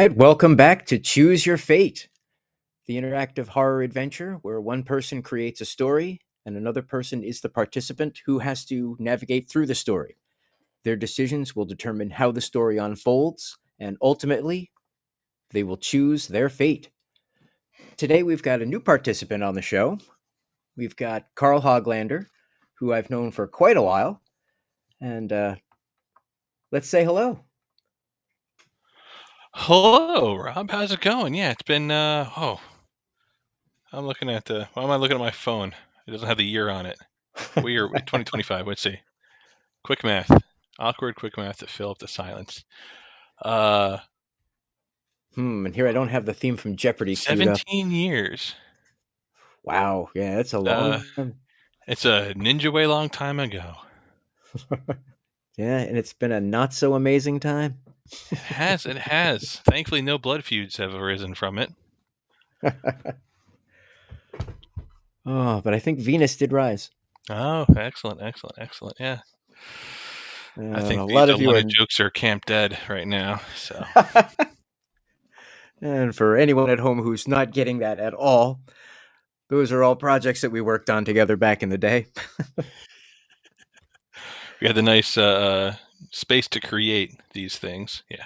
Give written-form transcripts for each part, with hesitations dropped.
right, welcome back to Choose Your Fate, the interactive horror adventure where one person creates a story and another person is the participant who has to navigate through the story. Their decisions will determine how the story unfolds, and ultimately, they will choose their fate. Today, we've got a new participant on the show. We've got Carl Hoglander, who I've known for quite a while, and let's say hello. Hello, Rob. How's it going? Yeah, it's been I'm looking at why am I looking at my phone? It doesn't have the year on it. What year? 2025. Let's see. Quick math. Awkward quick math to fill up the silence. Uh, And here I don't have the theme from Jeopardy queued up. 17 years. Wow, yeah, that's a Uh, long time. it's a ninja way long time ago. Yeah, and it's been a not so amazing time. It has. It has. Thankfully, no blood feuds have arisen from it. Oh, but I think Venus did rise. Oh, excellent, excellent, excellent. Yeah. I A think lot a of you lot are. of jokes are camp dead right now. So And for anyone at home who's not getting that at all, those are all projects that we worked on together back in the day. we had the nice space to create these things. Yeah.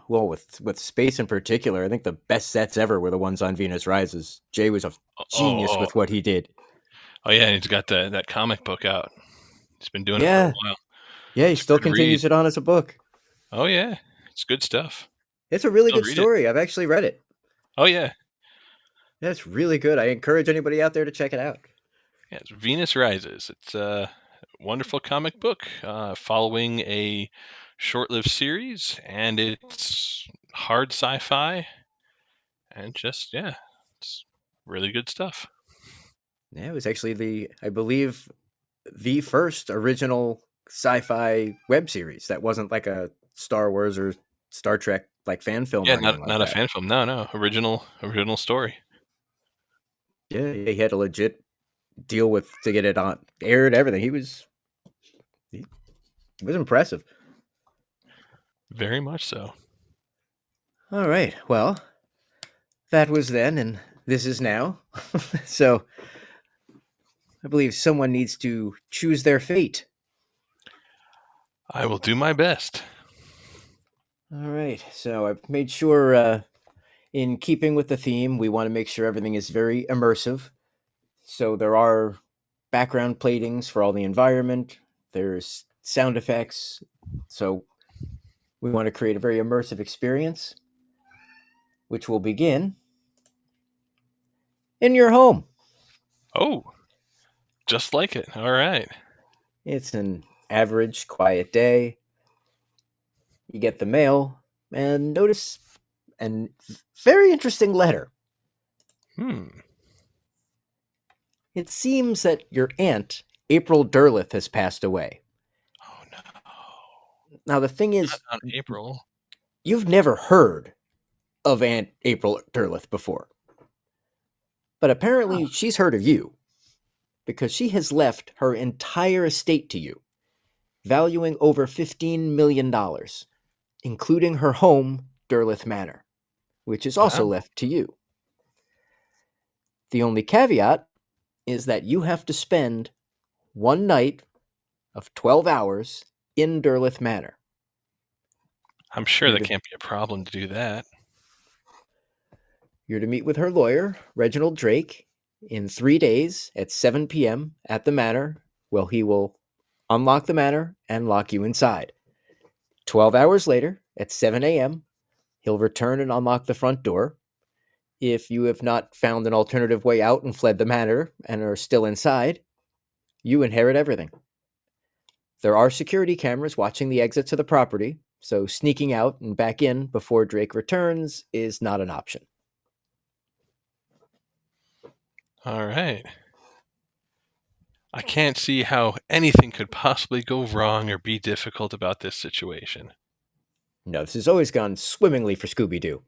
Well, with space in particular, I think the best sets ever were the ones on Venus Rises. Jay was a genius Oh, with what he did. oh yeah, and he's got that comic book out. He's been doing it for a Yeah, while. yeah, he It's a still good read. continues it on as a book. Oh yeah, it's good stuff. It's a really Still good read it. story. I've actually read it. Oh yeah, Yeah, it's really good. I encourage anybody out there to check it out. yeah. It's Venus Rises. It's a wonderful comic book following a short-lived series, and it's hard sci-fi, and just yeah, it's really good stuff. Yeah, it was actually I believe, the first original sci-fi web series that wasn't like a Star Wars or Star Trek like fan film Yeah, or not anything like not a that. fan film. No, no, original story. Yeah, he had a legit deal with to get it on aired. Everything he was impressive. Very much so. All right, well, that was then, and this is now. So I believe someone needs to choose their fate. I will do my best. All right, so I've made sure, in keeping with the theme, we want to make sure everything is very immersive. So there are background platings for all the environment. There's sound effects. So we want to create a very immersive experience, which will begin in your home. Oh, just like it. All right. It's an average, quiet day. You get the mail and notice a very interesting letter. Hmm. It seems that your aunt, April Derleth, has passed away. Oh no. Now, the thing is, Not on April. you've never heard of Aunt April Derleth before. But apparently, she's heard of you because she has left her entire estate to you, valuing over $15 million, including her home, Derleth Manor, which is also Wow. left to you. The only caveat is that you have to spend one night of 12 hours in Derleth Manor. I'm sure You're that to, can't be a problem to do that. you're to meet with her lawyer, Reginald Drake, in 3 days at 7 p.m. at the manor. Well, he will unlock the manor and lock you inside. 12 hours later, at 7 a.m., he'll return and unlock the front door. If you have not found an alternative way out and fled the manor and are still inside, you inherit everything. There are security cameras watching the exits of the property, so sneaking out and back in before Drake returns is not an option. All right. I can't see how anything could possibly go wrong or be difficult about this situation. No, this has always gone swimmingly for Scooby Doo.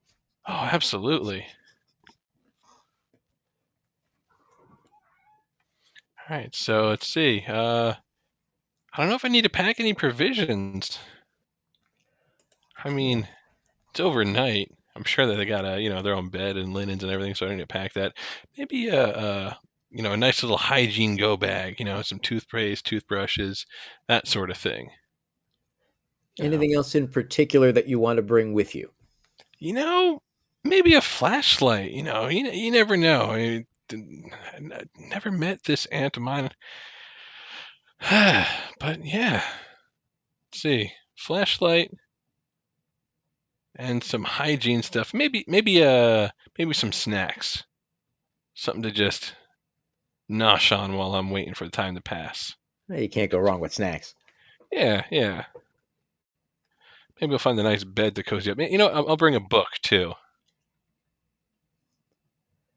Oh, absolutely. All right, so let's see. I don't know if I need to pack any provisions. I mean, it's overnight. I'm sure that they got their own bed and linens and everything, so I don't need to pack that. Maybe a nice little hygiene go bag, some toothpaste, toothbrushes, that sort of thing. Anything else in particular that you want to bring with you? You know, maybe a flashlight. You never know. I never met this aunt of mine, but yeah. Let's see, flashlight and some hygiene stuff. Maybe some snacks, something to just nosh on while I'm waiting for the time to pass. You can't go wrong with snacks. Yeah. Maybe I'll find a nice bed to cozy up. I'll bring a book too.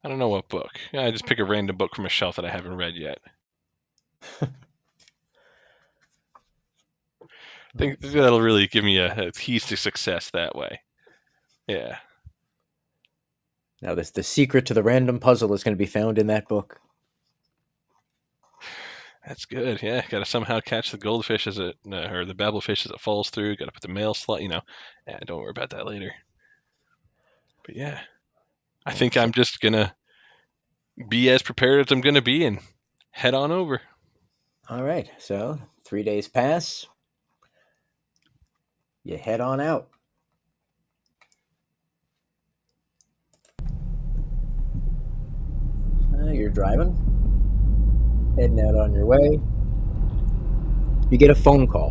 I don't know what book. I just pick a random book from a shelf that I haven't read yet. I think that'll really give me a keys to success that way. Yeah. Now, the secret to the random puzzle is going to be found in that book. That's good. Yeah, got to somehow catch the goldfish or the babblefish as it falls through. Got to put the mail slot. Yeah, don't worry about that later. But yeah, I think I'm just gonna be as prepared as I'm gonna be and head on over. All right. So 3 days pass. You head on out. You're driving, heading out on your way. You get a phone call.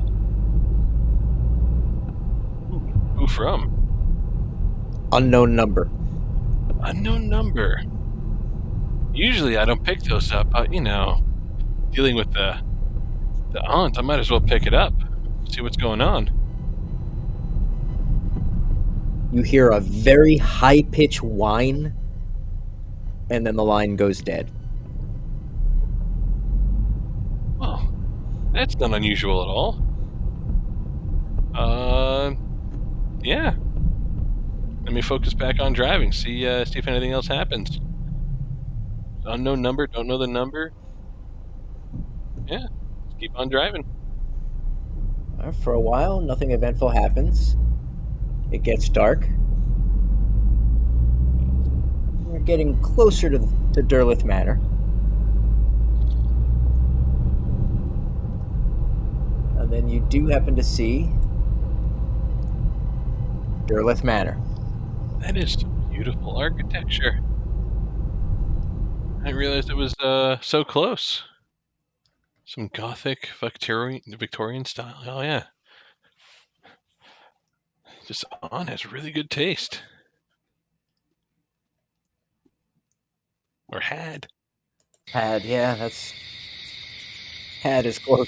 Who from? Unknown number. Unknown number. Usually I don't pick those up, but dealing with the aunt, I might as well pick it up, see what's going on. You hear a very high-pitched whine, and then the line goes dead. Well, that's not unusual at all. Yeah. Let me focus back on driving, see if anything else happens. Unknown number, don't know the number. Yeah, just keep on driving. For a while, nothing eventful happens. It gets dark. We're getting closer to Derleth Manor. And then you do happen to see Derleth Manor. That is beautiful architecture. I didn't realize it was so close. Some Gothic Victorian style. Oh yeah. Just has really good taste. Or had. Yeah, had is close.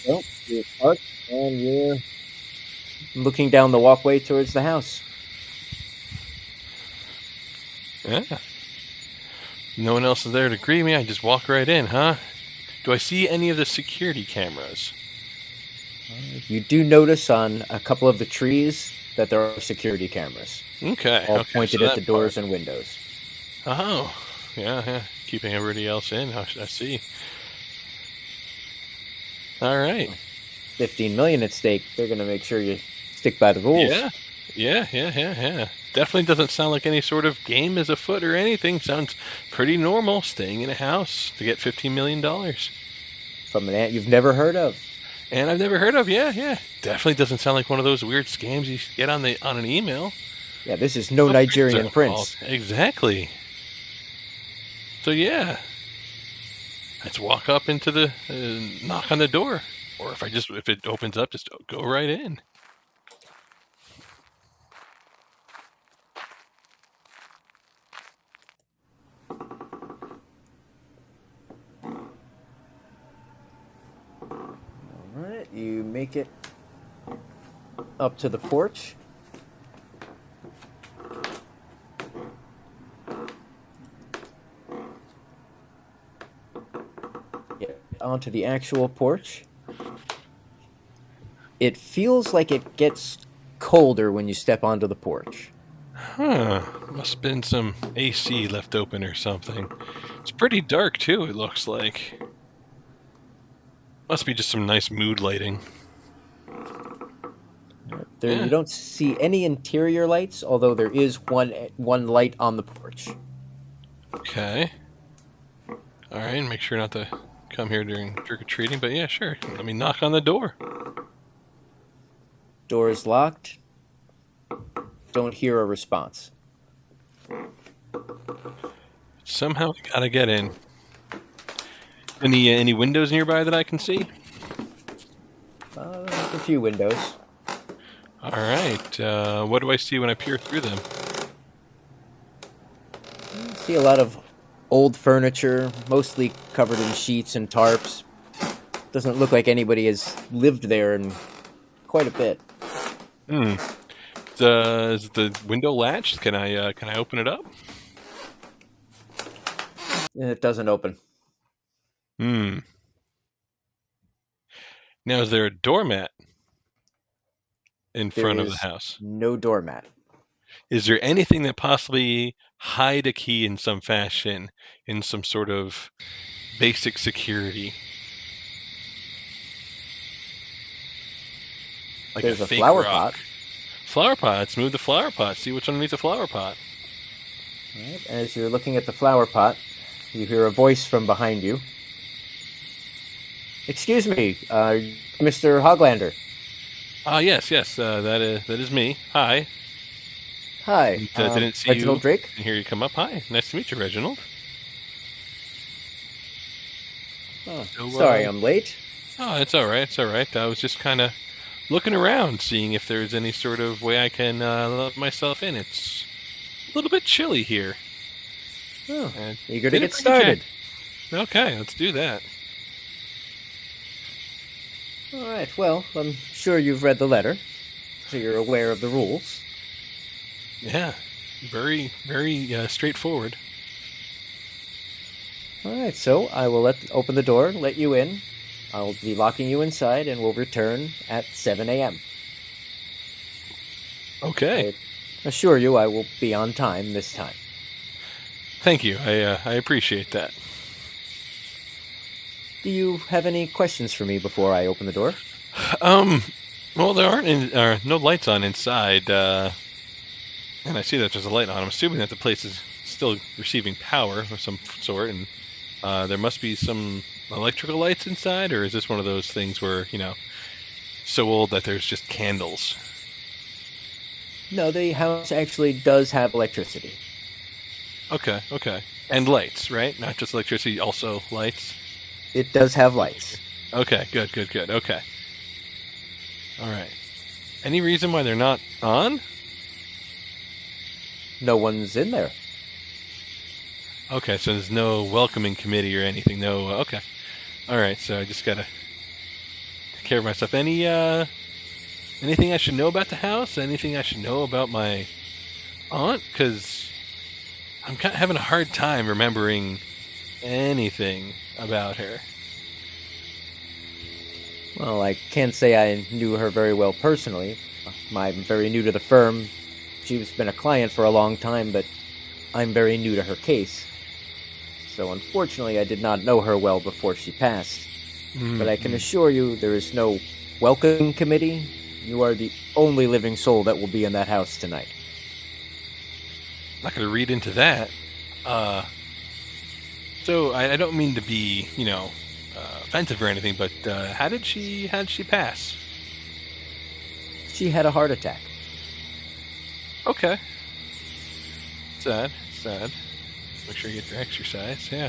Well, you're parked and you're looking down the walkway towards the house. Yeah. No one else is there to greet me. I just walk right in, huh? Do I see any of the security cameras? You do notice on a couple of the trees that there are security cameras. Okay. All pointed at the doors and windows. Oh, yeah. Keeping everybody else in. I see. All right. 15 million at stake. They're going to make sure you stick by the rules. Yeah. Definitely doesn't sound like any sort of game is afoot or anything. Sounds pretty normal, staying in a house to get $15 million. From an aunt you've never heard of. And I've never heard of, yeah. Definitely doesn't sound like one of those weird scams you get on an email. Yeah, this is no Nigerian prince. Exactly. So yeah, let's walk up into the knock on the door, or if it opens up, just go right in. All right, you make it up to the porch. Onto the actual porch. It feels like it gets colder when you step onto the porch. Huh. Must have been some AC left open or something. It's pretty dark too, it looks like. Must be just some nice mood lighting. There, Yeah. you don't see any interior lights, although there is one light on the porch. Okay. All right. Make sure not to come here during trick or treating. But yeah, sure. Let me knock on the door. Door is locked. Don't hear a response. Somehow I gotta get in. Any windows nearby that I can see? There's a few windows. All right. What do I see when I peer through them? See a lot of old furniture, mostly covered in sheets and tarps. Doesn't look like anybody has lived there in quite a bit. Hmm. Is the window latched? Can I open it up? And it doesn't open. Hmm. Now, is there a doormat in There front of the is house? no doormat. Is there anything that possibly hide a key in some fashion, in some sort of basic security? Like a There's a fake flower rock. pot. Flower pot. Let's move the flower pot. See what's underneath the flower pot. Right. As you're looking at the flower pot, you hear a voice from behind you. Excuse me, Mr. Hoglander. Ah, yes. That is me. Hi. Hi, Didn't see Reginald you. Drake. And here you come up. Hi. Nice to meet you, Reginald. Oh, So, sorry, I'm late. Oh, it's all right. It's all right. I was just kind of looking around, seeing if there's any sort of way I can let myself in. It's a little bit chilly here. Oh, And eager to didn't get bring a started. jacket. Okay, let's do that. All right. Well, I'm sure you've read the letter, so you're aware of the rules. Yeah, very, very straightforward. All right. So I will open the door, let you in. I'll be locking you inside, and we'll return at 7 a.m. Okay, I assure you, I will be on time this time. thank you. I appreciate that. Do you have any questions for me before I open the door? Well, there aren't no lights on inside, and I see that there's a light on. I'm assuming that the place is still receiving power of some sort, and there must be some electrical lights inside, or is this one of those things where, so old that there's just candles? No, the house actually does have electricity. Okay. And lights, right? Not just electricity, also lights? It does have lights. Okay, good. Okay. All right. Any reason why they're not on? No one's in there. Okay, so there's no welcoming committee or anything. No, okay. All right, so I just gotta take care of myself. Anything I should know about the house? Anything I should know about my aunt? Because I'm kind of having a hard time remembering anything about her. Well, I can't say I knew her very well personally. I'm very new to the firm. She's been a client for a long time, but I'm very new to her case. So unfortunately, I did not know her well before she passed. But I can assure you there is no welcoming committee. You are the only living soul that will be in that house tonight. I'm not going to read into that. So I don't mean to be, offensive or anything, but how did she pass? She had a heart attack. Okay. Sad. Make sure you get your exercise. Yeah.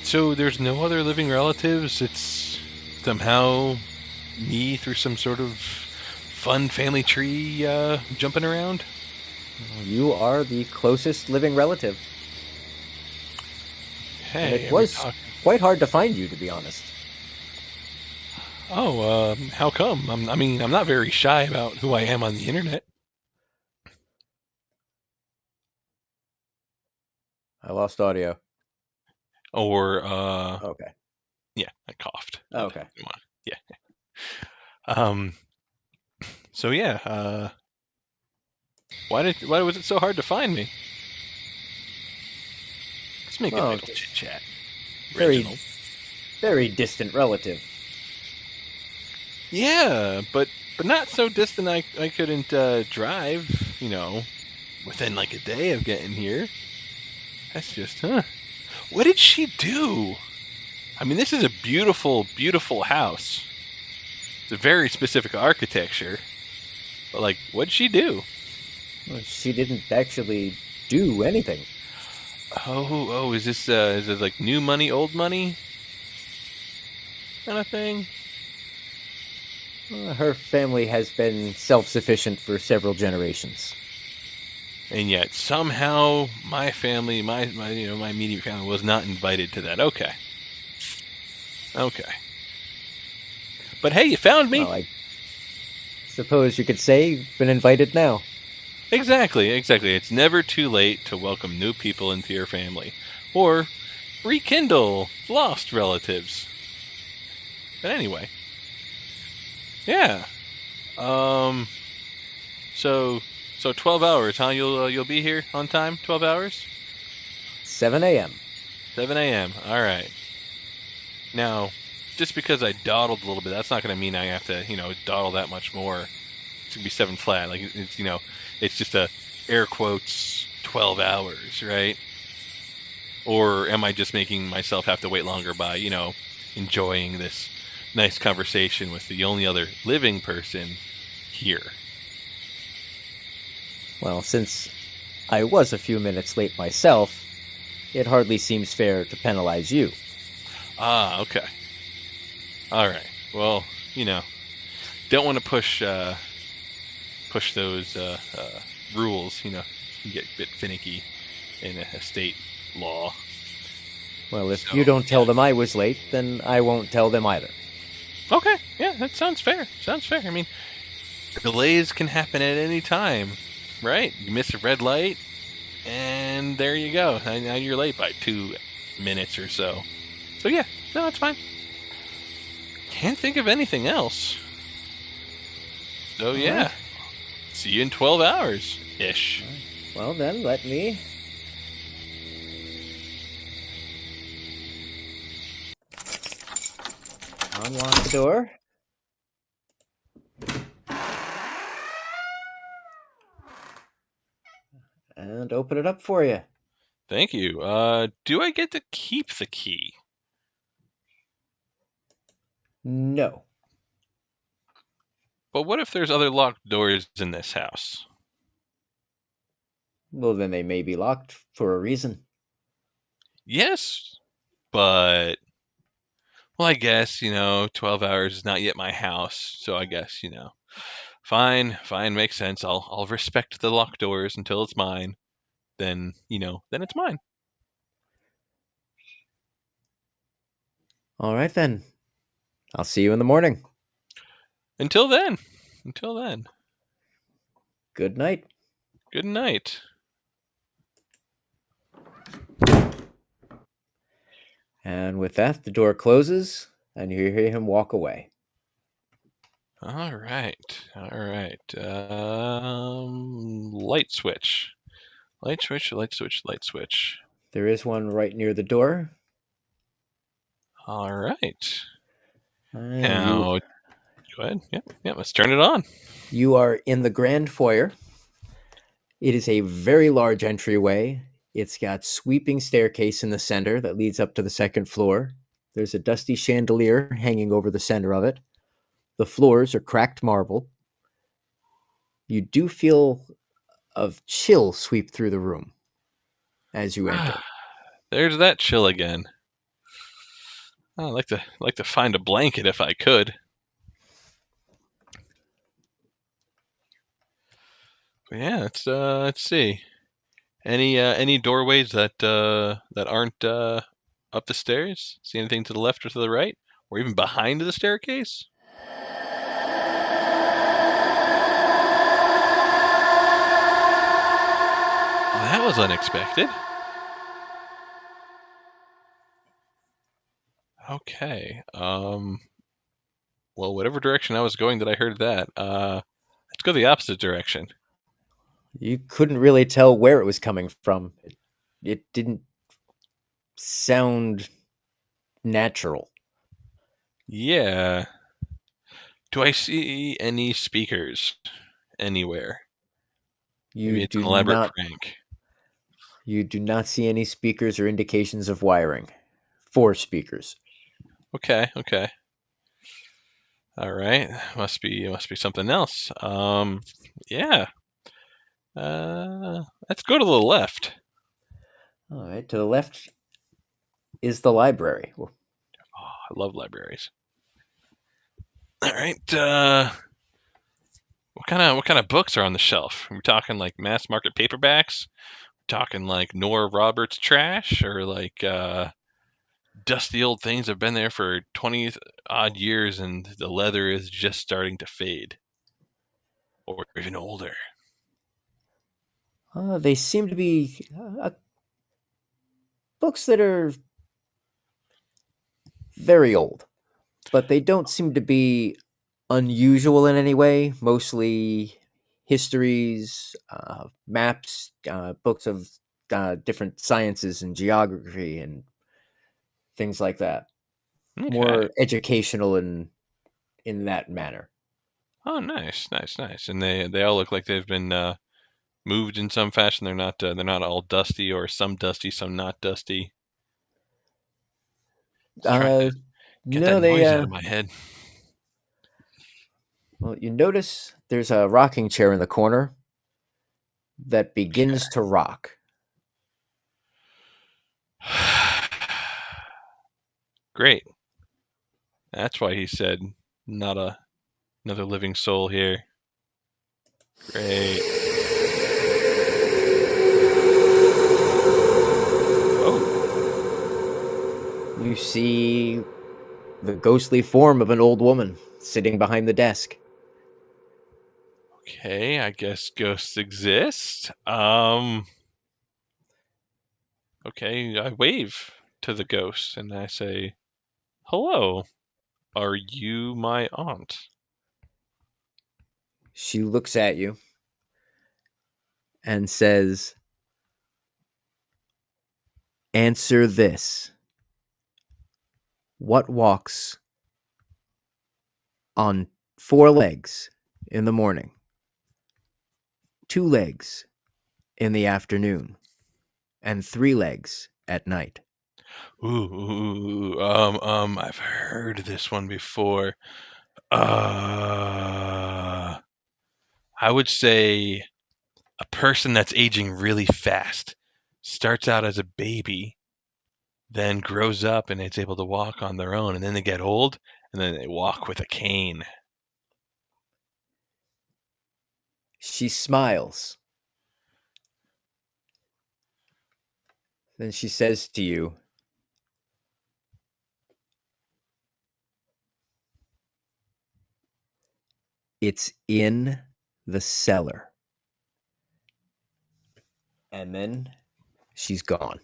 So there's no other living relatives. It's somehow me through some sort of fun family tree jumping around. You are the closest living relative. Hey, And it was quite hard to find you, to be honest. Oh, how come? I'm not very shy about who I am on the internet. I lost audio. Or, Okay. yeah, I coughed. Okay. Yeah. So yeah, why was it so hard to find me? Let's make a little chit chat. Very Reginald. very distant relative. Yeah, but not so distant I couldn't drive, you know, within like a day of getting here. That's just, huh? What did she do? I mean, this is a beautiful, beautiful house. It's a very specific architecture. But like, what did she do? Well, she didn't actually do anything. Oh, is this like new money, old money kind of thing? Her family has been self-sufficient for several generations. And yet somehow my family, my my immediate family was not invited to that. Okay. But hey, you found me. Well, I suppose you could say you've been invited now. Exactly. It's never too late to welcome new people into your family or rekindle lost relatives. But anyway. Yeah. Um so 12 hours, huh? You'll be here on time? 12 hours? 7 a.m. 7 a.m. All right. Now, just because I dawdled a little bit, that's not going to mean I have to, dawdle that much more. It's going to be 7 flat. Like, it's just a air quotes 12 hours, right? Or am I just making myself have to wait longer by, enjoying this nice conversation with the only other living person here? Well, since I was a few minutes late myself, it hardly seems fair to penalize you. Ah, okay. All right. Well, don't want to push those rules. You can get a bit finicky in a state law. Well, if So, you don't tell them I was late, then I won't tell them either. okay, yeah, that sounds fair. I mean, delays can happen at any time, right? You miss a red light, and there you go. Now you're late by 2 minutes or so. So yeah, no, it's fine. Can't think of anything else. So yeah, right. see you in 12 hours ish. Well, then, let me unlock the door. And open it up for you. Thank you. Do I get to keep the key? No. But what if there's other locked doors in this house? Well, then they may be locked for a reason. Yes, but well, I guess 12 hours is not yet my house, so I guess fine, makes sense. I'll respect the locked doors until it's mine. Then then it's mine. All right, then. I'll see you in the morning. Until then, until then. Good night. Good night. And with that, the door closes, and you hear him walk away. All right. Light switch. Light switch, light switch, light switch. There is one right near the door. All right. And Now, go ahead. Yep, let's turn it on. you are in the grand foyer. It is a very large entryway. It's got sweeping staircase in the center that leads up to the second floor. There's a dusty chandelier hanging over the center of it. The floors are cracked marble. You do feel a chill sweep through the room as you enter. There's that chill again. I'd like to find a blanket if I could. But yeah, let's see. Any doorways that aren't up the stairs? See anything to the left or to the right, or even behind the staircase? Well, that was unexpected. Okay. Well, whatever direction I was going that I heard that. Let's go the opposite direction. You couldn't really tell where it was coming from. It didn't sound natural. Yeah. Do I see any speakers anywhere? You Maybe it's do an elaborate not prank. you do not see any speakers or indications of wiring. 4 speakers. Okay, okay. All right. Must be something else. Yeah. Let's go to the left. All right, to the left is the library. Well, Oh, I love libraries. All right. What kind of books are on the shelf? Are we talking like mass market paperbacks? Talking like Nora Roberts trash, or like dusty old things that have been there for 20 odd years and the leather is just starting to fade, or even older? they seem to be books that are very old, but they don't seem to be unusual in any way. Mostly histories, maps, books of different sciences and geography and things like that. Okay. More educational in that manner. Oh, nice, nice, nice. And they all look like they've been moved in some fashion. They're not all dusty, or some dusty, some not dusty. Just trying Uh, to get that no, they. noise out of my head. Well, you notice there's a rocking chair in the corner that begins to rock. Great. That's why he said not another living soul here. Great. Oh, You see the ghostly form of an old woman sitting behind the desk. okay. I guess ghosts exist. Okay. I wave to the ghost and I say, "Hello. Are you my aunt?" She looks at you and says, "Answer this. What walks on 4 legs in the morning, 2 legs in the afternoon, and 3 legs at night?" I've heard this one before. Uh, I would say a person that's aging really fast, starts out as a baby, then grows up and is able to walk on their own, and then they get old, and then they walk with a cane. She smiles. Then she says to you, "It's in the cellar." And then she's gone.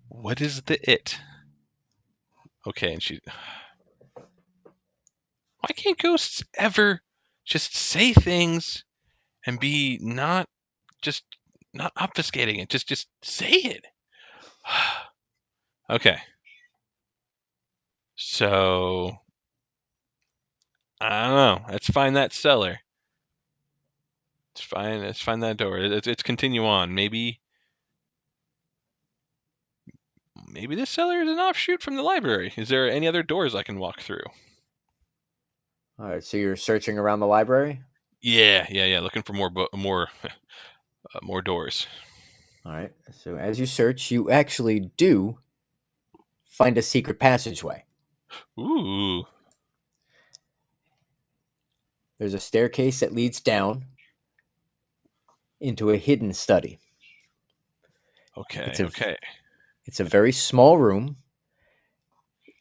What is the it? Okay, and why can't ghosts ever just say things and be just not obfuscating it? Just say it. Okay. So I don't know. Let's find that cellar. Let's find that door. Let's continue on. Maybe this cellar is an offshoot from the library. Is there any other doors I can walk through? All right, so you're searching around the library? Yeah. Looking for more doors. All right. So as you search, you actually do find a secret passageway. Ooh. There's a staircase that leads down into a hidden study. Okay. It's a Okay. it's a very small room.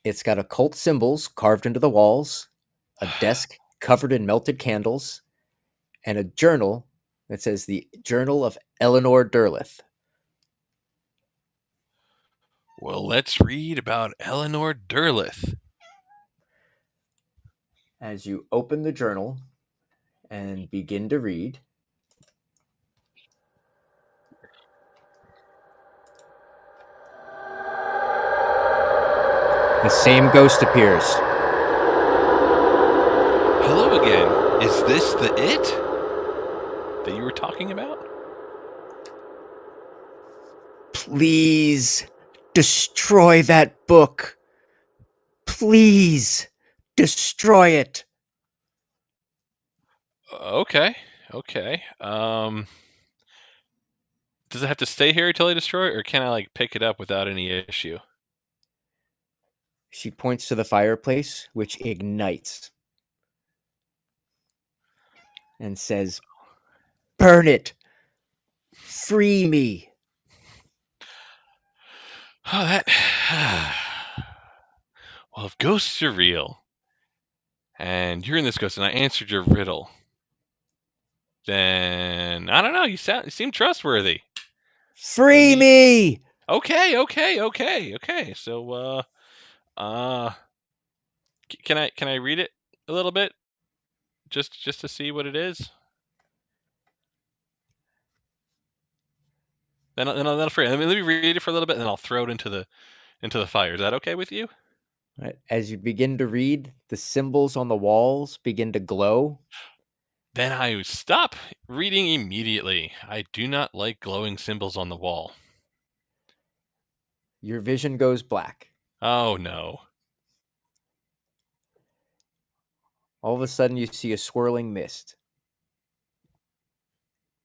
It's got occult symbols carved into the walls, a desk covered in melted candles, and a journal that says the Journal of Eleanor Derleth. Well, let's read about Eleanor Derleth. As you open the journal and begin to read, the same ghost appears. Hello again. Is this the it that you were talking about? Please destroy that book. Please destroy it. Okay. Okay. Does it have to stay here until I destroy it, or can I like pick it up without any issue? She points to the fireplace, which ignites, and says, "Burn it. Free me." Oh, that. Well, if ghosts are real, and you're in this ghost, and I answered your riddle, then I don't know. You seem trustworthy. Free me. Okay. Okay. So, can I read it a little bit, just to see what it is? Then I'll free. Let me read it for a little bit, and then I'll throw it into the fire. Is that okay with you? Right. As you begin to read, the symbols on the walls begin to glow. Then I stop reading immediately. I do not like glowing symbols on the wall. Your vision goes black. Oh no. All of a sudden, you see a swirling mist.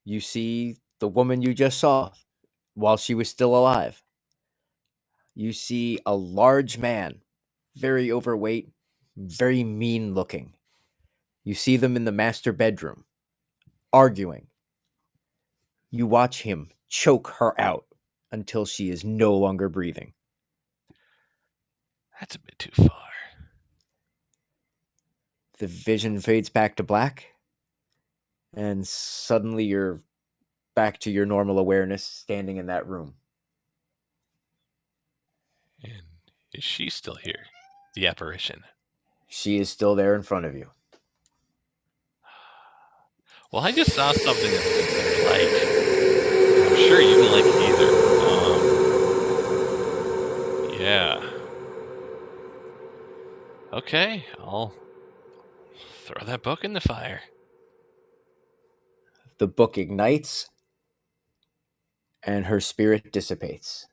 You see the woman you just saw while she was still alive. You see a large man, very overweight, very mean looking. You see them in the master bedroom, arguing. You watch him choke her out until she is no longer breathing. That's a bit too far. The vision fades back to black, and suddenly you're back to your normal awareness standing in that room. And is she still here? The apparition. She is still there in front of you. Well, I just saw something that I like. I'm sure you didn't like it either. Yeah. Okay, I'll throw that book in the fire. The book ignites, and her spirit dissipates.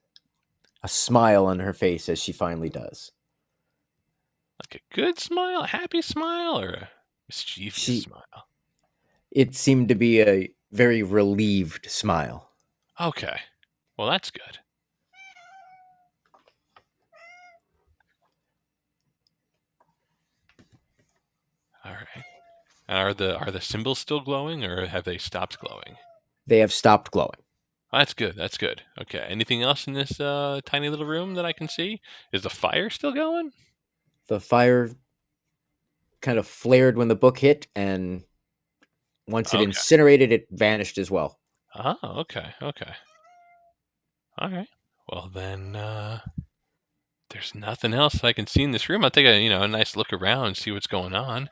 A smile on her face as she finally does. Like a good smile, a happy smile, or a mischievous smile? It seemed to be a very relieved smile. Okay. Well, that's good. All right. And are the symbols still glowing, or have they stopped glowing? They have stopped glowing. That's good. That's good. Okay. Anything else in this tiny little room that I can see? Is the fire still going? The fire kind of flared when the book hit, and once it Okay. incinerated, it vanished as well. Oh, okay. Okay. All right. Well, then there's nothing else I can see in this room. I'll take a nice look around and see what's going on.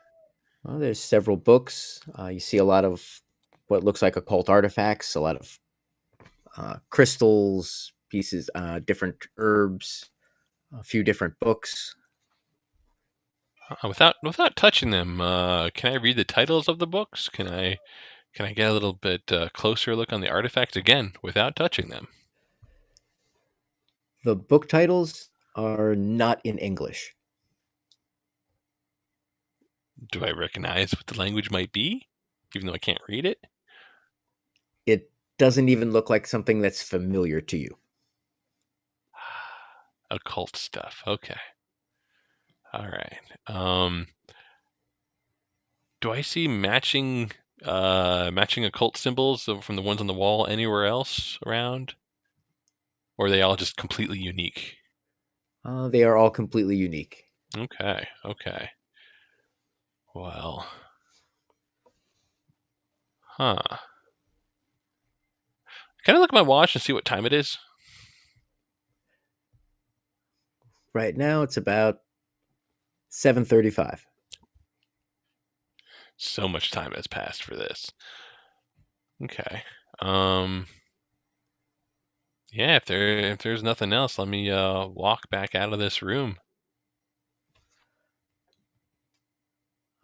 Well, there's several books. You see a lot of what looks like occult artifacts, a lot of crystals, pieces, different herbs, a few different books. Without touching them, can I read the titles of the books? Can I get a little bit closer look on the artifacts again without touching them? The book titles are not in English. Do I recognize what the language might be, even though I can't read it? It doesn't even look like something that's familiar to you. Occult stuff. Okay. All right. Do I see matching occult symbols from the ones on the wall anywhere else around? Or are they all just completely unique? They are all completely unique. Okay. Okay. Well. Huh. Can I look at my watch and see what time it is? Right now, it's about 7:35. So much time has passed for this. Okay. Um. Yeah. If there's nothing else, let me walk back out of this room.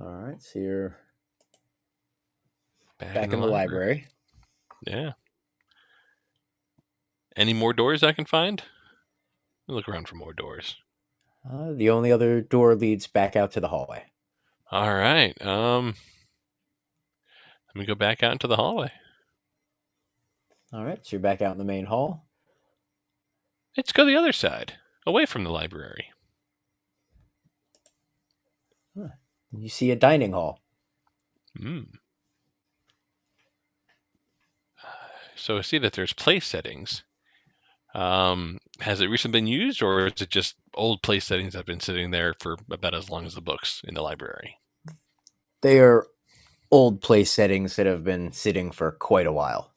All right, so you're Back in back the in the library. library. Yeah. Any more doors I can find? Look around for more doors. The only other door leads back out to the hallway. All right. Let me go back out into the hallway. All right, so you're back out in the main hall. Let's go the other side, away from the library. You see a dining hall. Hmm. So I see that there's place settings. Has it recently been used, or is it just old place settings that have been sitting there for about as long as the books in the library? They are old place settings that have been sitting for quite a while.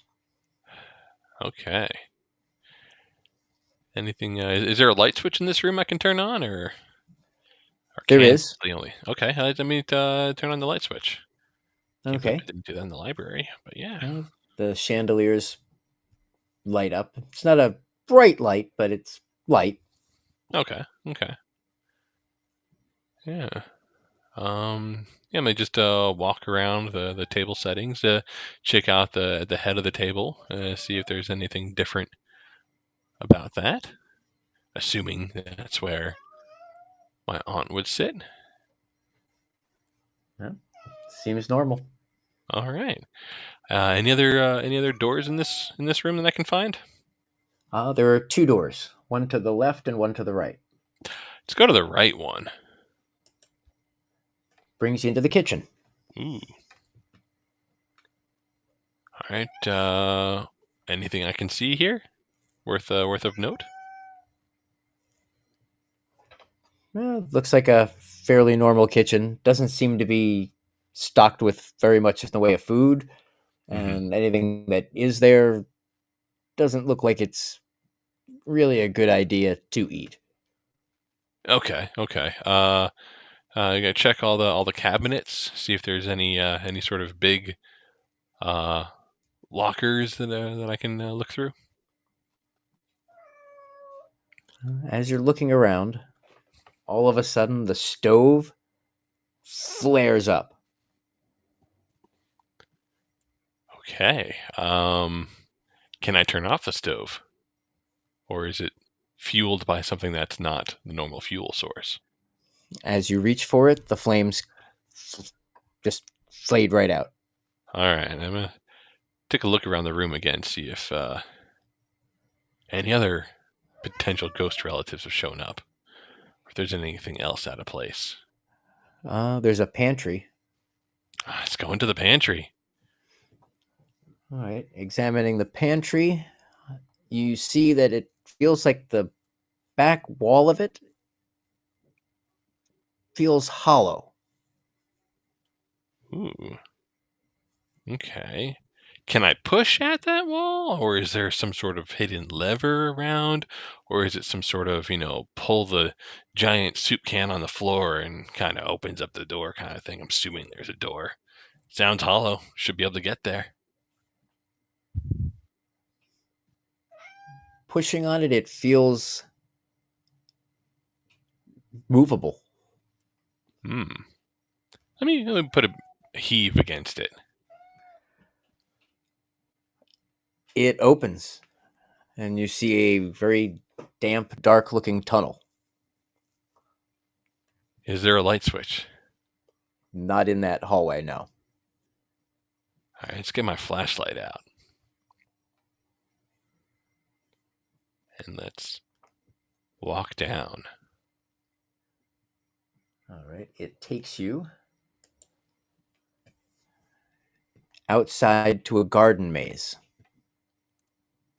Okay. Anything? Is there a light switch in this room I can turn on, or There candles is. the only? Okay, let me turn on the light switch. Can't believe Okay. I didn't do that in the library, but yeah. The chandeliers light up. It's not a bright light, but it's light. Okay. Yeah. Yeah, I may just walk around the table settings, check out the head of the table, see if there's anything different about that. Assuming that's where my aunt would sit. Yeah, seems normal. All right. Any other doors in this room that I can find? There are two doors, one to the left and one to the right. Let's go to the right one. Brings you into the kitchen. Ooh. All right. Anything I can see here worth of note? Looks like a fairly normal kitchen. Doesn't seem to be stocked with very much in the way of food, Mm-hmm. and anything that is there doesn't look like it's really a good idea to eat. Okay. I gotta check all the cabinets, see if there's any sort of big uh, lockers that I can look through. As you're looking around, all of a sudden the stove flares up. Okay. Can I turn off the stove, or is it fueled by something that's not the normal fuel source? As you reach for it, the flames just flayed right out. All right. I'm gonna take a look around the room again, see if any other potential ghost relatives have shown up, or if there's anything else out of place. There's a pantry. Let's go into the pantry. All right, examining the pantry, you see that it feels like the back wall of it feels hollow. Ooh. Okay. Can I push at that wall, or is there some sort of hidden lever around, or is it some sort of, pull the giant soup can on the floor and kind of opens up the door kind of thing? I'm assuming there's a door. Sounds hollow. Should be able to get there. Pushing on it, it feels movable. Hmm. Let me put a heave against it. It opens, and you see a very damp, dark looking tunnel. Is there a light switch? Not in that hallway, no. All right, let's get my flashlight out. And let's walk down. All right, it takes you outside to a garden maze.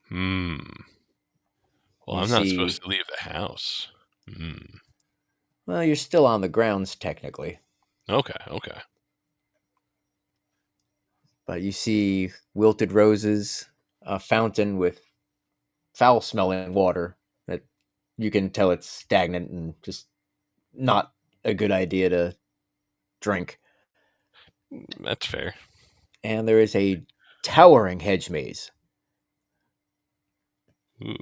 Hmm. Well, You I'm not see, supposed to leave the house. Hmm. well, you're still on the grounds technically, Okay. but you see wilted roses, a fountain with foul smelling water that you can tell it's stagnant and just not a good idea to drink. That's fair. And there is a towering hedge maze. Ooh.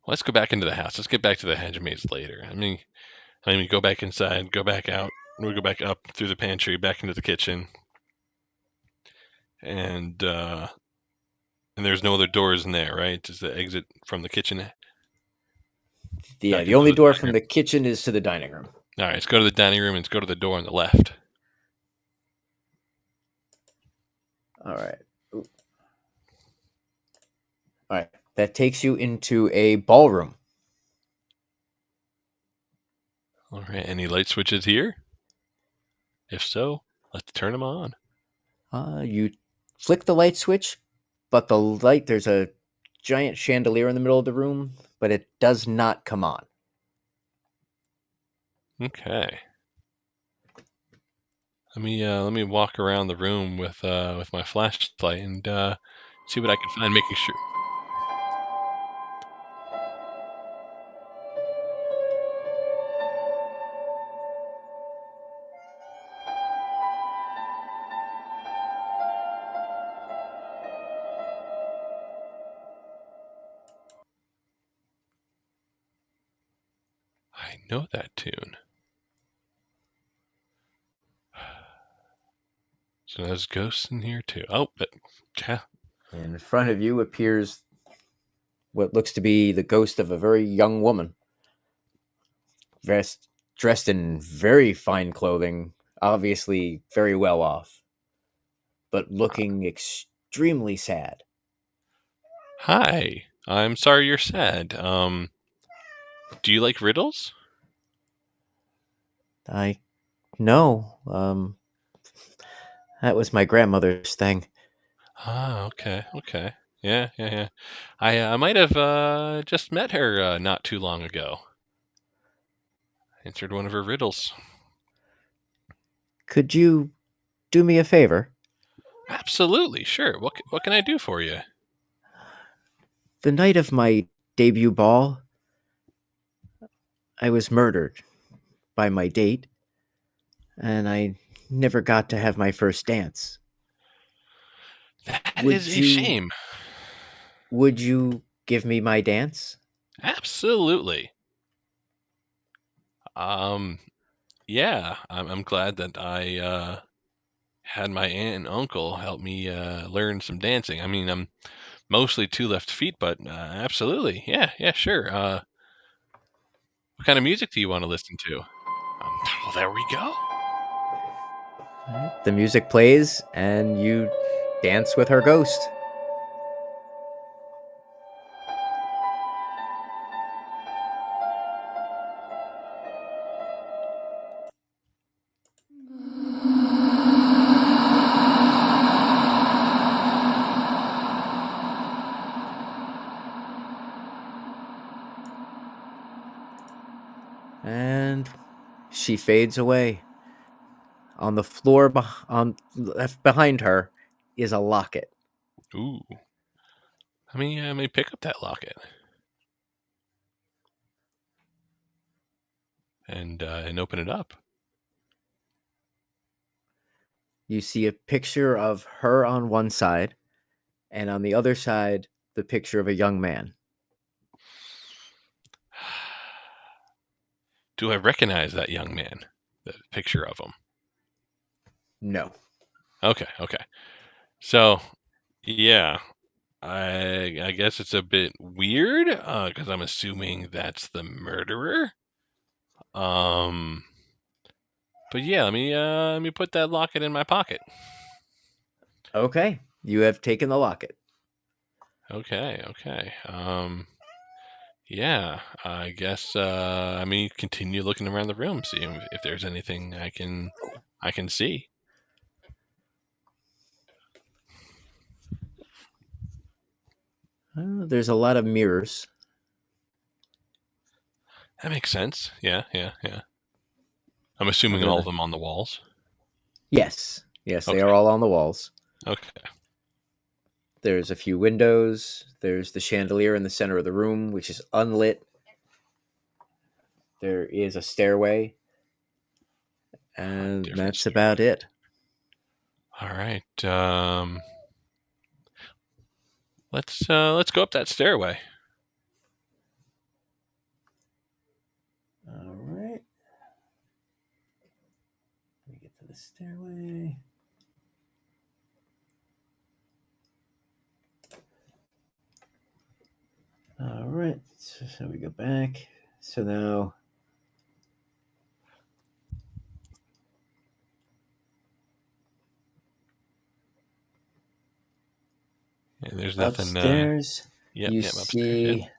Let's go back into the house. Let's get back to the hedge maze later. I mean, we go back inside, go back out, we go back up through the pantry, back into the kitchen, and there's no other doors in there, right? Just the exit from the kitchen Yeah, back the into only the door dining from room. the kitchen is to the dining room. All right, let's go to the dining room and let's go to the door on the left. All right. Ooh. All right. That takes you into a ballroom. All right, any light switches here? If so, let's turn them on. You flick the light switch, but there's a giant chandelier in the middle of the room, but it does not come on. Okay. Let me walk around the room with my flashlight and see what I can find, making sure. I know that tune. So there's ghosts in here too. Oh, but yeah. In front of you appears what looks to be the ghost of a very young woman, dressed in very fine clothing, obviously very well off, but looking extremely sad. Hi. I'm sorry you're sad. Do you like riddles? I know. That was my grandmother's thing. Ah, okay, okay. Yeah, yeah, yeah. I might have just met her not too long ago. Answered one of her riddles. Could you do me a favor? Absolutely, sure. What can I do for you? The night of my debut ball, I was murdered by my date, and I never got to have my first dance. That is Would a you shame. would you give me my dance? Absolutely. Yeah, I'm glad that I had my aunt and uncle help me learn some dancing. I mean, I'm mostly two left feet, but absolutely, yeah, yeah, sure. What kind of music do you want to listen to? Well, there we go. The music plays, and you dance with her ghost. And she fades away. On the floor on left behind her is a locket. Ooh, let me pick up that locket and open it up. You see a picture of her on one side, and on the other side, the picture of a young man. Do I recognize that young man? The picture of him. No. Okay, okay. So, yeah, I guess it's a bit weird because I'm assuming that's the murderer. Um, but yeah, let me put that locket in my pocket. Okay. You have taken the locket. Okay, okay. Yeah, I guess let me continue looking around the room, see if there's anything I can see. There's a lot of mirrors. That makes sense. Yeah, yeah, yeah. I'm assuming Under all the of them on the walls. Yes. Yes, they are Okay, all on the walls. okay. There's a few windows. There's the chandelier in the center of the room, which is unlit. There is a stairway, and Different that's stairway. about it. All right. Let's go up that stairway. All right. stairway. All right, so we go back. So now And there's nothing. upstairs, Yep, you yep, upstairs. Yep. see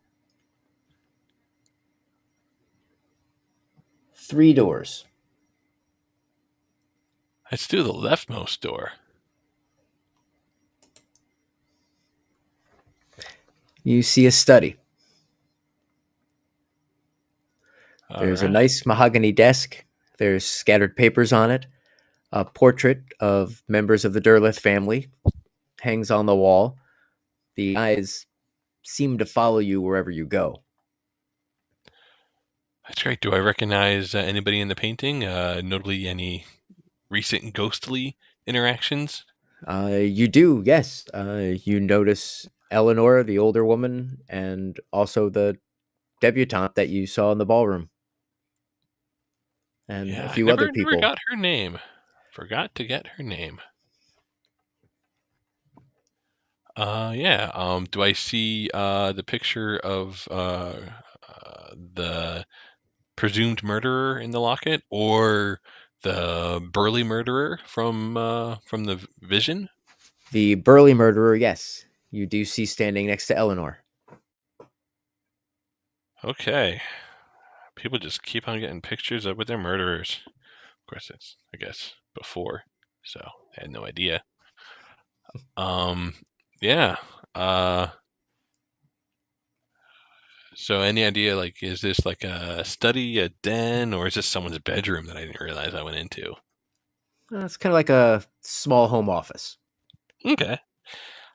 3 doors. Let's do the leftmost door. You see a study. There's a Alright. nice mahogany desk. There's scattered papers on it. A portrait of members of the Derleth family hangs on the wall. The eyes seem to follow you wherever you go. That's great. Do I recognize anybody in the painting? Notably, any recent ghostly interactions? You do, yes. You notice Eleanor, the older woman, and also the debutante that you saw in the ballroom, and a Yeah, I few other never people. got her name. Forgot to get her name. Yeah. Do I see the picture of the presumed murderer in the locket, or the burly murderer from the vision? The burly murderer, yes, you do see standing next to Eleanor. Okay. People just keep on getting pictures up with their murderers. Of course, it's, I guess, before, so I had no idea. Yeah. So any idea, like, is this like a study, a den, or is this someone's bedroom that I didn't realize I went into? It's kind of like a small home office. Okay.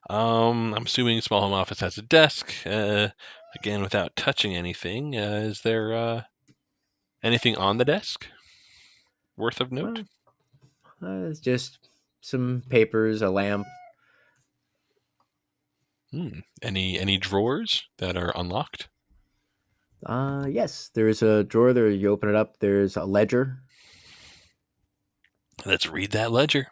I'm assuming small home office has a desk. Again, without touching anything, is there anything on the desk worth of note? It's just some papers, a lamp. Any drawers that are unlocked? Yes, there's a drawer there. You open it up. There's a ledger. Let's read that ledger.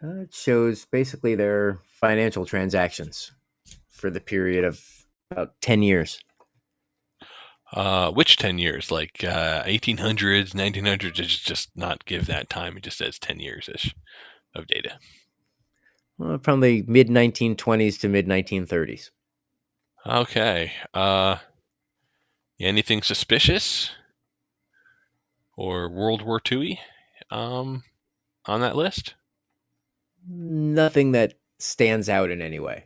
It shows basically their financial transactions for the period of about 10 years. Which 10 years? Like 1800s, 1900s? It just not give that time. It just says 10 years-ish of data. From the mid 1920s to mid 1930s. Okay. Anything suspicious or World War II on that list? Nothing that stands out in any way.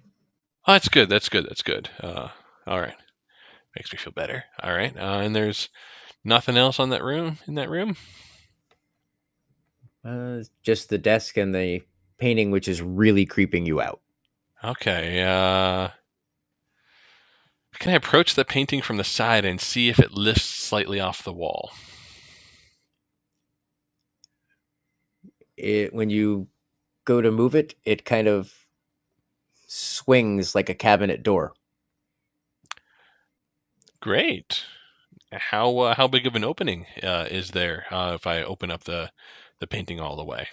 Oh, that's good. That's good. That's good. All right. Makes me feel better. All right. And there's nothing else on that room in that room? Just the desk and the painting, which is really creeping you out. Okay. Can I approach the painting from the side and see if it lifts slightly off the wall? When you go to move it, it kind of swings like a cabinet door. Great. How big of an opening is there if I open up the painting all the way?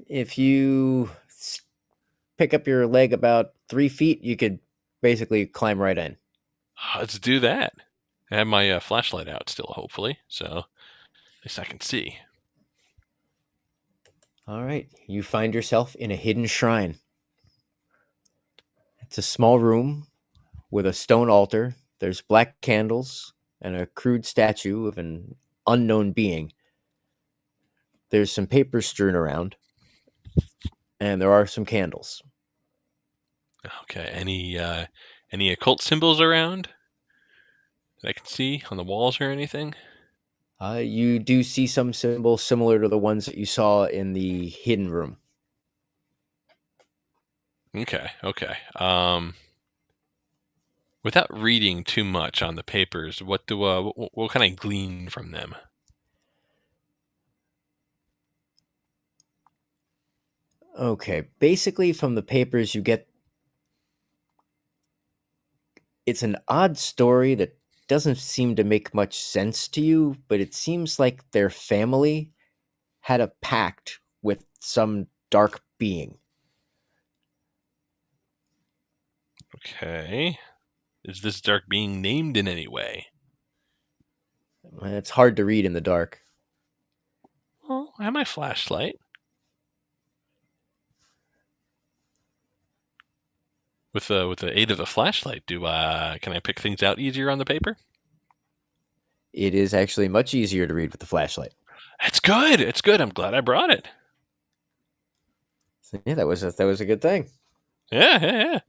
If you pick up your leg about 3 feet, you could basically climb right in. Let's do that. I have my flashlight out still, hopefully, so at least I can see. All right, you find yourself in a hidden shrine. It's a small room with a stone altar. There's black candles and a crude statue of an unknown being. There's some papers strewn around, and there are some candles. Okay. Any occult symbols around that I can see on the walls or anything? You do see some symbols similar to the ones that you saw in the hidden room. Okay. Okay. Without reading too much on the papers, what can I glean from them? Okay, basically from the papers you get it's an odd story that doesn't seem to make much sense to you, but it seems like their family had a pact with some dark being. Okay. Is this dark being named in any way? It's hard to read in the dark. Well, I have my flashlight. With the aid of the flashlight, can I pick things out easier on the paper? It is actually much easier to read with the flashlight. It's good. It's good. I'm glad I brought it. So, yeah, that was a good thing. Yeah.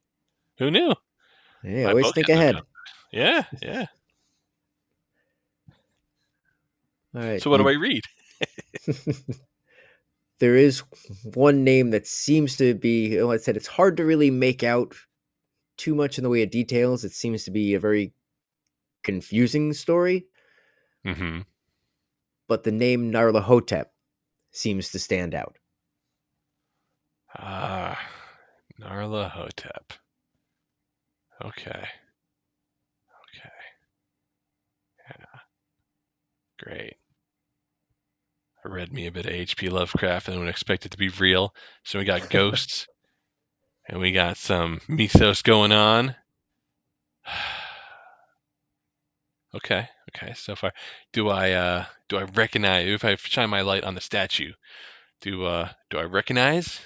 Who knew? Yeah, My always book think is hooked ahead. up. Yeah. All right. So what do I read? There is one name that seems to be, like I said, it's hard to really make out too much in the way of details. It seems to be a very confusing story, Mm-hmm. but the name Narlahotep seems to stand out. Ah, Narlahotep. Okay. Yeah, great. I read me a bit of H.P. Lovecraft and would expect it to be real. So we got ghosts and we got some mythos going on. Okay. So far, do I recognize if I shine my light on the statue? Do I recognize,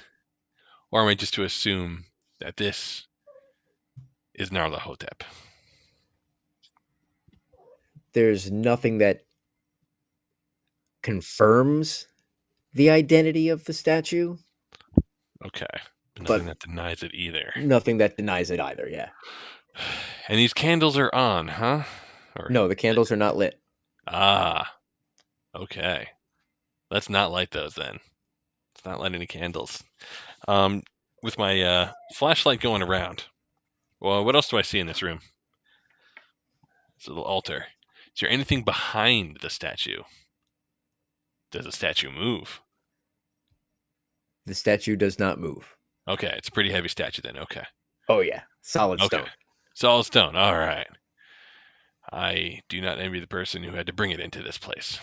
or am I just to assume that this is Narlahotep? There's nothing that confirms the identity of the statue, Okay, but nothing but that denies it either. nothing that denies it either. Yeah. And these candles are on, huh? Or No, the candles are not lit. okay. Let's not light those then. Let's not light any candles. With my flashlight going around. Well, what else do I see in this room? It's a little altar. Is there anything behind the statue? Does the statue move? The statue does not move. Okay, it's a pretty heavy statue then. Okay. Oh yeah, solid Okay. stone. Solid stone. All right. I do not envy the person who had to bring it into this place.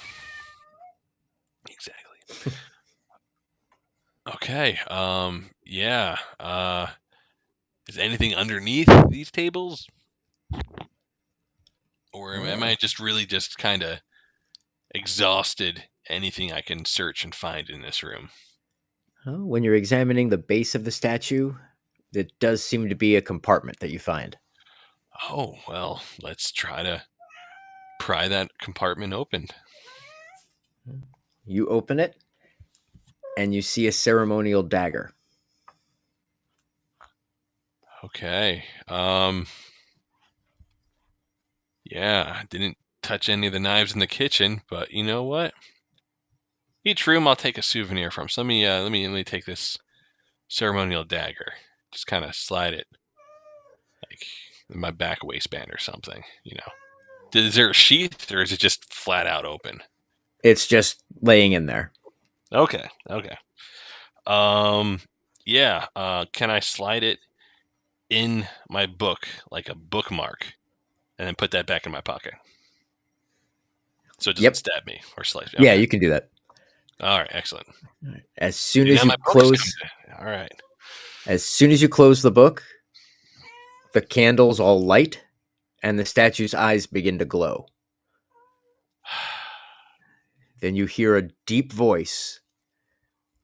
Exactly. Okay. Yeah. Is anything underneath these tables? Or am I just really just kind of exhausted anything I can search and find in this room? When you're examining the base of the statue, it does seem to be a compartment that you find. Oh, well, let's try to pry that compartment open. You open it, and you see a ceremonial dagger. Okay. Yeah, I didn't touch any of the knives in the kitchen, but you know what? Each room I'll take a souvenir from. So let me take this ceremonial dagger. Just kind of slide it like in my back waistband or something, you know. Is there a sheath or is it just flat out open? It's just laying in there. Okay. Yeah, can I slide it in my book like a bookmark and then put that back in my pocket? So it doesn't stab me or slice me. Yeah, Okay. you can do that. All right, excellent. As soon See, as now you my book's close, all right. as soon as you close the book, the candles all light, and the statue's eyes begin to glow. Then you hear a deep voice.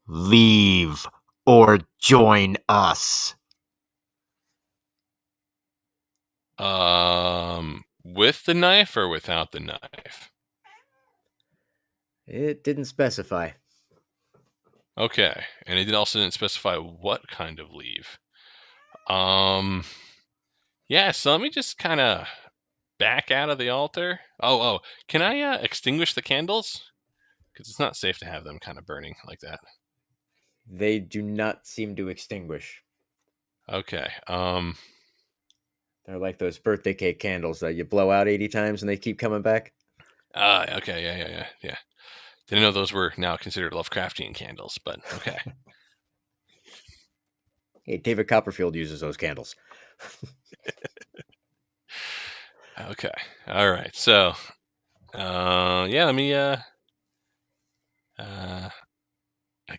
Leave or join us. With the knife or without the knife? It didn't specify. Okay, and it also didn't specify what kind of leave. Yeah, so let me just kind of back out of the altar. Oh, can I extinguish the candles? Because it's not safe to have them kind of burning like that. They do not seem to extinguish. Okay. They're like those birthday cake candles that you blow out 80 times and they keep coming back. Okay, yeah. Didn't know those were now considered Lovecraftian candles, but okay. Hey, David Copperfield uses those candles. Okay. All right. So, yeah, let me, I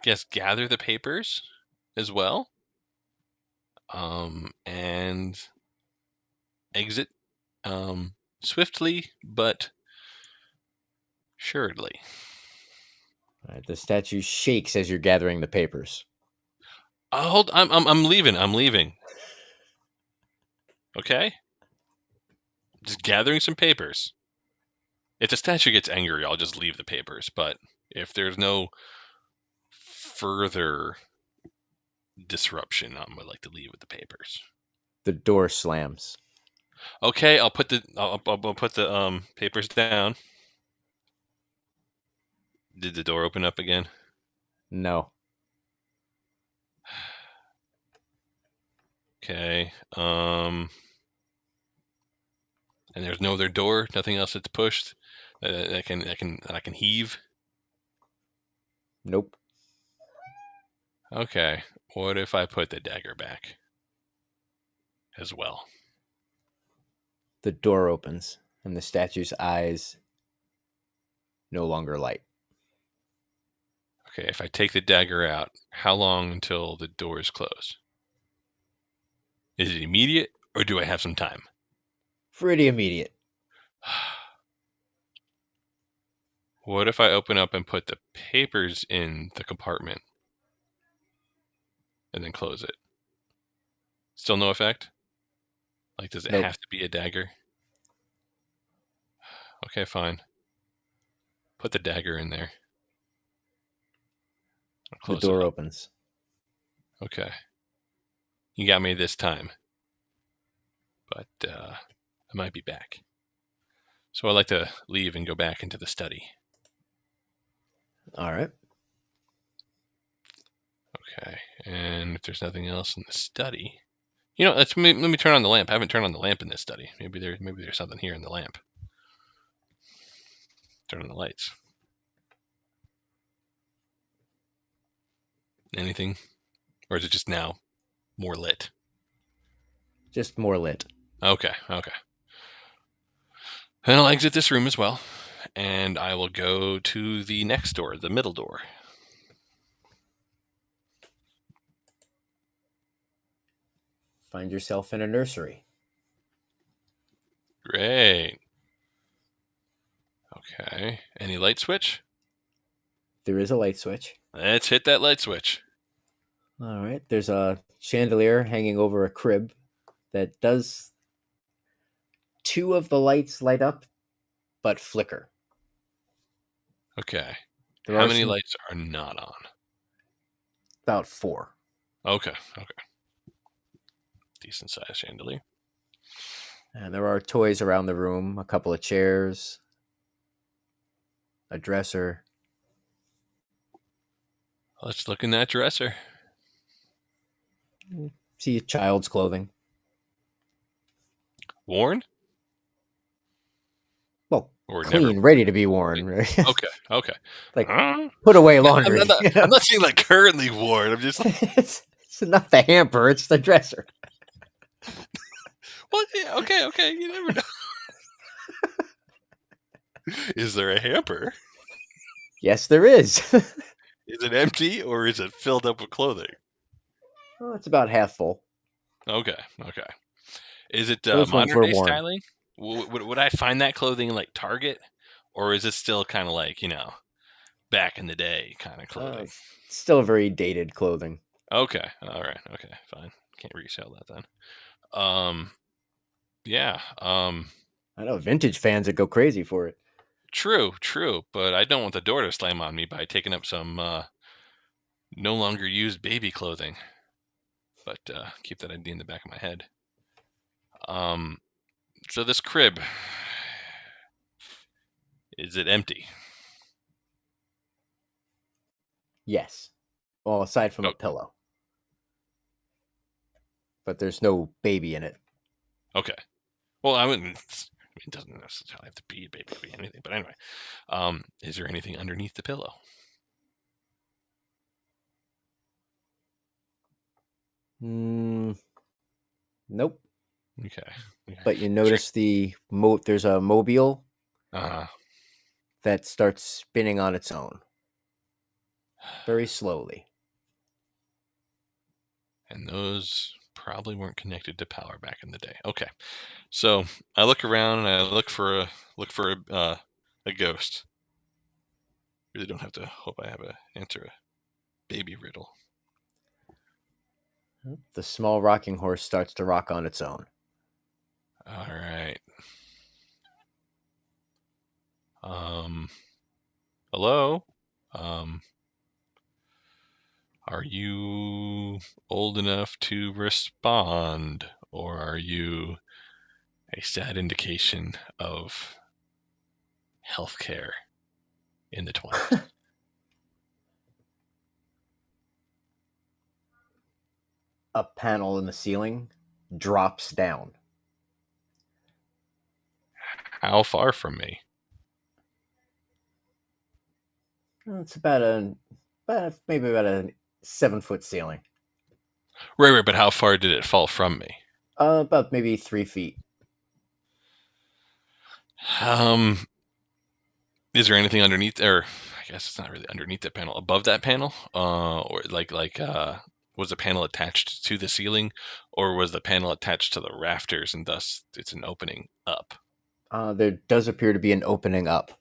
guess gather the papers as well, and exit, swiftly but assuredly. All right, the statue shakes as you're gathering the papers. Hold. I'm leaving. I'm leaving. Okay. Just gathering some papers. If the statue gets angry, I'll just leave the papers. But if there's no further disruption, I'm gonna like to leave with the papers. The door slams. Okay, I'll put the papers down. Did the door open up again? No. Okay. And there's no other door, nothing else that's pushed that I can heave. Nope. Okay. What if I put the dagger back as well? The door opens, and the statue's eyes no longer light. Okay, if I take the dagger out, how long until the door is closed? Is it immediate, or do I have some time? Pretty immediate. What if I open up and put the papers in the compartment and then close it? Still no effect? Like, does it Nope. have to be a dagger? Okay, fine. Put the dagger in there. I'll The close it door up. opens. Okay. You got me this time. But I might be back. So I'd like to leave and go back into the study. All right. Okay. And if there's nothing else in the study, let me turn on the lamp. I haven't turned on the lamp in this study. Maybe there's something here in the lamp. Turn on the lights. Anything? Or is it just now more lit? Just more lit. Okay. Then I'll exit this room as well, and I will go to the next door, the middle door. Find yourself in a nursery. Great. Okay. Any light switch? There is a light switch. Let's hit that light switch. All right. There's a chandelier hanging over a crib that does two of the lights light up but flicker. Okay. There How are many lights are not on? about 4. Okay. Decent size chandelier. And there are toys around the room, a couple of chairs, a dresser. Let's look in that dresser. See a child's clothing. Worn? Well, Or clean, never? ready to be worn. Right? Okay. Like, Huh? put away I'm laundry. not saying like currently worn. I'm just like, it's not the hamper, it's the dresser. well, yeah, okay. You never know. Is there a hamper? Yes, there is. Is it empty or is it filled up with clothing? Well, it's about half full. Okay. Is it Those ones modern were day worn. styling? Would I find that clothing in like Target, or is it still kind of like back in the day kind of clothing? Still very dated clothing. Okay, all right, okay, fine. Can't resell that then. Yeah. I know vintage fans that go crazy for it. True, but I don't want the door to slam on me by taking up some no longer used baby clothing. But keep that idea in the back of my head. So this crib, is it empty? Yes. Well, aside from a pillow. But there's no baby in it. Okay. Well, it doesn't necessarily have to be a baby, it could be anything. But anyway, is there anything underneath the pillow? Nope. Okay. But you Sure. notice there's a mobile Uh, that starts spinning on its own very slowly. and those probably weren't connected to power back in the day. Okay. So I look around and I look for a ghost. Really don't have to hope I have a answer a baby riddle. The small rocking horse starts to rock on its own. All right. Um, hello. Um, are you old enough to respond, or are you a sad indication of healthcare in the 20s? A panel in the ceiling drops down. How far from me? It's maybe about a 7-foot ceiling. Right, but how far did it fall from me? About maybe 3 feet. Um, is there anything underneath, or I guess it's not really underneath that panel, above that panel? Or was the panel attached to the ceiling, or was the panel attached to the rafters and thus it's an opening up? There does appear to be an opening up.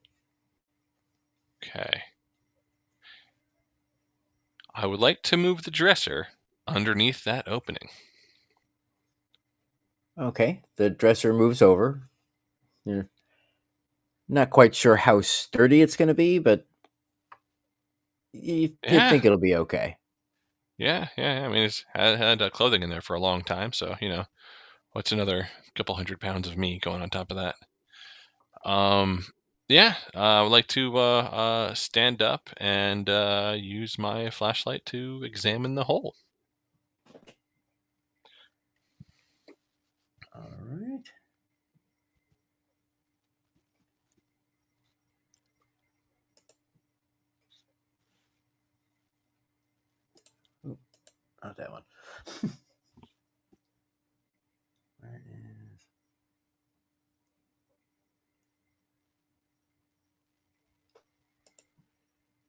Okay. I would like to move the dresser underneath that opening. Okay, the dresser moves over. You're not quite sure how sturdy it's going to be, but you Yeah, think it'll be okay. yeah. I mean, it's had clothing in there for a long time, so what's another couple $100 of me going on top of that? Um, yeah, I would like to stand up and use my flashlight to examine the hole. All right. Oop, not that one. Where is...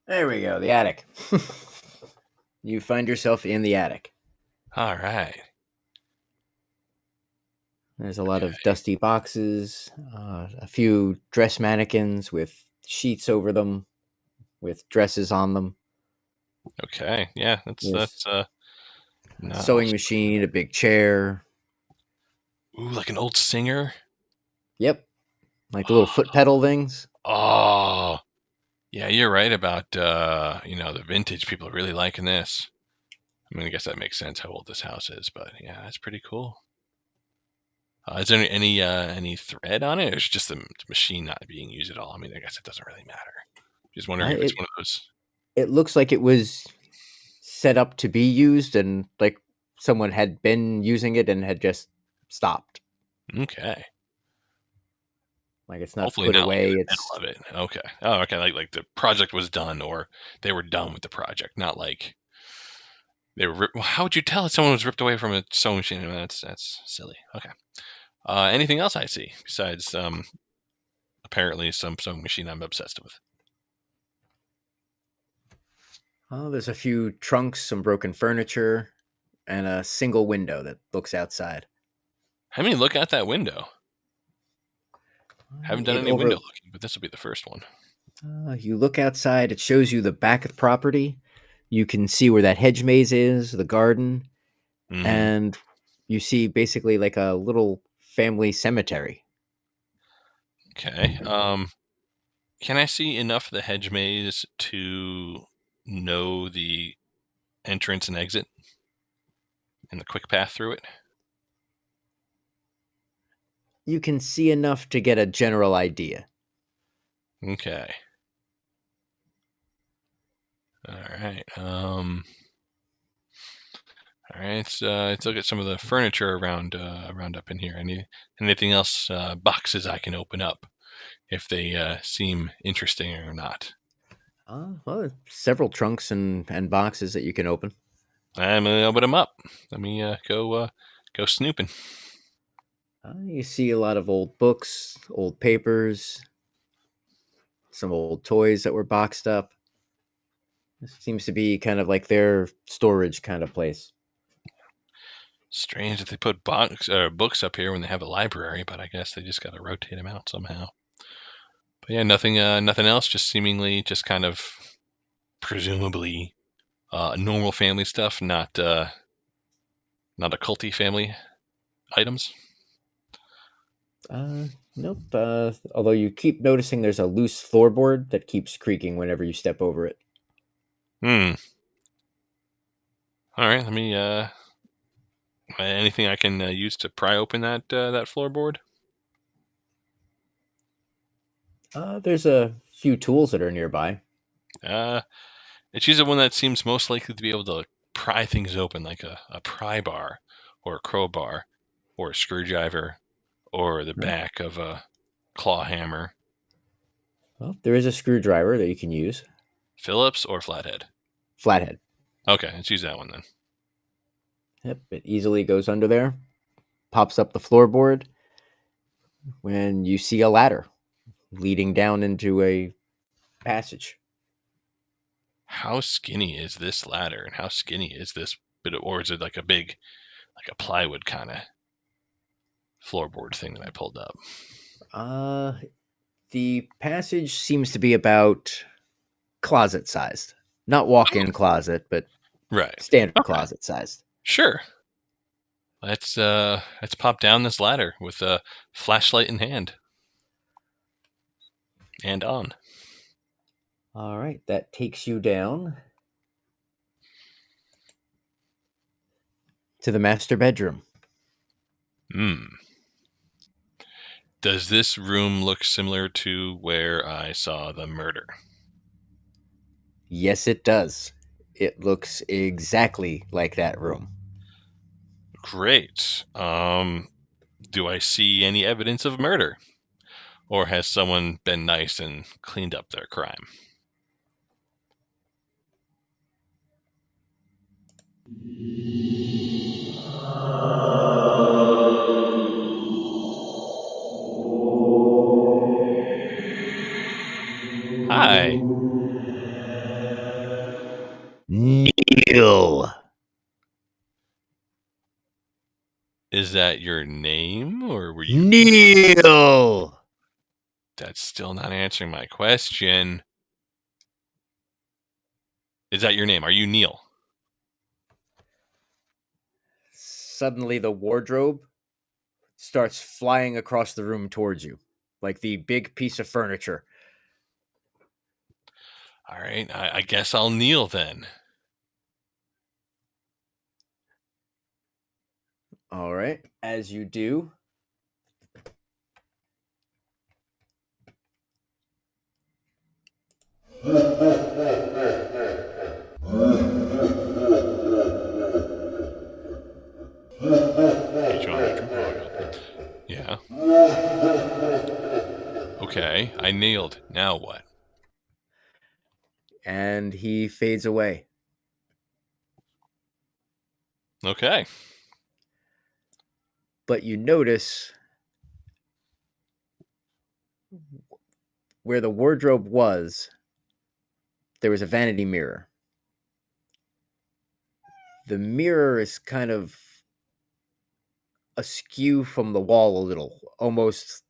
There we go, the attic. You find yourself in the attic. All right. There's a lot of dusty boxes, a few dress mannequins with sheets over them, with dresses on them. Okay. Yeah, that's There's that's a not all. sewing machine, a big chair. Ooh, like an old singer. Yep, like the little foot pedal things. Oh, yeah, you're right about the vintage people are really liking this. I mean, I guess that makes sense how old this house is, but yeah, that's pretty cool. Is there any thread on it, or is it just the machine not being used at all? I mean, I guess it doesn't really matter. Just wondering if it's It one of those. it looks like it was set up to be used, and like someone had been using it and had just stopped. Okay. Like it's not Hopefully put not like in away. the It's middle of it. Okay. Oh, okay. Like the project was done, or they were done with the project, not like they were. Well, how would you tell if someone was ripped away from a sewing machine? I mean, that's silly. Okay. Anything else I see besides apparently some sewing machine I'm obsessed with? there's a few trunks, some broken furniture, and a single window that looks outside. I mean, look out that window. Haven't done It any window over. looking, but this will be the first one. You look outside. It shows you the back of the property. You can see where that hedge maze is, the garden, Hmm. and you see basically like a little family cemetery. Okay. Can I see enough of the hedge maze to know the entrance and exit and the quick path through it? You can see enough to get a general idea. Okay. All right. All right. Let's look at some of the furniture around up in here. Anything else? Boxes I can open up if they seem interesting or not. Well, several trunks and boxes that you can open. I'm gonna open them up. Let me go snooping. You see a lot of old books, old papers, some old toys that were boxed up. This seems to be kind of like their storage kind of place. Strange that they put books up here when they have a library, but I guess they just got to rotate them out somehow. But yeah, nothing else. Just seemingly, just kind of presumably normal family stuff, not occulty family items. Nope. Although you keep noticing there's a loose floorboard that keeps creaking whenever you step over it. Hmm. All right. Let me. Anything I can use to pry open that floorboard? There's a few tools that are nearby. It's usually one that seems most likely to be able to pry things open, like a pry bar, or a crowbar, or a screwdriver, or the back of a claw hammer. Well, there is a screwdriver that you can use. Phillips or flathead? Flathead. Okay, let's use that one then. Yep, it easily goes under there, pops up the floorboard when you see a ladder leading down into a passage. How skinny is this ladder, and how skinny is this bit of, or is it like a big, like a plywood kind of floorboard thing that I pulled up? The passage seems to be about closet sized. Not walk-in closet, but Right. standard Okay. closet sized. Sure. Let's pop down this ladder with a flashlight in hand. And on. All right, that takes you down to the master bedroom. Does this room look similar to where I saw the murder? Yes, it does. It looks exactly like that room. Great. Do I see any evidence of murder? Or has someone been nice and cleaned up their crime? Hi. Neil. Is that your name, or were you... Neil. That's still not answering my question. Is that your name? Are you Neil? Suddenly, the wardrobe starts flying across the room towards you, like the big piece of furniture. All right, I guess I'll kneel then. All right, as you do, Yeah. Okay, I nailed. Now what? and he fades away. Okay. But you notice where the wardrobe was, there was a vanity mirror. The mirror is kind of askew from the wall a little, almost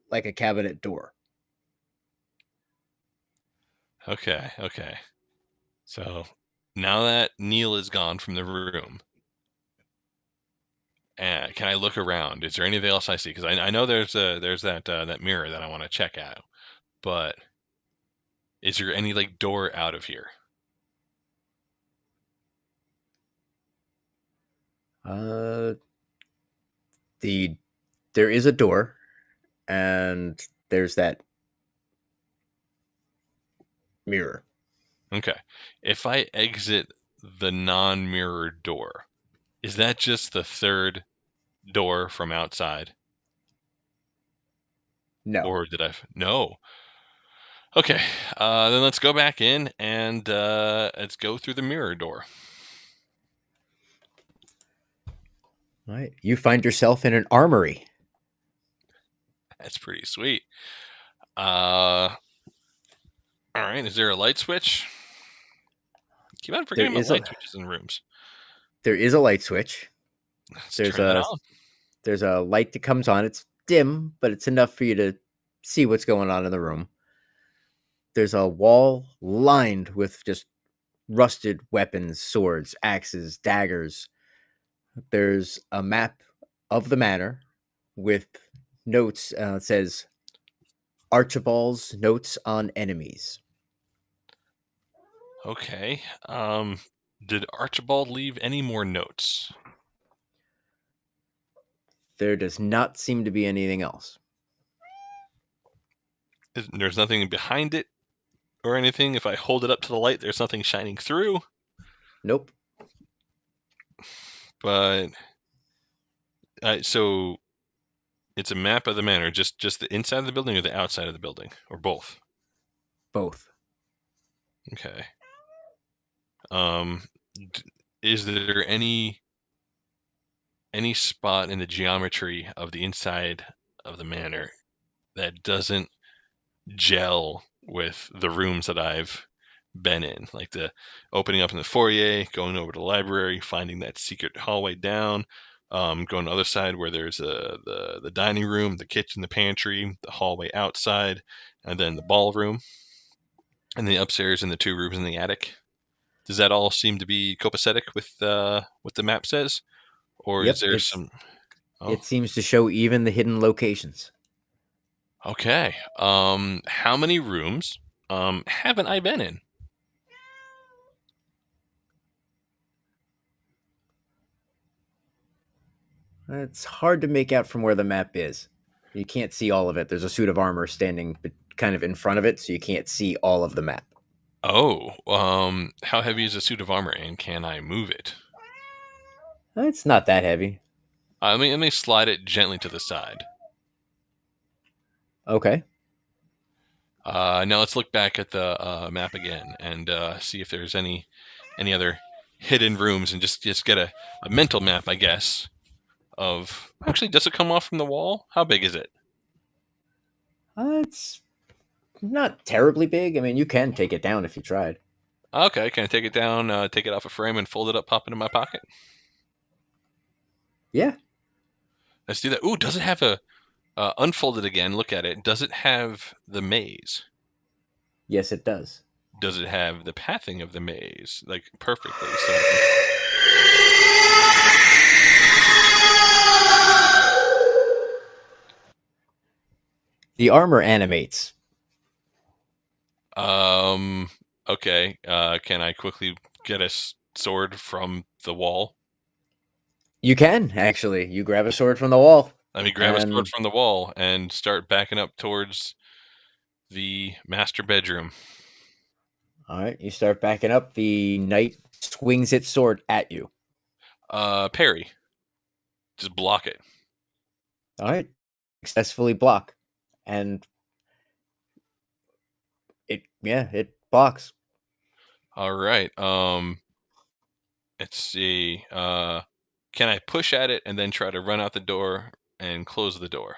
like a cabinet door. Okay. So now that Neil is gone from the room, can I look around? Is there anything else I see? Because I know there's that mirror that I want to check out, but is there any like door out of here? There is a door, and there's that mirror. Okay. If I exit the non-mirror door, is that just the third door from outside? No. Or did I? No. Okay. Then let's go back in and let's go through the mirror door. All right. You find yourself in an armory. That's pretty sweet. All right. Is there a light switch? Keep on There forgetting about is a light switches in rooms. light switch. Let's There's turn that a on. light that comes on. It's dim, but it's enough for you to see what's going on in the room. There's a wall lined with just rusted weapons, swords, axes, daggers. There's a map of the manor with notes. It says Archibald's Notes on Enemies. Okay. Did Archibald leave any more notes? There does not seem to be anything else. There's nothing behind it or anything. If I hold it up to the light, there's nothing shining through. Nope. But so it's a map of the manor, just the inside of the building or the outside of the building, or both? Both. Okay. Is there any spot in the geometry of the inside of the manor that doesn't gel with the rooms that I've been in, like the opening up in the foyer, going over to the library, finding that secret hallway down, going to the other side where there's the dining room, the kitchen, the pantry, the hallway outside, and then the ballroom, and the upstairs and the 2 rooms in the attic? Does that all seem to be copacetic with what the map says, or is Yep. there some? Oh, It seems to show even the hidden locations. okay. How many rooms haven't I been in? It's hard to make out from where the map is. You can't see all of it. There's a suit of armor standing kind of in front of it, so you can't see all of the map. Oh, how heavy is a suit of armor, and can I move it? It's not that heavy. Let me slide it gently to the side. Okay. Now let's look back at the map again and see if there's any other hidden rooms, and just get a mental map, I guess, of. Actually, does it come off from the wall? How big is it? It's not terribly big. I mean, you can take it down if you tried. Okay, can I take it down, take it off a frame, and fold it up, pop it in my pocket? Yeah. Let's do that. Ooh, does it have a unfold it again? Look at it. Does it have the maze? Yes, it does. Does it have the pathing of the maze, like, perfectly? So The armor animates. Okay. Can I quickly get a sword from the wall? You can, actually. You grab a sword from the wall. Let me grab a sword from the wall and start backing up towards the master bedroom. All right. You start backing up. The knight swings its sword at you. Parry. Just block it. All right. Successfully block. And it blocks. All right. Let's see. Can I push at it and then try to run out the door and close the door?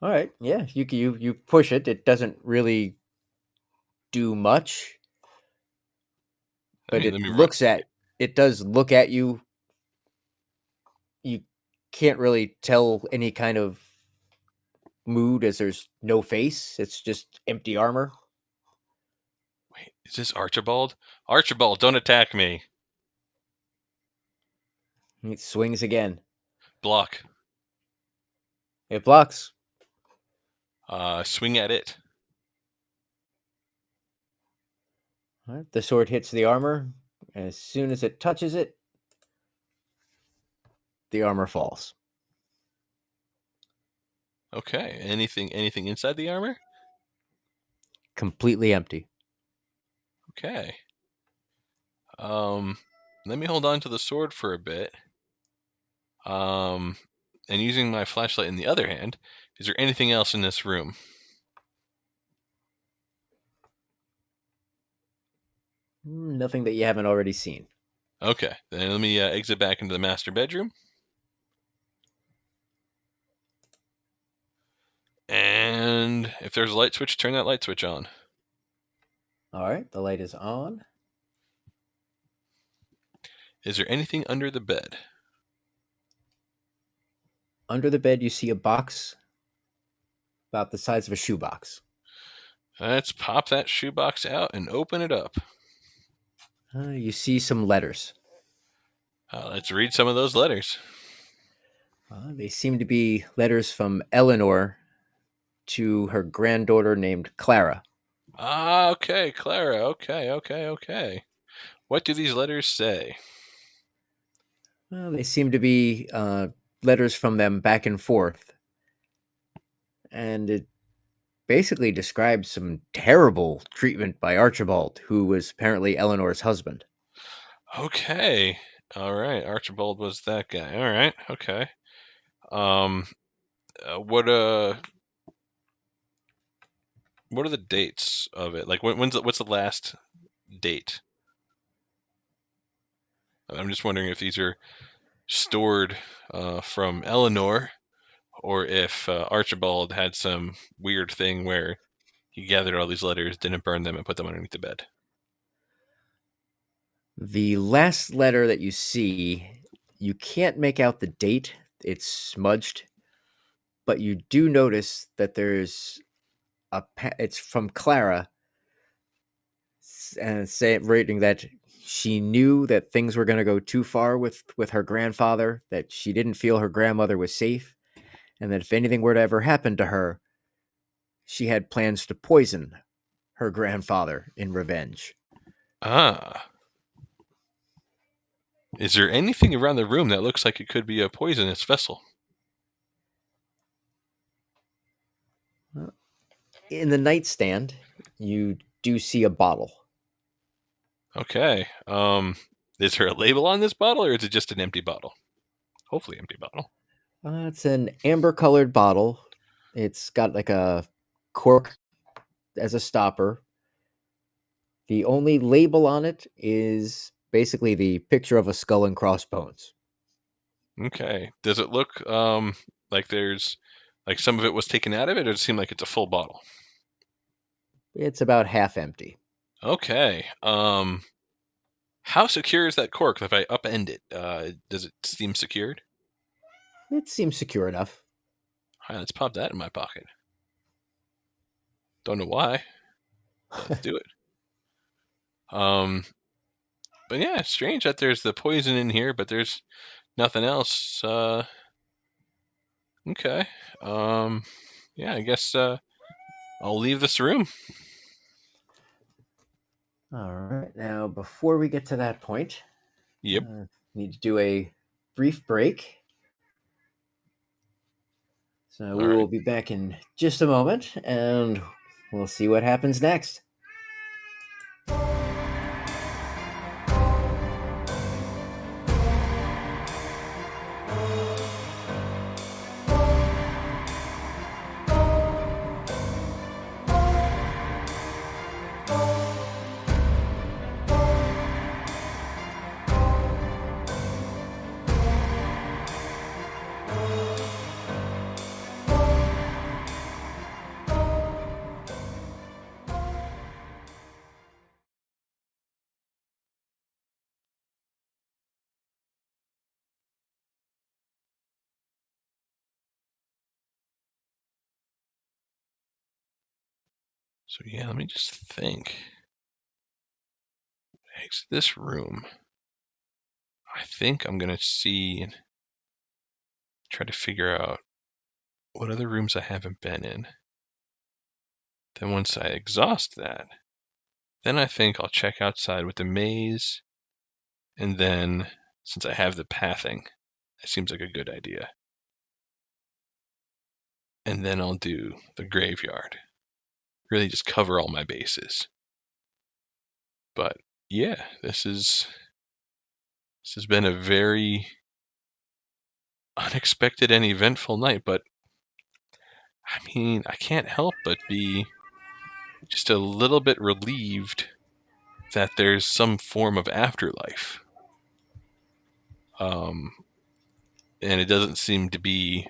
All right. Yeah, you push it. It doesn't really do much, but Let me it does look at you. You can't really tell any kind of mood as there's no face. It's just empty armor. Wait, is this Archibald? Archibald, don't attack me. It swings again. Block. It blocks. Swing at it. All right. The sword hits the armor. As soon as it touches it, the armor falls. Okay. Anything inside the armor? Completely empty. Okay. Let me hold on to the sword for a bit. And using my flashlight in the other hand, is there anything else in this room? Nothing that you haven't already seen. Okay, then let me exit back into the master bedroom. And if there's a light switch, turn that light switch on. All right, the light is on. Is there anything under the bed? Under the bed, you see a box about the size of a shoebox. Let's pop that shoebox out and open it up. You see some letters. Let's read some of those letters. They seem to be letters from Eleanor to her granddaughter named Clara. Okay, Clara. Okay. What do these letters say? Well, they seem to be letters from them back and forth. And it basically describes some terrible treatment by Archibald, who was apparently Eleanor's husband. Okay. All right. Archibald was that guy. All right. Okay. Um, what are the dates of it? Like what's the last date? I'm just wondering if these are stored from Eleanor, or if Archibald had some weird thing where he gathered all these letters, didn't burn them, and put them underneath the bed. The last letter that you see, you can't make out the date, it's smudged, but you do notice that there's it's from Clara, and rating that she knew that things were going to go too far with her grandfather, that she didn't feel her grandmother was safe, and that if anything were to ever happen to her, she had plans to poison her grandfather in revenge. Ah. Is there anything around the room that looks like it could be a poisonous vessel? In the nightstand, you do see a bottle. Okay. Is there a label on this bottle, or is it just an empty bottle? Hopefully empty bottle. It's an amber colored bottle. It's got like a cork as a stopper. The only label on it is basically the picture of a skull and crossbones. Okay. Does it look like there's like some of it was taken out of it, or does it seem like it's a full bottle? It's about half empty. Okay. How secure is that cork? If I upend it, does it seem secured? It seems secure enough. All right, let's pop that in my pocket. Don't know why. Let's do it. But yeah, it's strange that there's the poison in here, but there's nothing else. Okay. Yeah, I guess I'll leave this room. All right. Now, before we get to that point, Yep. need to do a brief break. So we All right. will be back in just a moment, and we'll see what happens next. So yeah, let me just think. Exit this room. I think I'm gonna see and try to figure out what other rooms I haven't been in. Then once I exhaust that, then I think I'll check outside with the maze, and then since I have the pathing, it seems like a good idea. And then I'll do the graveyard. Really just cover all my bases. But yeah, this has been a very unexpected and eventful night, but I mean, I can't help but be just a little bit relieved that there's some form of afterlife. and it doesn't seem to be,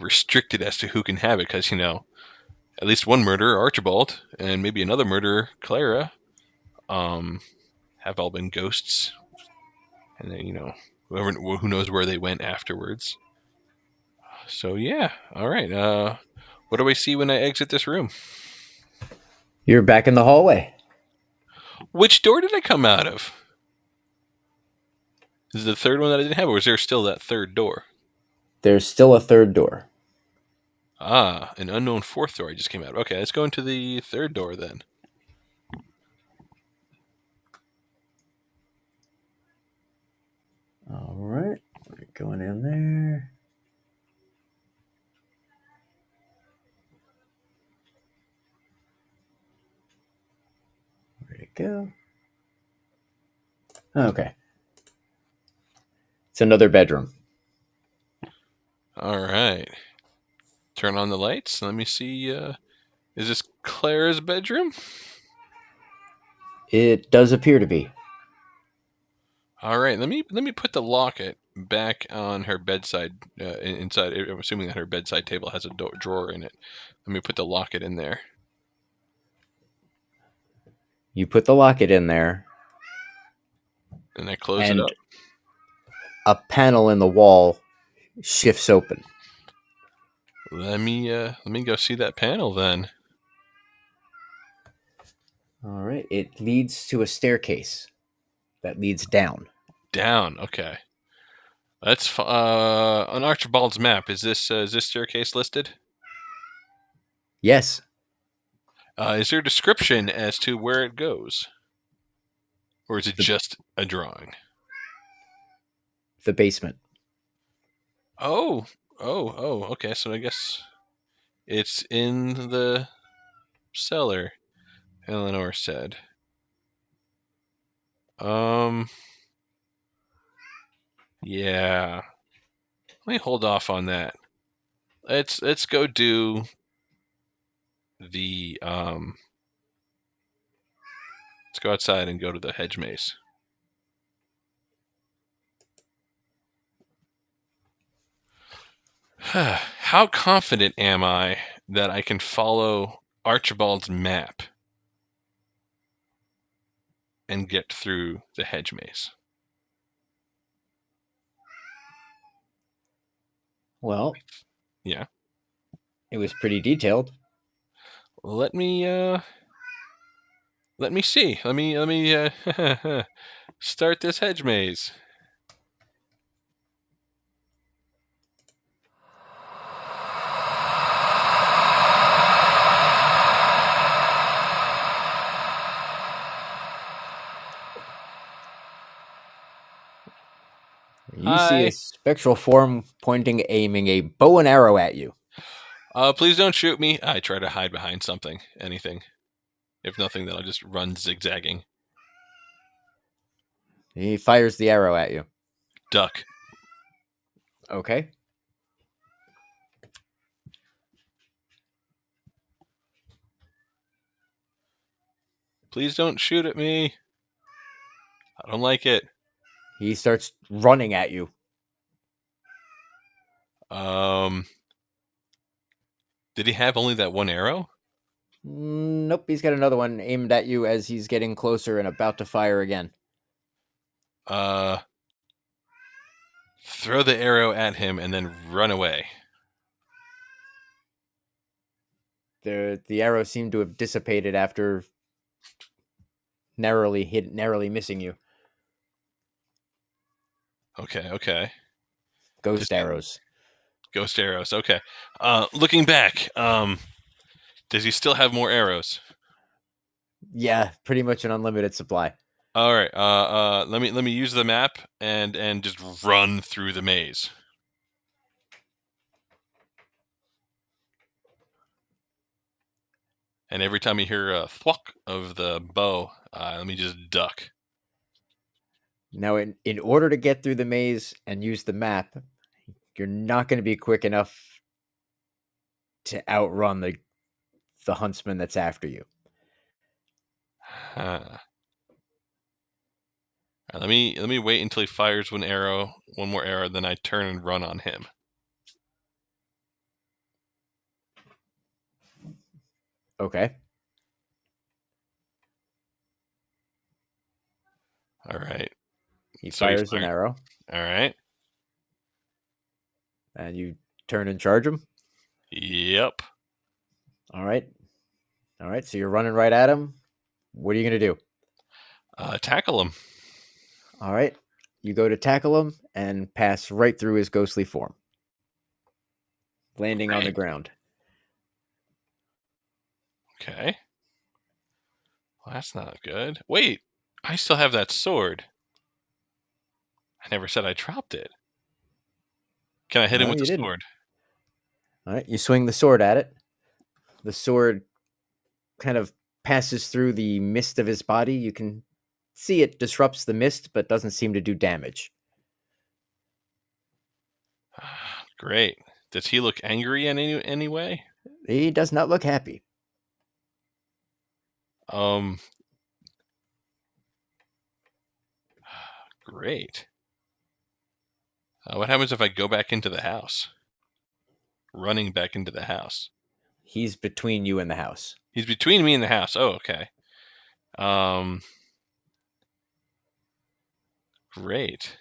restricted as to who can have it, because at least one murderer, Archibald, and maybe another murderer, Clara, have all been ghosts, and then who knows where they went afterwards. So yeah, all right. What do I see when I exit this room? You're back in the hallway. Which door did I come out of? Is it the third one that I didn't have, or was there still that third door? There's still a third door. Ah, an unknown fourth door I just came out of. Okay, let's go into the third door then. All right, we're going in there. Where'd it go? Okay. It's another bedroom. All right. Turn on the lights. Let me see. Is this Clara's bedroom? It does appear to be. All right. Let me put the locket back on her bedside. Inside, I'm assuming that her bedside table has a drawer in it. Let me put the locket in there. You put the locket in there, And I close and it up. a panel in the wall shifts open. Let me go see that panel then. All right. It leads to a staircase that leads down. Down. Okay. That's on Archibald's map. Is this staircase listed? Yes. Is there a description as to where it goes, or is it just a drawing? The basement. Oh. Okay. So I guess it's in the cellar. Eleanor said. Yeah. Let me hold off on that. Let's go do the let's go outside and go to the hedge maze. How confident am I that I can follow Archibald's map and get through the hedge maze? Well, Yeah. it was pretty detailed. Let me see. Let me start this hedge maze. You see Hi. a spectral form aiming a bow and arrow at you. Please don't shoot me. I try to hide behind something, anything. If nothing, then I'll just run zigzagging. He fires the arrow at you. Duck. Okay. Please don't shoot at me. I don't like it. He starts running at you. Did he have only that one arrow? Nope, he's got another one aimed at you as he's getting closer and about to fire again. Throw the arrow at him and then run away. The arrow seemed to have dissipated after narrowly missing you. Okay. Ghost arrows. Ghost arrows. Okay. Looking back, does he still have more arrows? Yeah, pretty much an unlimited supply. All right. Let me use the map and just run through the maze. And every time you hear a thwack of the bow, let me just duck. Now, in order to get through the maze and use the map, you're not going to be quick enough to outrun the huntsman that's after you. All right, let me wait until he fires one more arrow, then I turn and run on him. Okay. All right. He So he fires an fired. arrow, All right. and you turn and charge him. Yep. All right. All right. So you're running right at him. What are you going to do? Tackle him. All right. You go to tackle him and pass right through his ghostly form, landing on the Great. ground. Okay. Well, that's not good. Wait, I still have that sword. I never said I dropped it. Can I hit him No, with the you didn't. sword? All right. You swing the sword at it. The sword kind of passes through the mist of his body. You can see it disrupts the mist, but doesn't seem to do damage. Great. Does he look angry in any way? He does not look happy. Great. What happens if I go back into the house? Running back into the house. He's between you and the house. He's between me and the house. Oh, okay. Great.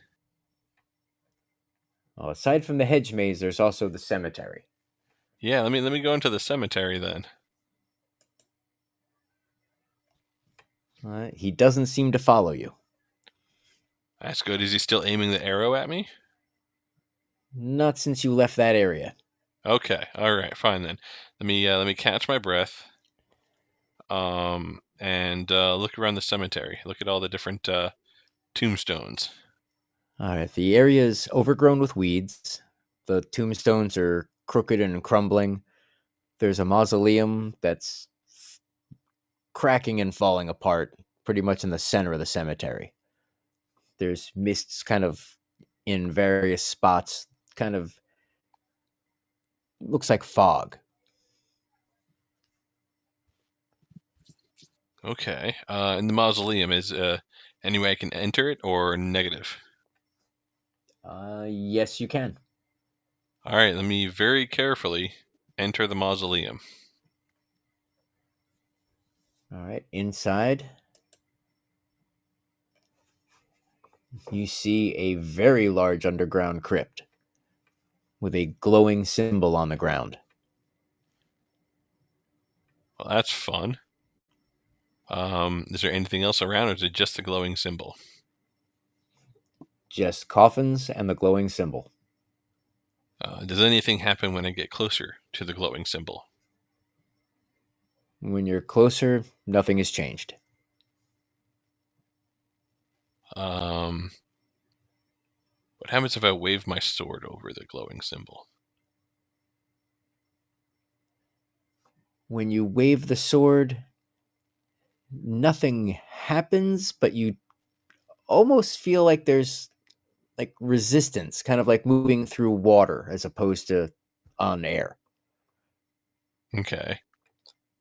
Well, aside from the hedge maze, there's also the cemetery. Yeah, let me go into the cemetery then. He doesn't seem to follow you. That's good. Is he still aiming the arrow at me? Not since you left that area. Okay. All right. Fine then. Let me catch my breath. And look around the cemetery. Look at all the different tombstones. All right, the area is overgrown with weeds. The tombstones are crooked and crumbling. There's a mausoleum that's cracking and falling apart pretty much in the center of the cemetery. There's mists kind of in various spots, kind of looks like fog. Okay. In the mausoleum, is any way I can enter it or negative? Yes, you can. All right. Let me very carefully enter the mausoleum. All right, inside, you see a very large underground crypt with a glowing symbol on the ground. Well, that's fun. Is there anything else around, or is it just the glowing symbol? Just coffins and the glowing symbol. Does anything happen when I get closer to the glowing symbol? When you're closer, nothing has changed. What happens if I wave my sword over the glowing symbol? When you wave the sword, nothing happens, but you almost feel like there's like resistance, kind of like moving through water as opposed to on air. Okay.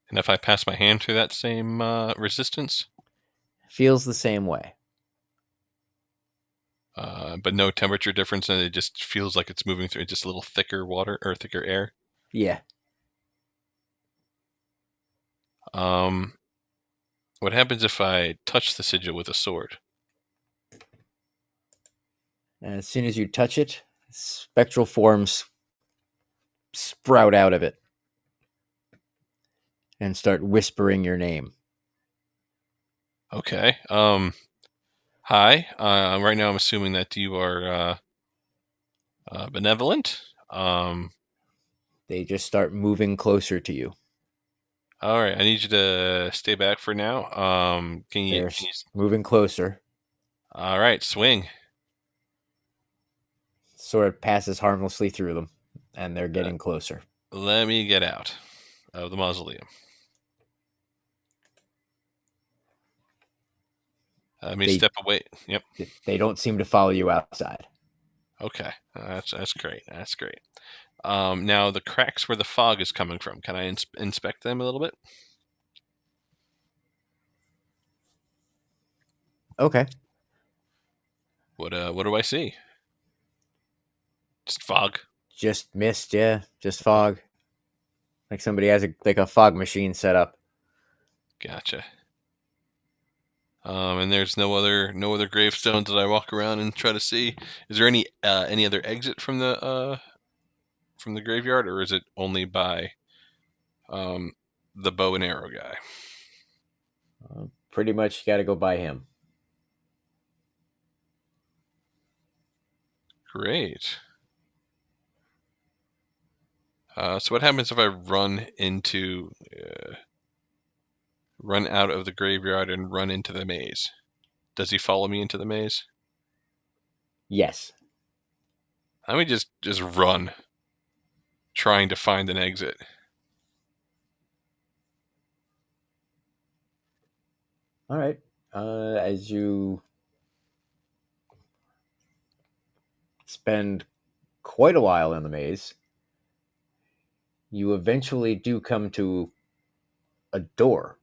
And if I pass my hand through that same resistance? Feels the same way. But no temperature difference, and it just feels like it's moving through just a little thicker water or thicker air. Yeah. What happens if I touch the sigil with a sword? And as soon as you touch it, spectral forms sprout out of it and start whispering your name. Okay. Hi. Right now I'm assuming that you are benevolent. They just start moving closer to you. All right. I need you to stay back for now. They're moving closer. All right. Swing. Sword passes harmlessly through them, and they're getting closer. Let me get out of the mausoleum. Let me step away. Yep. They don't seem to follow you outside. Okay. That's great. That's great. Now the cracks where the fog is coming from, can I inspect them a little bit? Okay. What do I see? Just fog. Just mist, yeah. Just fog. Like somebody has a fog machine set up. Gotcha. And there's no other gravestones that I walk around and try to see. Is there any other exit from the graveyard, or is it only by the bow and arrow guy? Pretty much got to go by him. Great. So what happens if I run out of the graveyard and run into the maze? Does he follow me into the maze? Yes. Let me just run, trying to find an exit. All right. As you spend quite a while in the maze, you eventually do come to a door,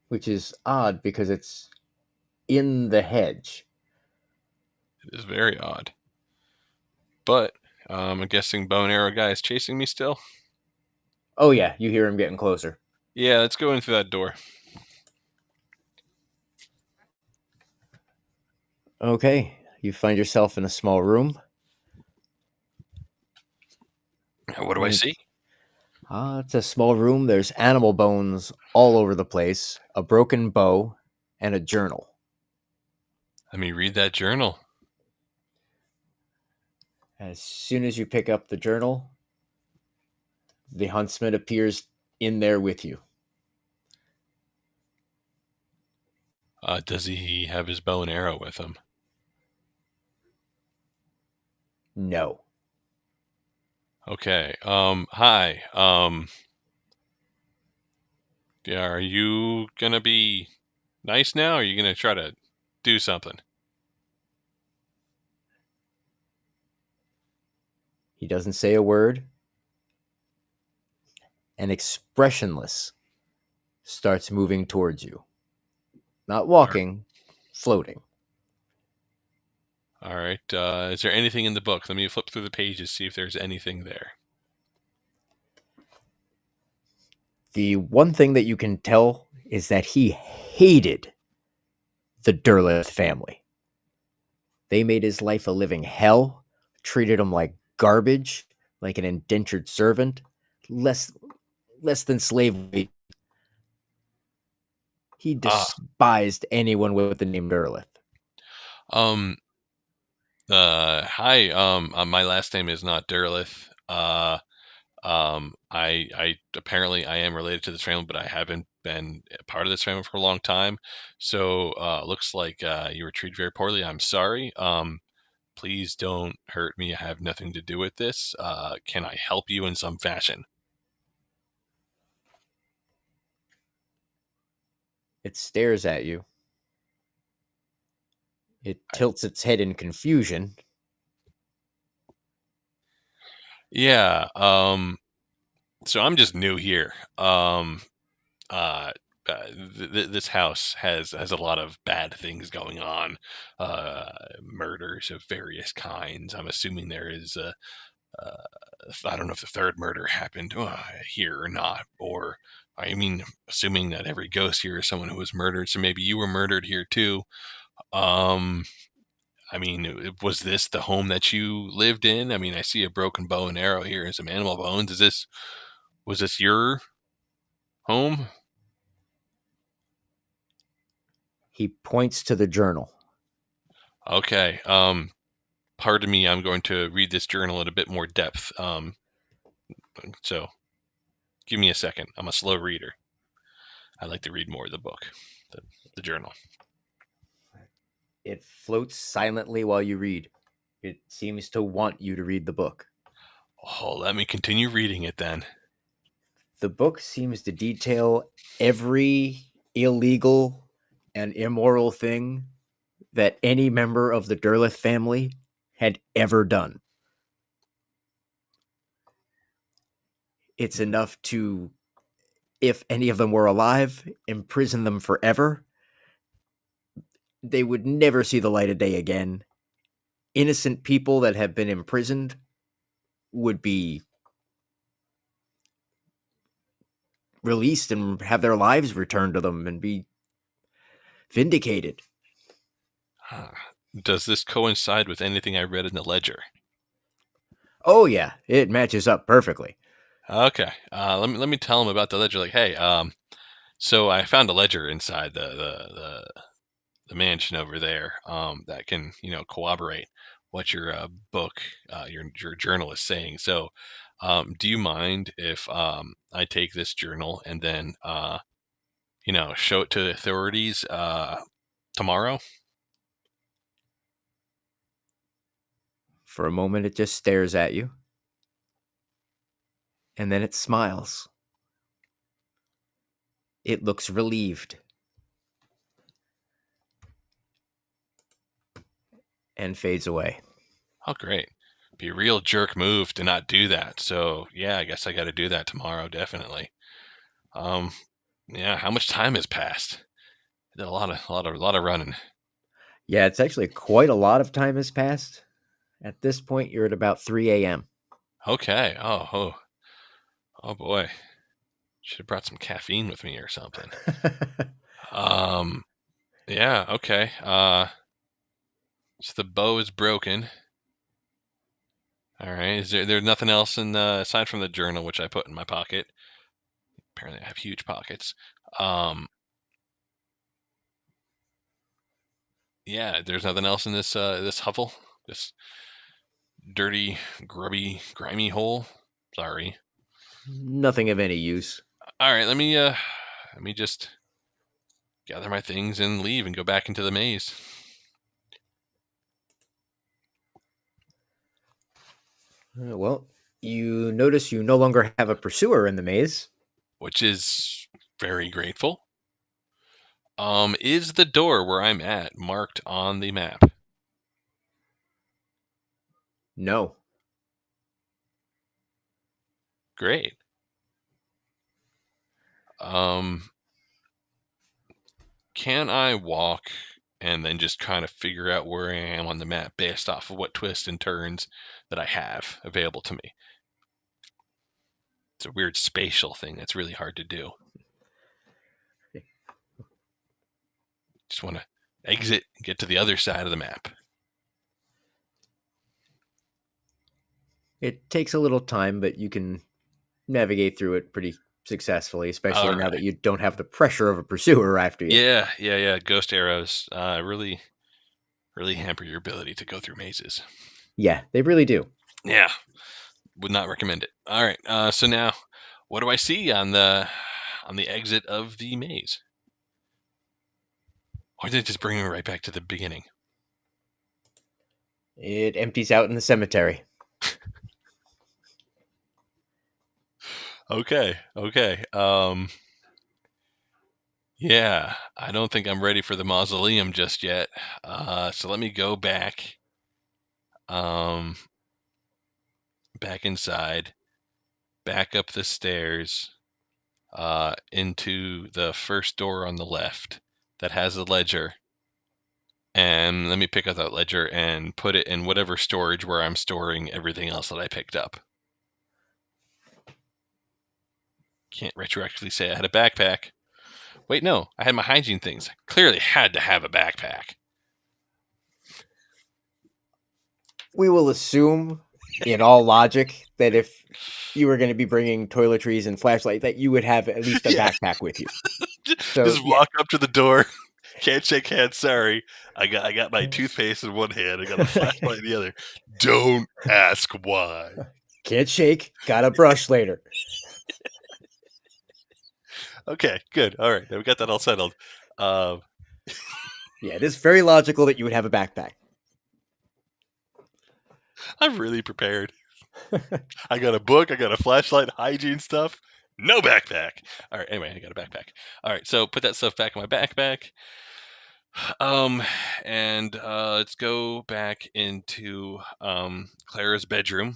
which is odd because it's in the hedge. It is very odd. But I'm guessing bow and arrow guy is chasing me still. Oh, yeah, you hear him getting closer. Yeah, let's go in through that door. Okay, you find yourself in a small room. What do I see? It's a small room. There's animal bones all over the place, a broken bow, and a journal. Let me read that journal. As soon as you pick up the journal, the huntsman appears in there with you. Does he have his bow and arrow with him? No. Okay. Hi. Yeah, are you gonna be nice now, or are you gonna try to do something? He doesn't say a word, and expressionless starts moving towards you. Not walking, floating. All right. Is there anything in the book? Let me flip through the pages, see if there's anything there. The one thing that you can tell is that he hated the Derleth family. They made his life a living hell, treated him like garbage, like an indentured servant, less than slavery. He despised anyone with the name Derleth. Hi. My last name is not Derleth. I apparently I am related to this family, but I haven't been a part of this family for a long time. So, looks like you were treated very poorly. I'm sorry. Please don't hurt me. I have nothing to do with this. Can I help you in some fashion? It stares at you. It tilts its head in confusion. Yeah. So I'm just new here. Uh, this house has a lot of bad things going on, murders of various kinds. I'm assuming there is uh, I don't know if the third murder happened here or not, or I mean, assuming that every ghost here is someone who was murdered, so maybe you were murdered here too. Um, I mean, was this the home that you lived in? I mean, I see a broken bow and arrow here and some animal bones. Was this your home? He points to the journal. Okay. Pardon me, I'm going to read this journal in a bit more depth. So give me a second. I'm a slow reader. I like to read more of the book, the journal. It floats silently while you read. It seems to want you to read the book. Oh, let me continue reading it then. The book seems to detail every illegal and immoral thing that any member of the Derleth family had ever done. It's enough to, if any of them were alive, imprison them forever they would never see the light of day again. Innocent people that have been imprisoned would be released and have their lives returned to them and be vindicated. Does this coincide with anything I read in the ledger? Oh yeah, it matches up perfectly. Okay. Let me tell him about the ledger. Like, hey, so I found a ledger inside the mansion over there, that can corroborate what your book, your journal is saying. So, do you mind if I take this journal and then show it to the authorities tomorrow? For a moment, it just stares at you, and then it smiles. It looks relieved and fades away. Oh, great. Be a real jerk move to not do that. So yeah, I guess I got to do that tomorrow, definitely. Um, yeah. How much time has passed? Did a lot of running. Yeah, it's actually quite a lot of time has passed. At this point, you're at about 3 a.m. Okay. Oh boy. Should have brought some caffeine with me or something. Um, yeah. Okay. So the bow is broken. All right. Is there's nothing else in aside from the journal, which I put in my pocket? Apparently, I have huge pockets. Um, yeah. There's nothing else in this hovel. This dirty, grubby, grimy hole. Sorry. Nothing of any use. All right. Let me just gather my things and leave and go back into the maze. Well, you notice you no longer have a pursuer in the maze. Which is very grateful. Is the door where I'm at marked on the map? No. Great. Can I walk and then just kind of figure out where I am on the map based off of what twists and turns that I have available to me? It's a weird spatial thing that's really hard to do. Just want to exit and get to the other side of the map. It takes a little time, but you can navigate through it pretty successfully, especially All now right. that you don't have the pressure of a pursuer after you. Yeah. Ghost arrows really, really hamper your ability to go through mazes. Yeah, they really do. Yeah, would not recommend it. All right. So now, what do I see on the exit of the maze? Or did it just bring me right back to the beginning? It empties out in the cemetery. Okay. Yeah, I don't think I'm ready for the mausoleum just yet. So let me go back, um, back inside, back up the stairs, into the first door on the left that has a ledger. And let me pick up that ledger and put it in whatever storage where I'm storing everything else that I picked up. Can't retroactively say I had a backpack. Wait, no, I had my hygiene things. I clearly had to have a backpack. We will assume, in all logic, that if you were going to be bringing toiletries and flashlight, that you would have at least a Yeah, backpack with you. So just yeah, walk up to the door. Can't shake hands. Sorry, I got my toothpaste in one hand. I got a flashlight in the other. Don't ask why. can't shake. Got a brush later. Okay, good. All right, we got that all settled. Um, Yeah, it is very logical that you would have a backpack. I'm really prepared. I got a book. I got a flashlight, hygiene stuff. No backpack. All right. Anyway, I got a backpack. All right. So put that stuff back in my backpack. Um, and let's go back into Clara's bedroom.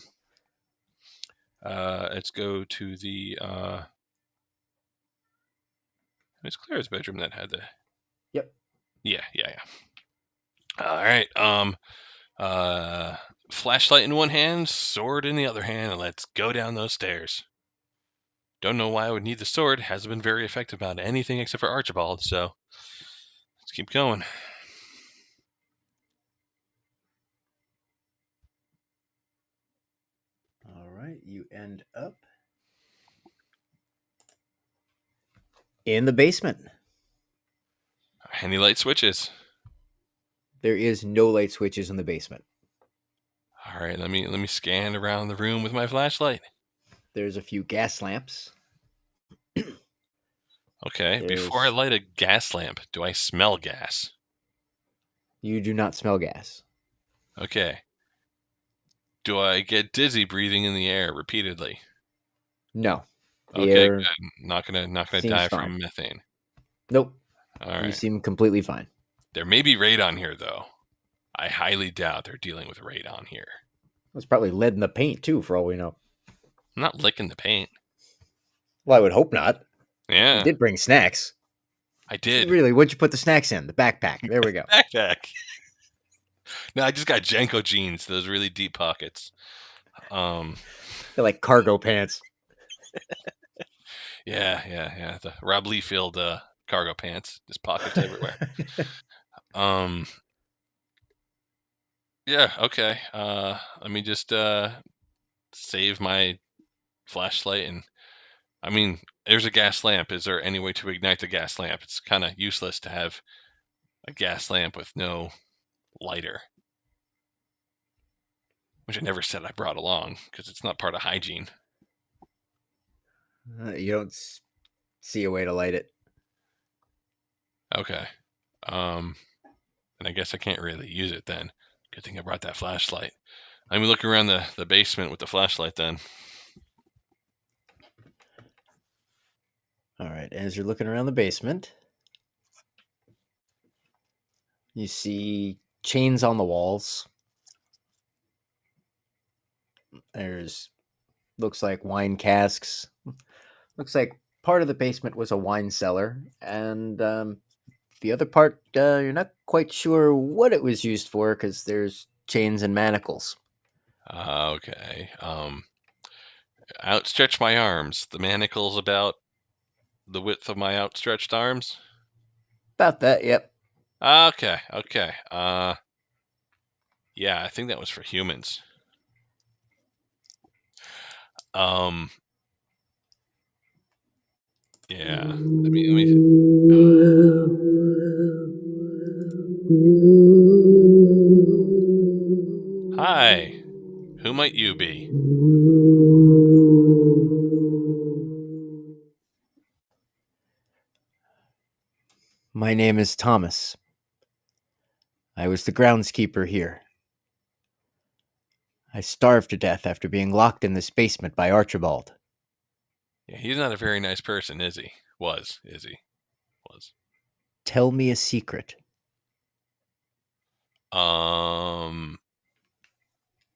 Let's go to the. It's Clara's bedroom that had the. Yep. Yeah. All right. Uh, Flashlight in one hand, sword in the other hand, and let's go down those stairs. Don't know why I would need the sword. Hasn't been very effective about anything except for Archibald, so let's keep going. All right, you end up in the basement. Any light switches? There is no light switches in the basement. All right, let me scan around the room with my flashlight. There's a few gas lamps. Okay, before I There's light a gas lamp, do I smell gas? You do not smell gas. Okay. Do I get dizzy breathing in the air repeatedly? No. The Okay, air good. Not gonna seems die fine. from methane. Nope. All You right. seem completely fine. There may be radon here, though. I highly doubt they're dealing with radon here. There's probably lead in the paint too, for all we know. I'm not licking the paint. Well, I would hope not. You Yeah, did bring snacks. I did. Really? What'd you put the snacks in? The backpack. There we go. Backpack. No, I just got Jenko jeans, those really deep pockets. They're like cargo pants. Yeah. The Rob Liefeld cargo pants, just pockets everywhere. Yeah, okay. Let me just save my flashlight, and I mean, there's a gas lamp. Is there any way to ignite the gas lamp? It's kind of useless to have a gas lamp with no lighter, which I never said I brought along because it's not part of hygiene. You don't see a way to light it. Okay. And I guess I can't really use it then. Good thing I brought that flashlight. Let me look around the basement with the flashlight then. All right. As you're looking around the basement, you see chains on the walls. There's looks like wine casks. Looks like part of the basement was a wine cellar, and the other part you're not quite sure what it was used for because there's chains and manacles. Okay. Outstretch my arms. The manacle's about the width of my outstretched arms. About that, yep. Okay. Yeah, I think that was for humans. Yeah. Let me. Hi. Who might you be? My name is Thomas. I was the groundskeeper here. I starved to death after being locked in this basement by Archibald. Yeah, he's not a very nice person, is he? Is he? Was. Tell me a secret.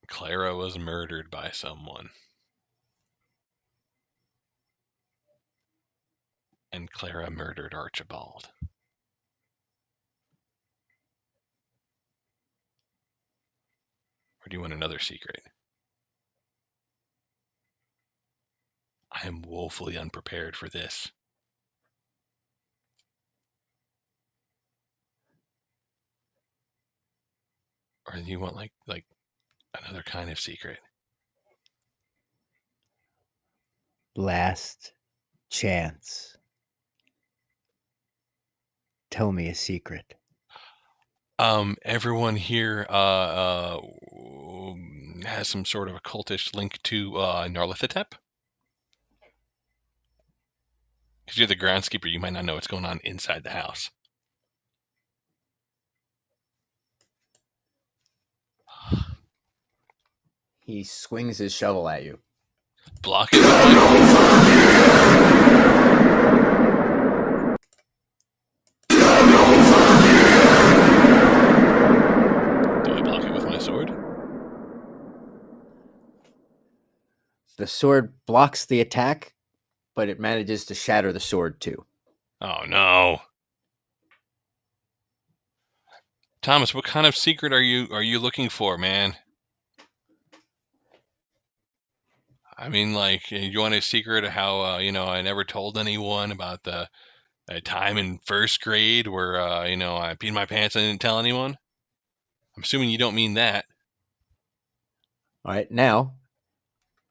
Clara was murdered by someone. And Clara murdered Archibald. Or do you want another secret? I am woefully unprepared for this. Or do you want like another kind of secret? Last chance. Tell me a secret. Everyone here has some sort of a cultish link to Narlathotep. Because you're the groundskeeper, you might not know what's going on inside the house. He swings his shovel at you. Block it with my... Do I block it with my sword? The sword blocks the attack, but it manages to shatter the sword too. Oh no. Thomas, what kind of secret are you looking for, man? I mean, like, you want a secret of how I never told anyone about the time in first grade where I peed my pants and didn't tell anyone? I'm assuming you don't mean that. All right, now,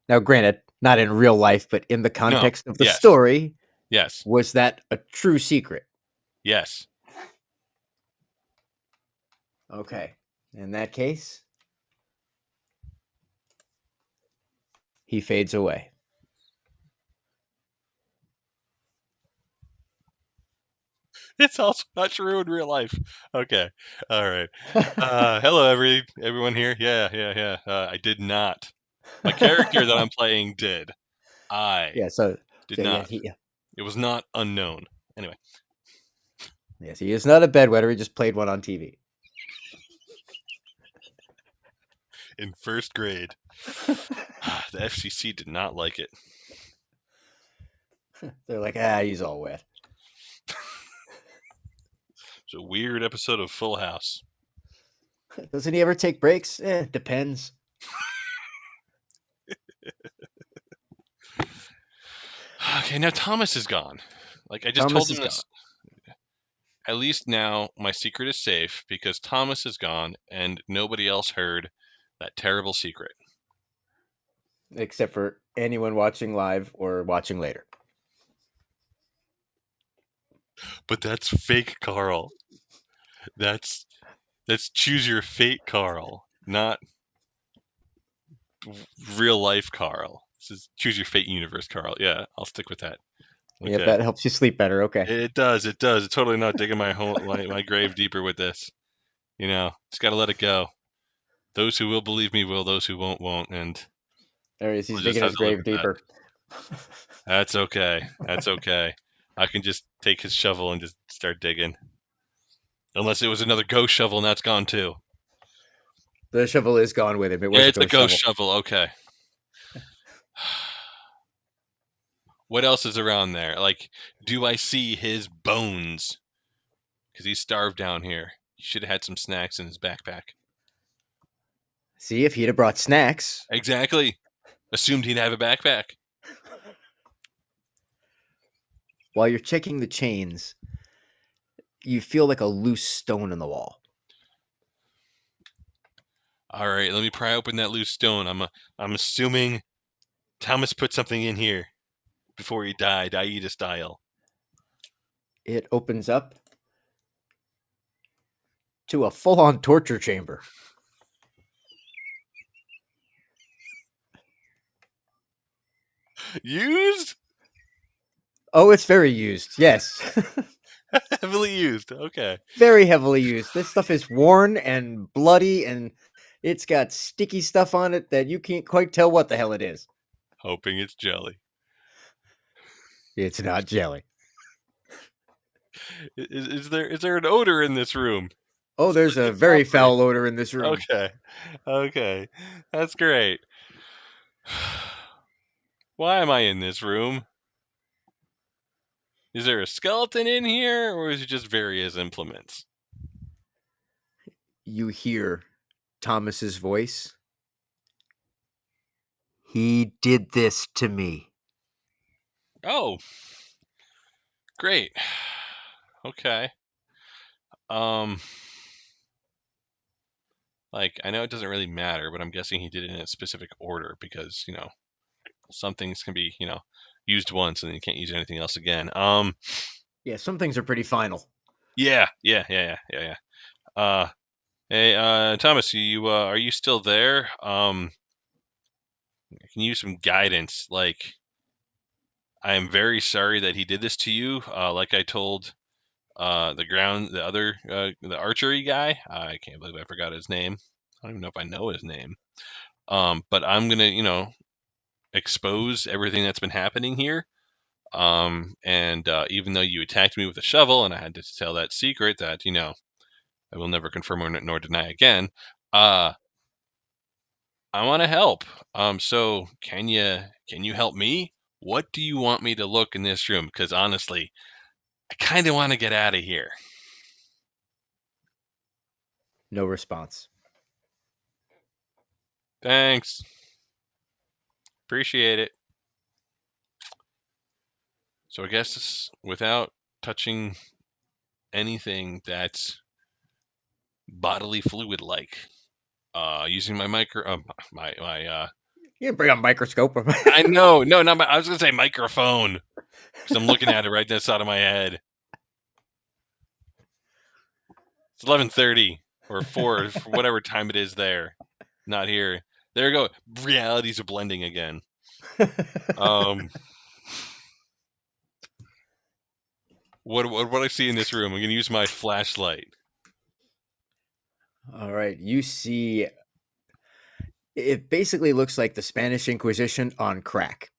granted, not in real life, but in the No. context of the Yes. story, Yes. was that a true secret? Yes. Okay. In that case, he fades away. It's also not true in real life. Okay. All right. Hello, everyone here. Yeah. I did not. My character that I'm playing did. I Yeah, so did yeah, not. It was not unknown. Anyway, yes, he is not a bedwetter. He just played one on TV. in first grade, the FCC did not like it. They're like, he's all wet. It's a weird episode of Full House. Doesn't he ever take breaks? Depends. Okay, now Thomas is gone. Like I just Thomas told him is this. gone. At least now my secret is safe because Thomas is gone and nobody else heard that terrible secret. Except for anyone watching live or watching later. But that's fake Carl. That's choose your fate Carl, not real life Carl. This is choose your fate universe Carl. Yeah, I'll stick with that. Okay. Yeah, if Okay. that helps you sleep better, okay. It does. It's totally not digging my grave deeper with this. Just got to let it go. Those who will believe me will. Those who won't. And there he is. He's we'll just digging have his to live grave with that. deeper. That's okay. That's okay. I can just take his shovel and just start digging. Unless it was another ghost shovel and that's gone too. The shovel is gone with him. It was Yeah, it's a ghost shovel. Okay. What else is around there? Like, do I see his bones? Because he's starved down here. He should have had some snacks in his backpack. See, if he'd have brought snacks. Exactly. Assumed he'd have a backpack. While you're checking the chains, you feel like a loose stone in the wall. All right, let me pry open that loose stone. I'm assuming Thomas put something in here before he died, Aida style. It opens up to a full-on torture chamber. Used? Oh, it's very used. Yes. Heavily used. Okay. Very heavily used. This stuff is worn and bloody, and it's got sticky stuff on it that you can't quite tell what the hell it is. Hoping it's jelly. It's not jelly. Is there an odor in this room? Oh, there's a very foul odor in this room. Okay. That's great. Why am I in this room? Is there a skeleton in here, or is it just various implements? You hear Thomas's voice. He did this to me. Oh. Great. Okay. Like, I know it doesn't really matter, but I'm guessing he did it in a specific order because, some things can be, used once and then you can't use anything else again. Yeah, some things are pretty final. Yeah. Hey, Thomas, are you still there? I can use some guidance. Like, I am very sorry that he did this to you. Like I told the archery guy. I can't believe I forgot his name. I don't even know if I know his name. But I'm gonna, expose everything that's been happening here. And even though you attacked me with a shovel and I had to tell that secret that, I will never confirm nor deny again, I want to help. So can you help me? What do you want me to look in this room? Because honestly, I kind of want to get out of here. No response. Thanks. Appreciate it. So I guess without touching anything that's bodily fluid like, using my You can bring a microscope. I know, no, not I was gonna say microphone because I'm looking at it right this side of my head. It's 11:30 or 4, for whatever time it is there. Not here. There we go. Realities are blending again. What I see in this room? I'm gonna use my flashlight. All right, you see. It basically looks like the Spanish Inquisition on crack.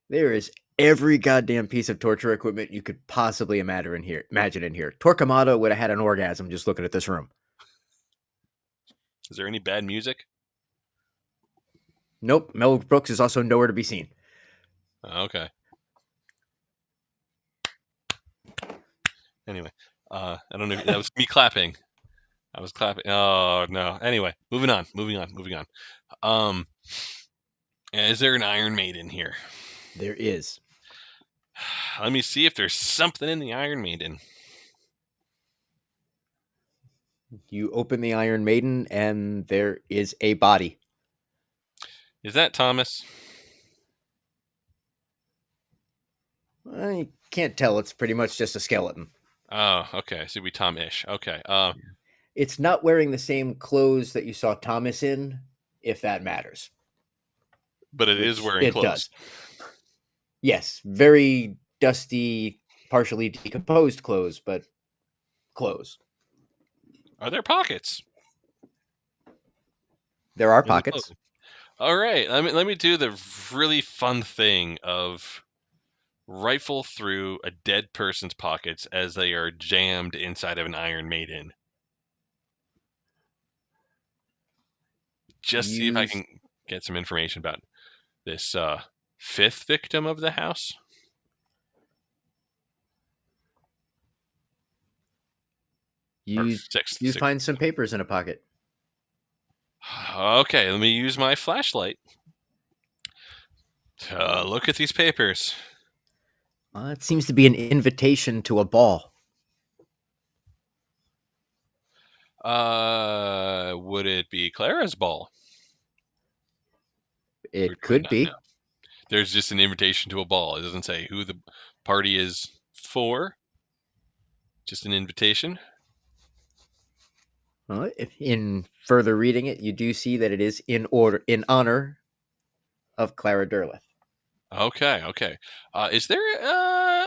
There is every goddamn piece of torture equipment you could possibly imagine in here. Torquemada would have had an orgasm just looking at this room. Is there any bad music? Nope. Mel Brooks is also nowhere to be seen. Okay. Anyway, I don't know. That was me clapping. I was clapping. Oh no. Anyway, moving on. Is there an Iron Maiden here? There is. Let me see if there's something in the Iron Maiden. You open the Iron Maiden, and there is a body. Is that Thomas? I can't tell. It's pretty much just a skeleton. Oh, okay. So we Tom-ish. Okay. It's not wearing the same clothes that you saw Thomas in, if that matters. But it is wearing clothes. It does. Yes, very dusty, partially decomposed clothes, but clothes. Are there pockets? There are pockets. All right. Let me do the really fun thing of rifle through a dead person's pockets as they are jammed inside of an Iron Maiden. Just see if I can get some information about this fifth victim of the house. You find some papers in a pocket. Okay, let me use my flashlight to look at these papers. It seems to be an invitation to a ball. Would it be Clara's ball? It could be. No. There's just an invitation to a ball. It doesn't say who the party is for. Just an invitation. Well, in further reading it, you do see that it is in honor of Clara Derleth. Okay. Is there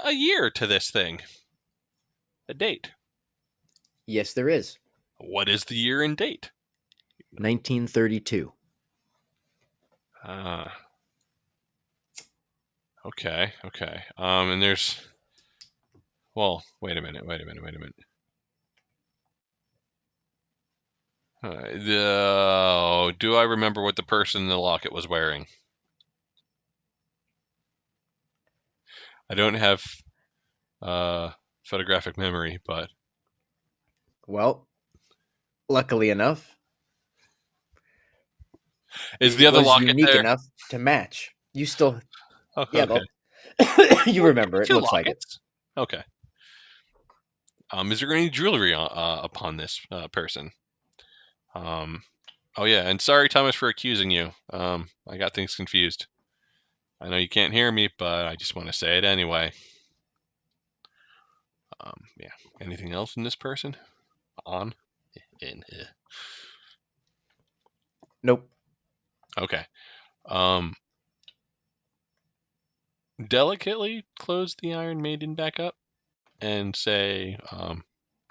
a year to this thing? A date? Yes, there is. What is the year and date? 1932. Okay. And there's... Well, wait a minute. Do I remember what the person in the locket was wearing? I don't have photographic memory, but... Well, luckily enough, is the other locket unique there? Enough to match? You still... Okay. You remember it. Looks like it. Okay. Is there any jewelry upon this person? Oh yeah, and sorry, Thomas, for accusing you. I got things confused. I know you can't hear me, but I just want to say it anyway. Yeah. Anything else in this person? Nope. Okay. Delicately close the Iron Maiden back up and say,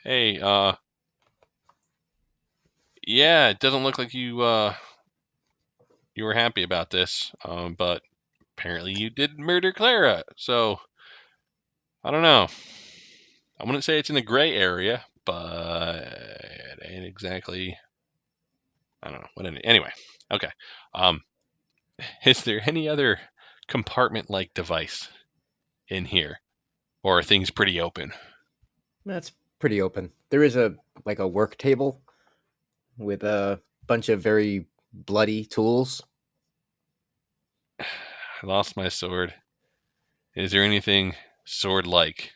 hey, yeah, it doesn't look like you were happy about this, but apparently you did murder Clara, so I don't know. I wouldn't say it's in the gray area, but it ain't exactly... I don't know. Anyway, okay. Is there any other compartment-like device in here? Or are things pretty open? That's pretty open. There is a work table with a bunch of very bloody tools. I lost my sword. Is there anything sword-like?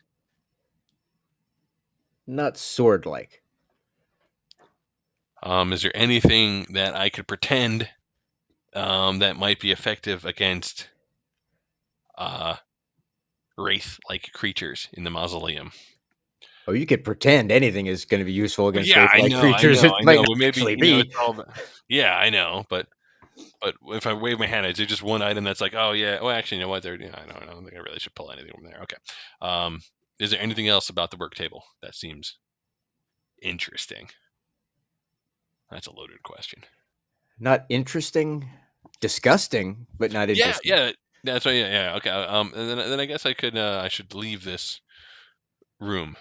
Not sword like. Is there anything that I could pretend that might be effective against wraith-like creatures in the mausoleum? Oh, you could pretend anything is going to be useful Well, against yeah, I wraith-like know, I creatures. know, It I might know, not but maybe, actually it's be. all yeah, I know, but if I wave my hand, is there just one item that's like, oh yeah, well actually, you know what? I don't think I really should pull anything from there. Okay. Is there anything else about the work table that seems interesting? That's a loaded question. Not interesting, disgusting, but not Yeah, interesting. yeah, that's right. Yeah, okay. And then I guess I should leave this room.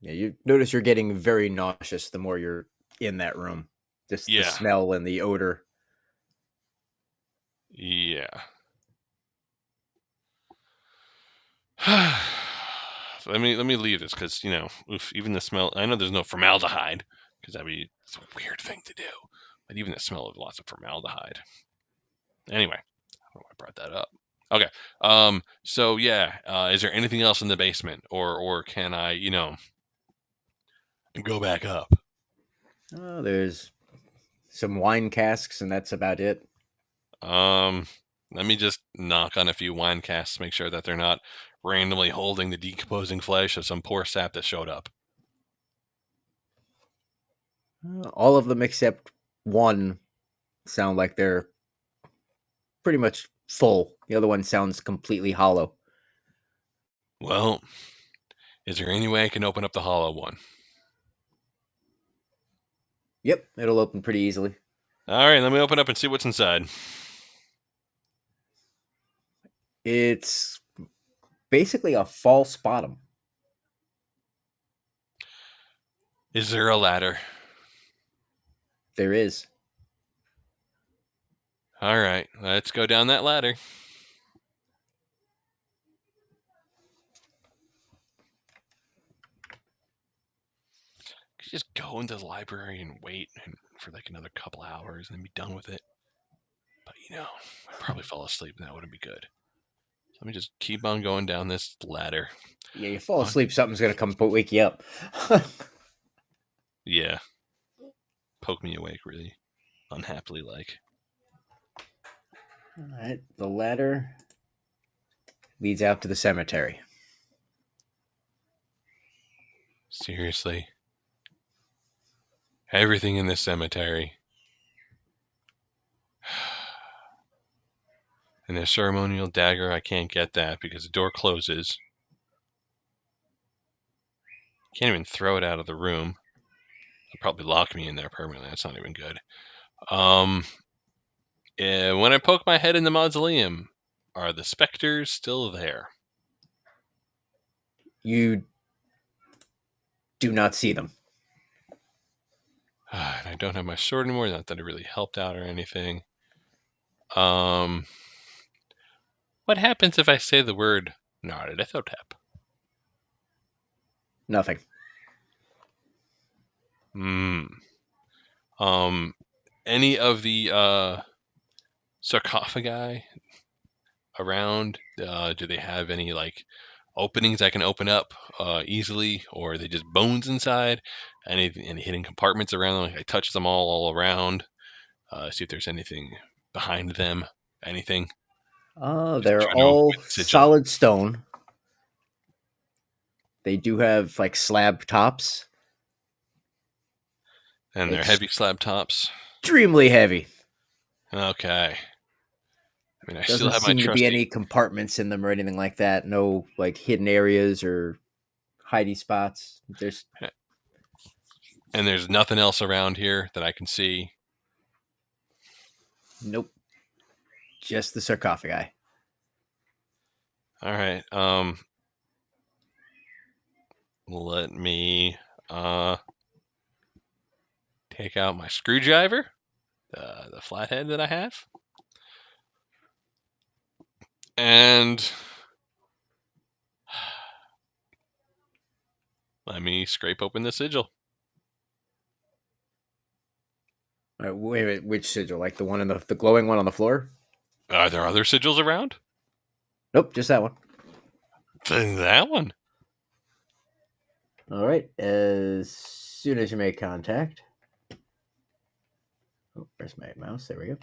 Yeah, you notice you're getting very nauseous the more you're in that room. Just the Yeah, smell and the odor. yeah. So let me leave this because oof, even the smell. I know there's no formaldehyde because it's a weird thing to do. But even the smell of lots of formaldehyde. Anyway, I don't know why I brought that up. Okay. So yeah, is there anything else in the basement, or can I go back up? Oh, there's some wine casks, and that's about it. Let me just knock on a few wine casks, make sure that they're not randomly holding the decomposing flesh of some poor sap that showed up. All of them except one sound like they're pretty much full. The other one sounds completely hollow. Well, is there any way I can open up the hollow one? Yep, it'll open pretty easily. All right, let me open up and see what's inside. It's basically a false bottom. Is there a ladder? There is. All right, let's go down that ladder. Could you just go into the library and wait for like another couple hours and then be done with it? But I'd probably fall asleep and that wouldn't be good. So let me just keep on going down this ladder. Yeah, you fall asleep, something's gonna come wake you up. Yeah. Poke me awake, really unhappily like. All right, the ladder leads out to the cemetery. Seriously. Everything in this cemetery. And the ceremonial dagger, I can't get that because the door closes. Can't even throw it out of the room. They'll probably lock me in there permanently. That's not even good. When I poke my head in the mausoleum, are the specters still there? You do not see them. And I don't have my sword anymore. Not that it really helped out or anything. What happens if I say the word Nyarlathotep? Nothing. Any of the sarcophagi around? Do they have any like openings I can open up easily, or are they just bones inside? Any hidden compartments around them? Like I touch them all around. See if there's anything behind them. Anything. Just They're trying to all avoid the sigil. solid stone. They do have like slab tops. And they're heavy slab tops. Extremely heavy. Okay. I mean, I still Doesn't have my seem to be trusty. any compartments in them or anything like that. No like hidden areas or hidey spots. And there's nothing else around here that I can see. Nope. Just the sarcophagi. All right. Let me take out my screwdriver, the flathead that I have, and Let me scrape open the sigil. All right, wait a minute, which sigil? Like the one in the glowing one on the floor? Are there other sigils around? Nope, just that one. Then that one. All right. As soon as you make contact. Oh, where's my mouse? There we go.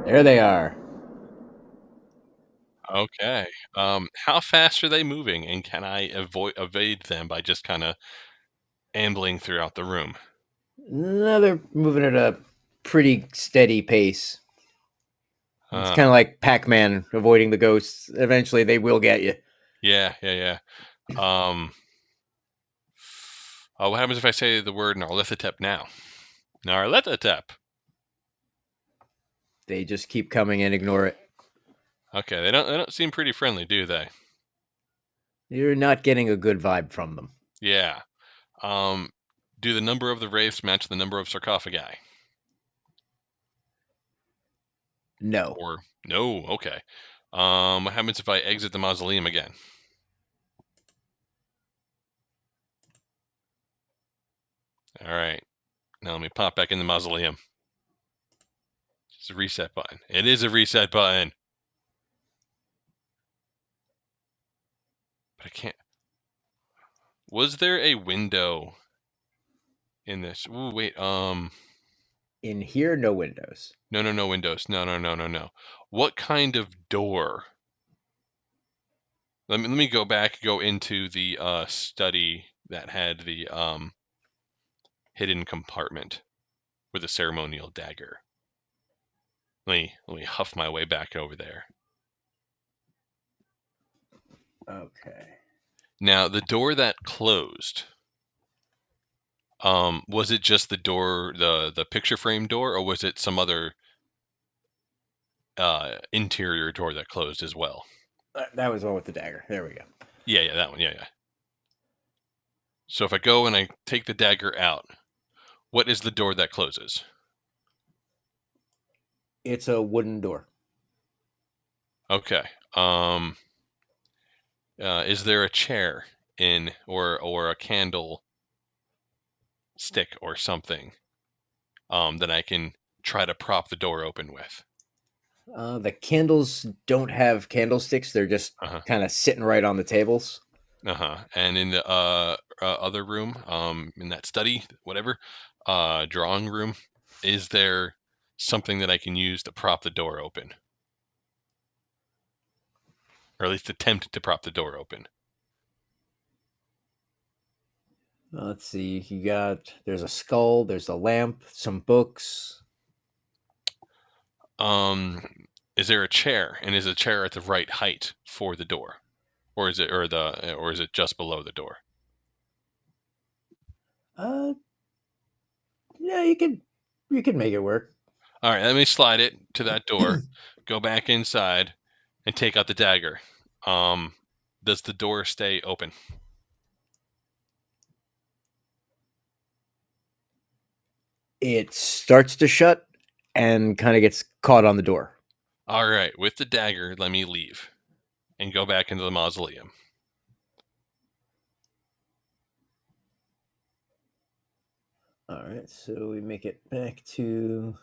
There they are. Okay. How fast are they moving, and can I evade them by just kind of ambling throughout the room? No, they're moving at a pretty steady pace. It's Uh, kind of like Pac-Man avoiding the ghosts. Eventually, they will get you. yeah. Um, what happens if I say the word Narlithatep now? Narlithatep. They just keep coming and ignore it. Okay, they don't seem pretty friendly, do they? You're not getting a good vibe from them. Yeah. Do the number of the wraiths match the number of sarcophagi? No. Or no? Okay. What happens if I exit the mausoleum again? All right. Now let me pop back in the mausoleum. It's a reset button. It is a reset button. But I can't. Was there a window in this? Ooh, wait. In here, no windows. No windows. No. What kind of door? Let me go into the study that had the hidden compartment with a ceremonial dagger. Let me huff my way back over there. Okay. Now, the door that closed, was it just the door, the picture frame door, or was it some other interior door that closed as well? That was the one with the dagger. There we go. Yeah, that one. Yeah. So if I go and I take the dagger out, what is the door that closes? It's a wooden door. Okay. Is there a chair in or a candle stick or something that I can try to prop the door open with? The candles don't have candlesticks. They're just Uh-huh. kind of sitting right on the tables. And in the other room, in that study, whatever, drawing room, is there something that I can use to prop the door open? Or at least attempt to prop the door open? Let's see. There's a skull, there's a lamp, some books. Is there a chair, and is a chair at the right height for the door? Or is it just below the door? Uh, yeah, you can make it work. All right, let me slide it to that door, go back inside, and take out the dagger. Does the door stay open? It starts to shut and kind of gets caught on the door. All right, with the dagger, let me leave and go back into the mausoleum. All right, so we make it back to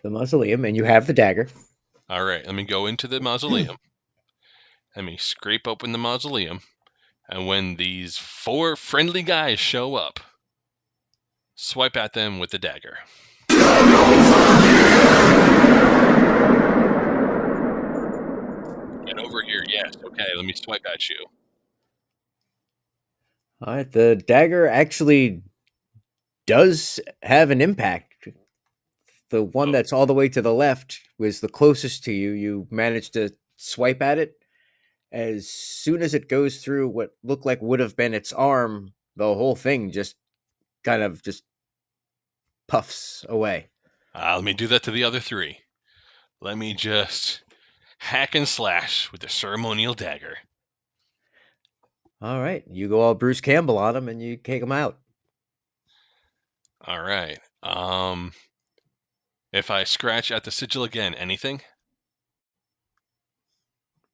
the mausoleum, and you have the dagger. All right, let me go into the mausoleum. Let me scrape open the mausoleum, and when these 4 friendly guys show up, swipe at them with the dagger. Get over here, yes. Okay, let me swipe at you. All right, the dagger actually does have an impact. The one that's all the way to the left was the closest to you. You managed to swipe at it. As soon as it goes through what looked like would have been its arm, the whole thing just kind of just puffs away. Let me do that to the other 3. Let me just hack and slash with the ceremonial dagger. All right, you go all Bruce Campbell on him and you take him out. All right. If I scratch at the sigil again, anything?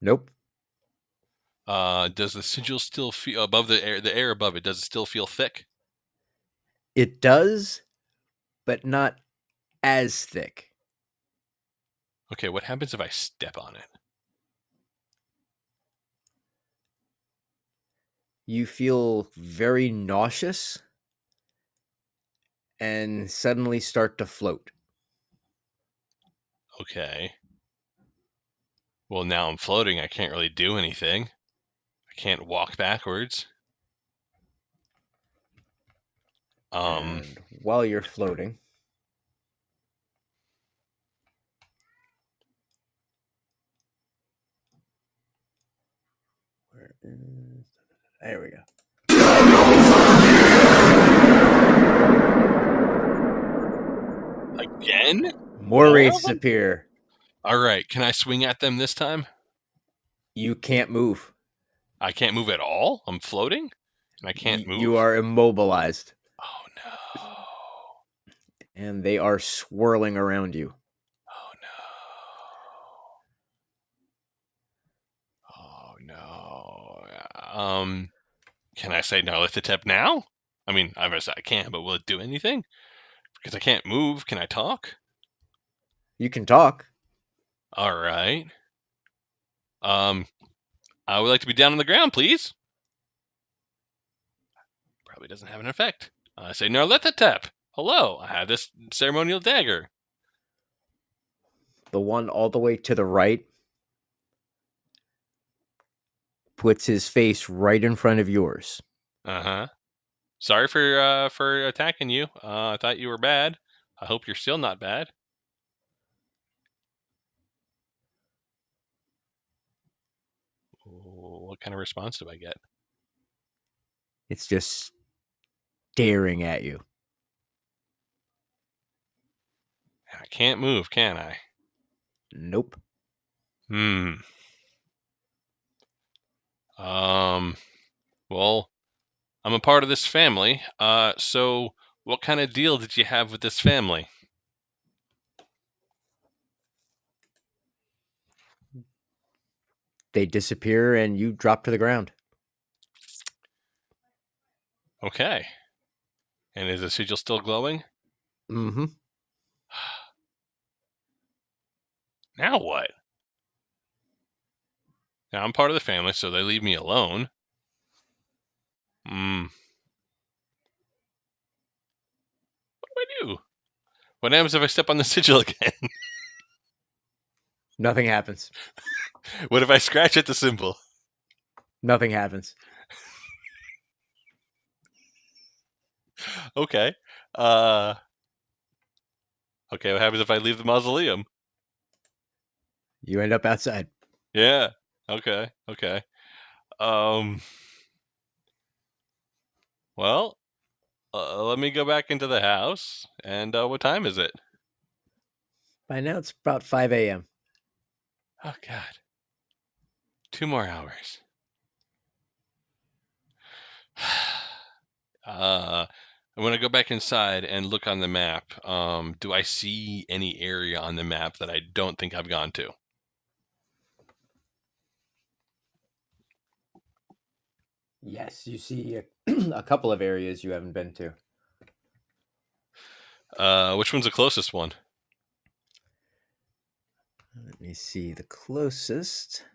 Nope. Does the sigil still feel above the air above it? Does it still feel thick? It does, but not as thick. Okay, what happens if I step on it? You feel very nauseous and suddenly start to float. Okay. Well, now I'm floating. I can't really do anything. I can't walk backwards. And while you're floating, there we go. Again? More More wraiths of 'em? appear. All right. Can I swing at them this time? You can't move. I can't move at all? I'm floating? And I can't move? You are immobilized. Oh, no. And they are swirling around you. Oh, no. Oh, no. Can I say Nyarlathotep now? I mean, obviously I can, but will it do anything? Because I can't move. Can I talk? You can talk. All right. I would like to be down on the ground, please. Probably doesn't have an effect. I say Nyarlathotep. Hello, I have this ceremonial dagger. The one all the way to the right puts his face right in front of yours. Uh-huh. Sorry for attacking you. I thought you were bad. I hope you're still not bad. What kind of response do I get? It's just staring at you. I can't move, can I? Nope. Well, I'm a part of this family. So what kind of deal did you have with this family? They disappear and you drop to the ground. Okay. And is the sigil still glowing? Mm-hmm. Now what? Now I'm part of the family, so they leave me alone. What do I do? What happens if I step on the sigil again? Nothing happens. What if I scratch at the symbol? Nothing happens. Okay. Okay, what happens if I leave the mausoleum? You end up outside. Yeah. Okay. Well, let me go back into the house. And what time is it? By now it's about 5 a.m. Oh, God. 2 more hours. I'm gonna go back inside and look on the map. Do I see any area on the map that I don't think I've gone to? Yes, you see a couple of areas you haven't been to. Which one's the closest one? Let me see. The closest.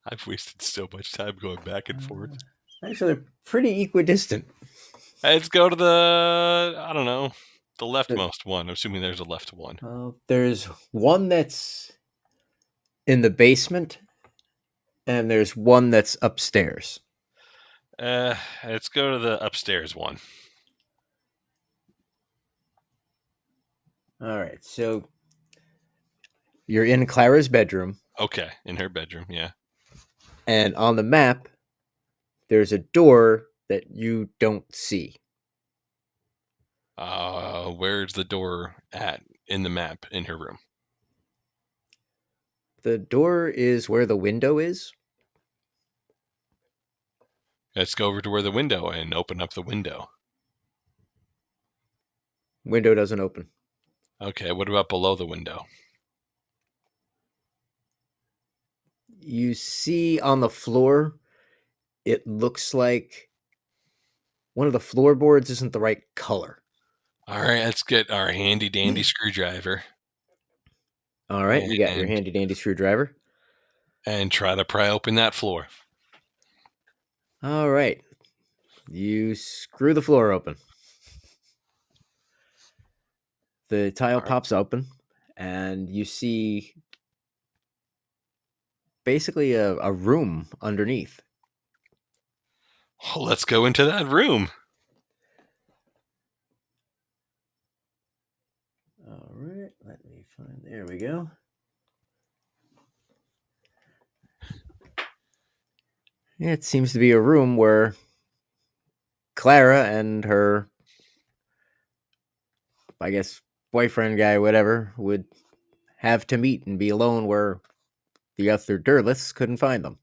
I've wasted so much time going back and forth. Actually, they're pretty equidistant. Let's go to I don't know, the leftmost one. I'm assuming there's a left one. There's one that's in the basement, and there's one that's upstairs. Let's go to the upstairs one. All right, so you're in Clara's bedroom. Okay, in her bedroom, yeah. And on the map, there's a door that you don't see. Where's the door at in the map in her room? The door is where the window is. Let's go over to where the window and open up the window. Window doesn't open. Okay, what about below the window? You see on the floor, it looks like one of the floorboards isn't the right color. All right, let's get our handy dandy screwdriver. All right, you got your And- handy dandy screwdriver. And try to pry open that floor. All right. You screw the floor open. The tile All right. pops open, and you see basically a room underneath. Well, let's go into that room. All right, let me find. There we go. It seems to be a room where Clara and her, I guess, boyfriend guy, whatever, would have to meet and be alone where the other Derliths couldn't find them.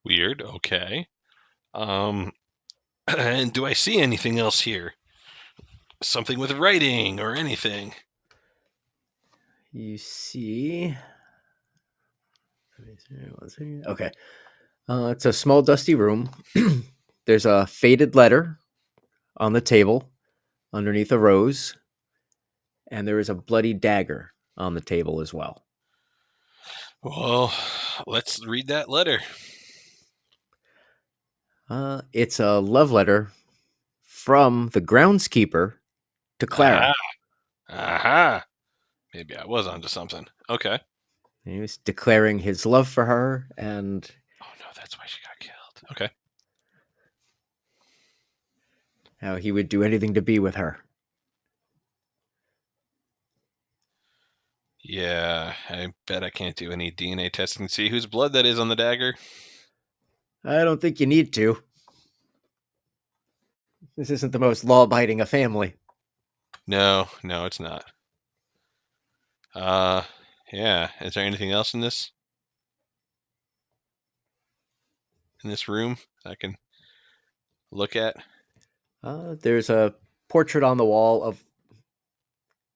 Weird. Okay. And do I see anything else here? Something with writing or anything? You see. Okay. It's a small, dusty room. There's a faded letter on the table underneath a rose, and there is a bloody dagger on the table as well. Well, let's read that letter. It's a love letter from the groundskeeper to Clara. Aha. Maybe I was onto something. Okay. He was declaring his love for her, and Oh no, that's why she got killed. Okay. how he would do anything to be with her. Yeah, I bet I can't do any DNA testing to see whose blood that is on the dagger. I don't think you need to. This isn't the most law-abiding of family. No, it's not. Yeah. Is there anything else in this room I can look at? There's a portrait on the wall of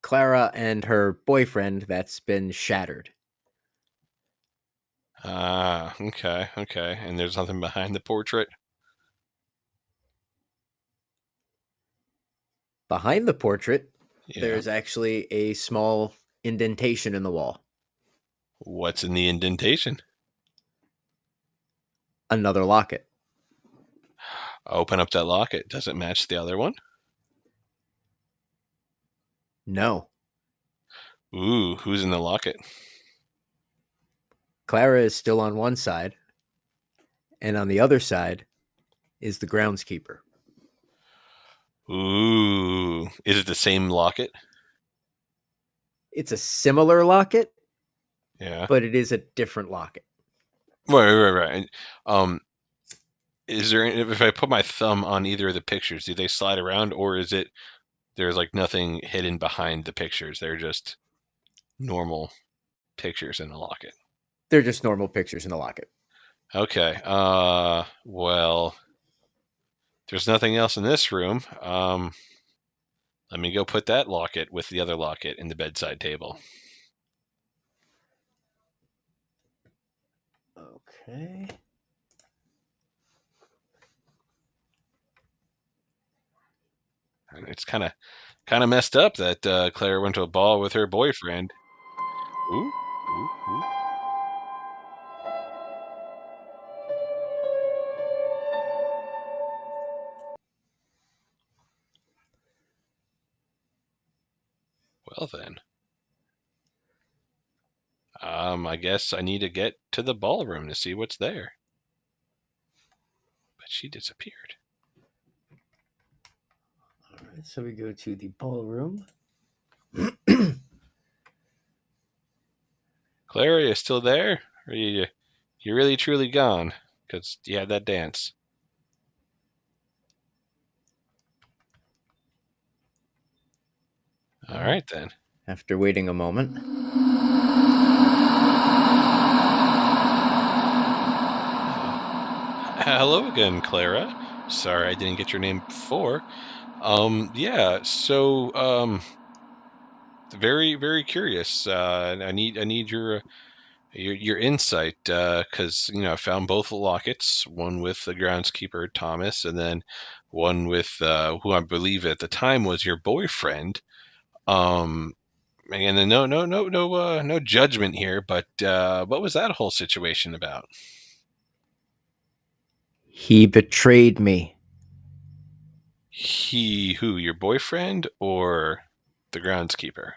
Clara and her boyfriend that's been shattered. Okay. And there's nothing behind the portrait? Behind the portrait, Yeah. there's actually a small indentation in the wall. What's in the indentation? Another locket. Open up that locket. Does it match the other one? No. Ooh, who's in the locket? Clara is still on one side, and on the other side is the groundskeeper. Ooh, is it the same locket? It's a similar locket, Yeah. but it is a different locket. Right. Is there, if I put my thumb on either of the pictures, do they slide around, or is it there's like nothing hidden behind the pictures? They're just normal pictures in a locket. They're just normal pictures in a locket. Okay. Well, there's nothing else in this room. Let me go put that locket with the other locket in the bedside table. Okay. And it's kind of messed up that Claire went to a ball with her boyfriend. Ooh. Well then. I guess I need to get to the ballroom to see what's there. But she disappeared. All right, so we go to the ballroom. Claire, are you still there? Or are you really truly gone? Because you had that dance. All right then. After waiting a moment, Hello again, Clara. Sorry I didn't get your name before. Yeah, so very very curious. I need your insight because I found both the lockets, one with the groundskeeper Thomas, and then one with who I believe at the time was your boyfriend. Um, and then no judgment here, but what was that whole situation about? He betrayed me. He who, your boyfriend or the groundskeeper?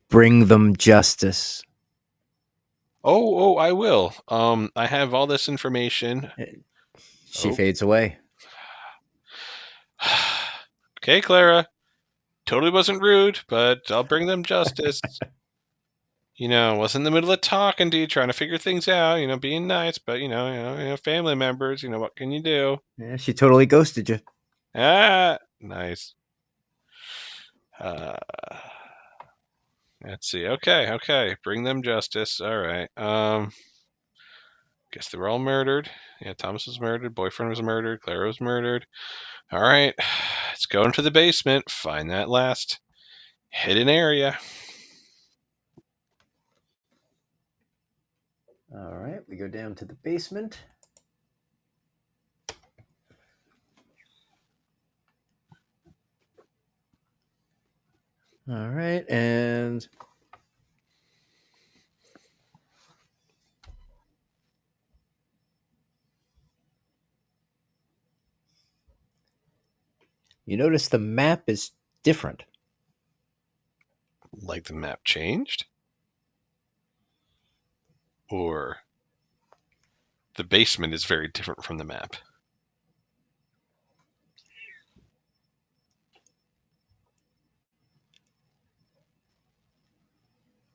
Bring them justice. Oh, I will. I have all this information. She Oh. fades away. Okay, Clara. Totally wasn't rude, but I'll bring them justice. Was in the middle of talking to you, trying to figure things out, being nice, but family members, what can you do? Yeah, she totally ghosted you. Ah, nice. Uh, let's see. Okay. Bring them justice. All right. Guess they were all murdered. Yeah, Thomas was murdered. Boyfriend was murdered. Clara was murdered. All right. Let's go into the basement. Find that last hidden area. All right, we go down to the basement. All right, and you notice the map is different. Like the map changed? Or the basement is very different from the map?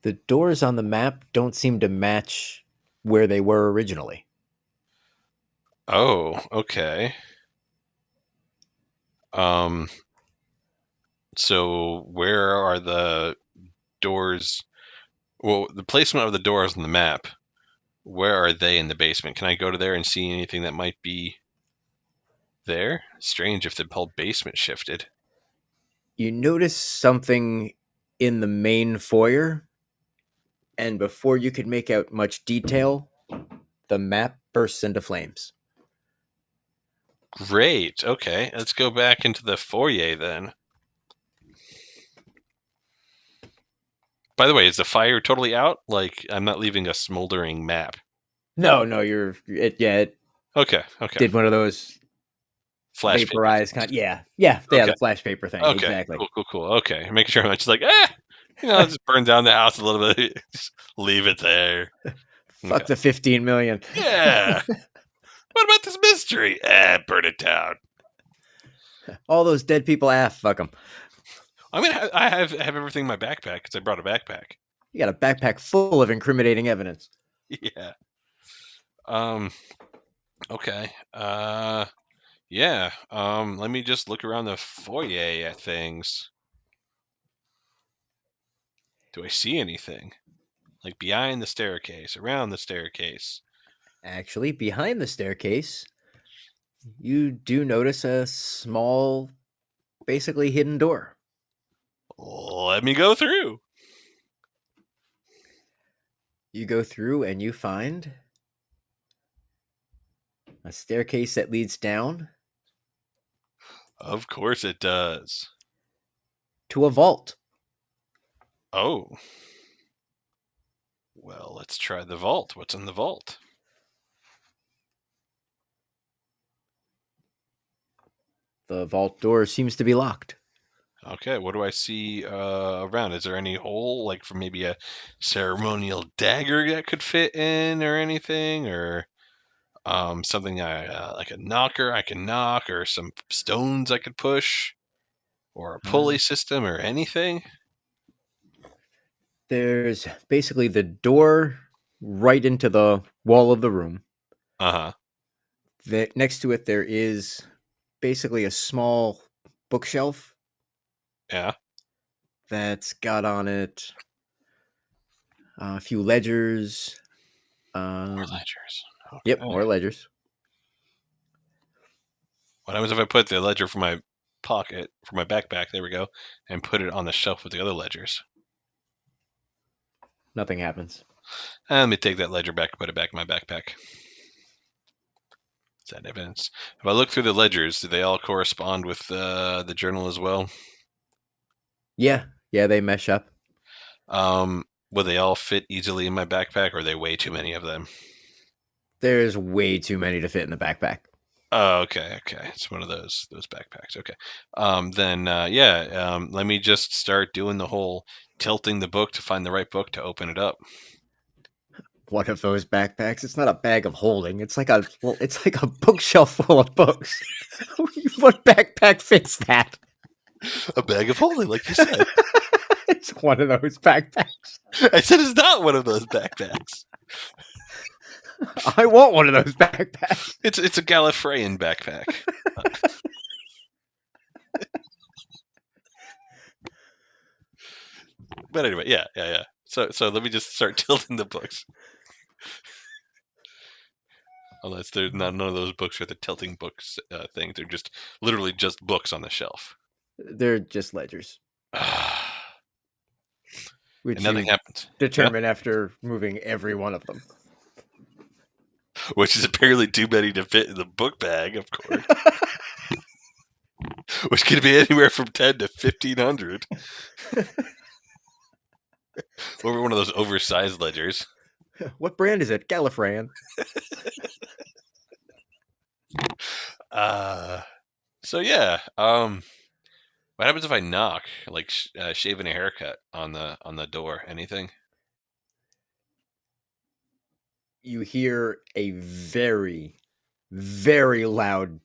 The doors on the map don't seem to match where they were originally. Oh, okay. Um, so where are the doors? Well, the placement of the doors on the map, where are they in the basement? Can I go to there and see anything that might be there? Strange if the whole basement shifted. You notice something in the main foyer, and before you could make out much detail, the map bursts into flames. Great. Okay, let's go back into the foyer then. By the way, is the fire totally out? Like, I'm not leaving a smoldering map. No, it Okay. did one of those Flash paper vaporized things. yeah, Okay. the flash paper thing. Okay. Exactly. Cool. Okay. Making sure I'm not just like, just burn down the house a little bit. Just leave it there. Okay. Fuck the 15 million. Yeah. What about this mystery? Burn it down. All those dead people, fuck them. I mean, I have everything in my backpack because I brought a backpack. You got a backpack full of incriminating evidence. Yeah. Okay. Yeah. Let me just look around the foyer at things. Do I see anything? Like behind the staircase, around the staircase? Actually, behind the staircase, you do notice a small, basically hidden door. Let me go through. You go through and you find a staircase that leads down Of course it does. to a vault. Oh. Well, let's try the vault. What's in the vault? The vault door seems to be locked. Okay, what do I see around? Is there any hole, like for maybe a ceremonial dagger that could fit in, or anything, or something like a knocker I can knock, or some stones I could push, or a pulley system, or anything? There's basically the door right into the wall of the room. Uh-huh. Next to it, there is basically a small bookshelf Yeah. that's got on it a few ledgers. More ledgers. Yep, Okay. more ledgers. What happens if I put the ledger from my pocket, from my backpack, there we go, and put it on the shelf with the other ledgers? Nothing happens. And let me take that ledger back and put it back in my backpack. Is that evidence? If I look through the ledgers, do they all correspond with the journal as well? Yeah, they mesh up. Will they all fit easily in my backpack, or are there way too many of them? There's way too many to fit in the backpack. Oh, okay. It's one of those backpacks. Okay. Let me just start doing the whole tilting the book to find the right book to open it up. One of those backpacks. It's not a bag of holding. It's like a bookshelf full of books. What backpack fits that? A bag of holding, like you said. It's one of those backpacks. I said it's not one of those backpacks. I want one of those backpacks. It's a Gallifreyan backpack. But anyway, yeah. So let me just start tilting the books. Unless there's none of those books are the tilting books thing. They're just literally just books on the shelf. They're just ledgers, which And nothing you happens. determine after moving every one of them. Which is apparently too many to fit in the book bag, of course. Which could be anywhere from 10 to 1,500. Over one of those oversized ledgers. What brand is it? Gallifreyan. So yeah. What happens if I knock, like shaving a haircut on the door? Anything? You hear a very, very loud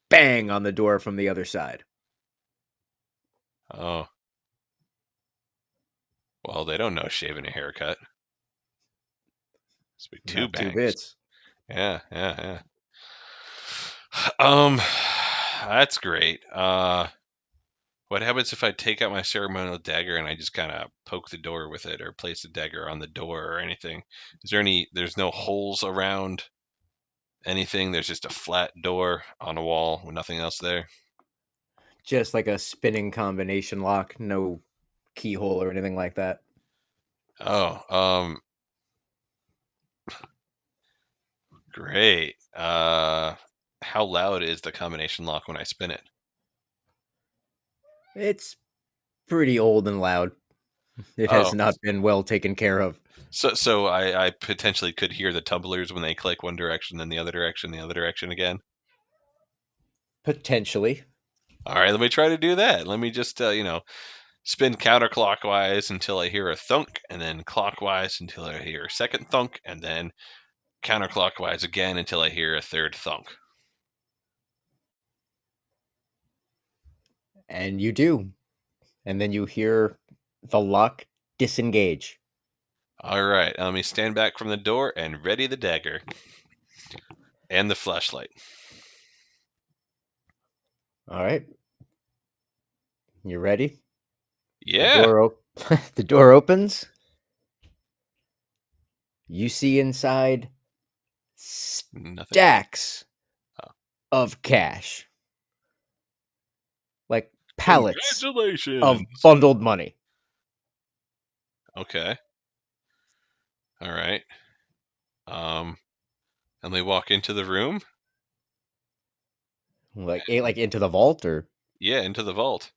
bang on the door from the other side. Oh. Well, they don't know shaving a haircut. It's be two Not bangs. two bits. Yeah. That's great. What happens if I take out my ceremonial dagger and I just kind of poke the door with it, or place the dagger on the door or anything? There's no holes around anything. There's just a flat door on a wall with nothing else there. Just like a spinning combination lock, no keyhole or anything like that. Oh, great. How loud is the combination lock when I spin it? It's pretty old and loud. It has not been well taken care of. So I potentially could hear the tumblers when they click one direction, then the other direction again. Potentially. All right, let me try to do that. Let me just spin counterclockwise until I hear a thunk, and then clockwise until I hear a second thunk, and then counterclockwise again until I hear a third thunk. And you do. And then you hear the lock disengage. All right, let me stand back from the door and ready the dagger and the flashlight. All right. You ready? Yeah. The door opens. You see inside stacks of cash. Like pallets of bundled money. Okay. All right. And they walk into the room? Like into the vault, or? Yeah, into the vault.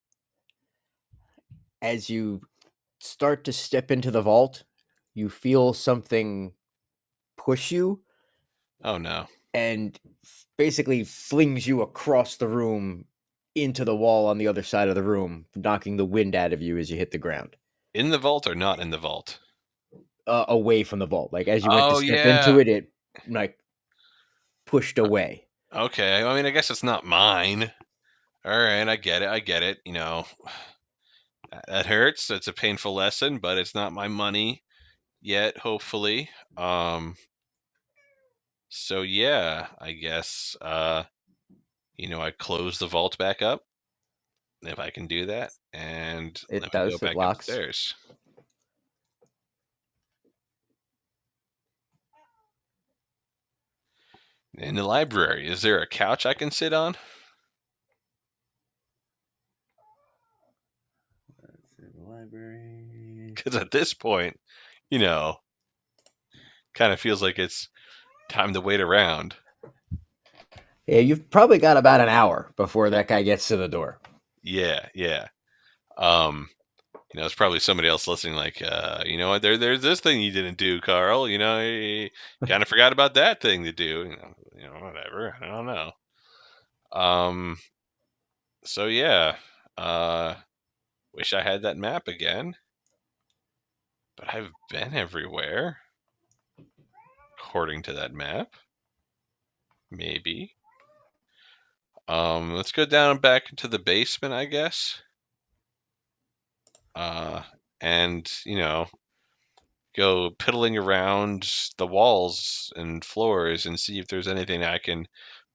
As you start to step into the vault, you feel something push you. Oh no. And basically flings you across the room into the wall on the other side of the room, knocking the wind out of you as you hit the ground. In the vault or not in the vault? Away from the vault. Like as you went to step into it, it like pushed away. Okay. I mean, I guess it's not mine. All right, I get it. That hurts. It's a painful lesson, but it's not my money yet, hopefully. So yeah, I guess I close the vault back up if I can do that, and It let me does. go It back locks. upstairs. In the library, is there a couch I can sit on? to the library. Because at this point, kind of feels like it's time to wait around. Yeah, you've probably got about an hour before that guy gets to the door. Yeah. It's probably somebody else listening, like, you know what, there's this thing you didn't do, Carl. You kind of forgot about that thing to do. Whatever. I don't know. So yeah, wish I had that map again, but I've been everywhere according to that map. Maybe. Let's go down back into the basement, I guess. And go piddling around the walls and floors and see if there's anything I can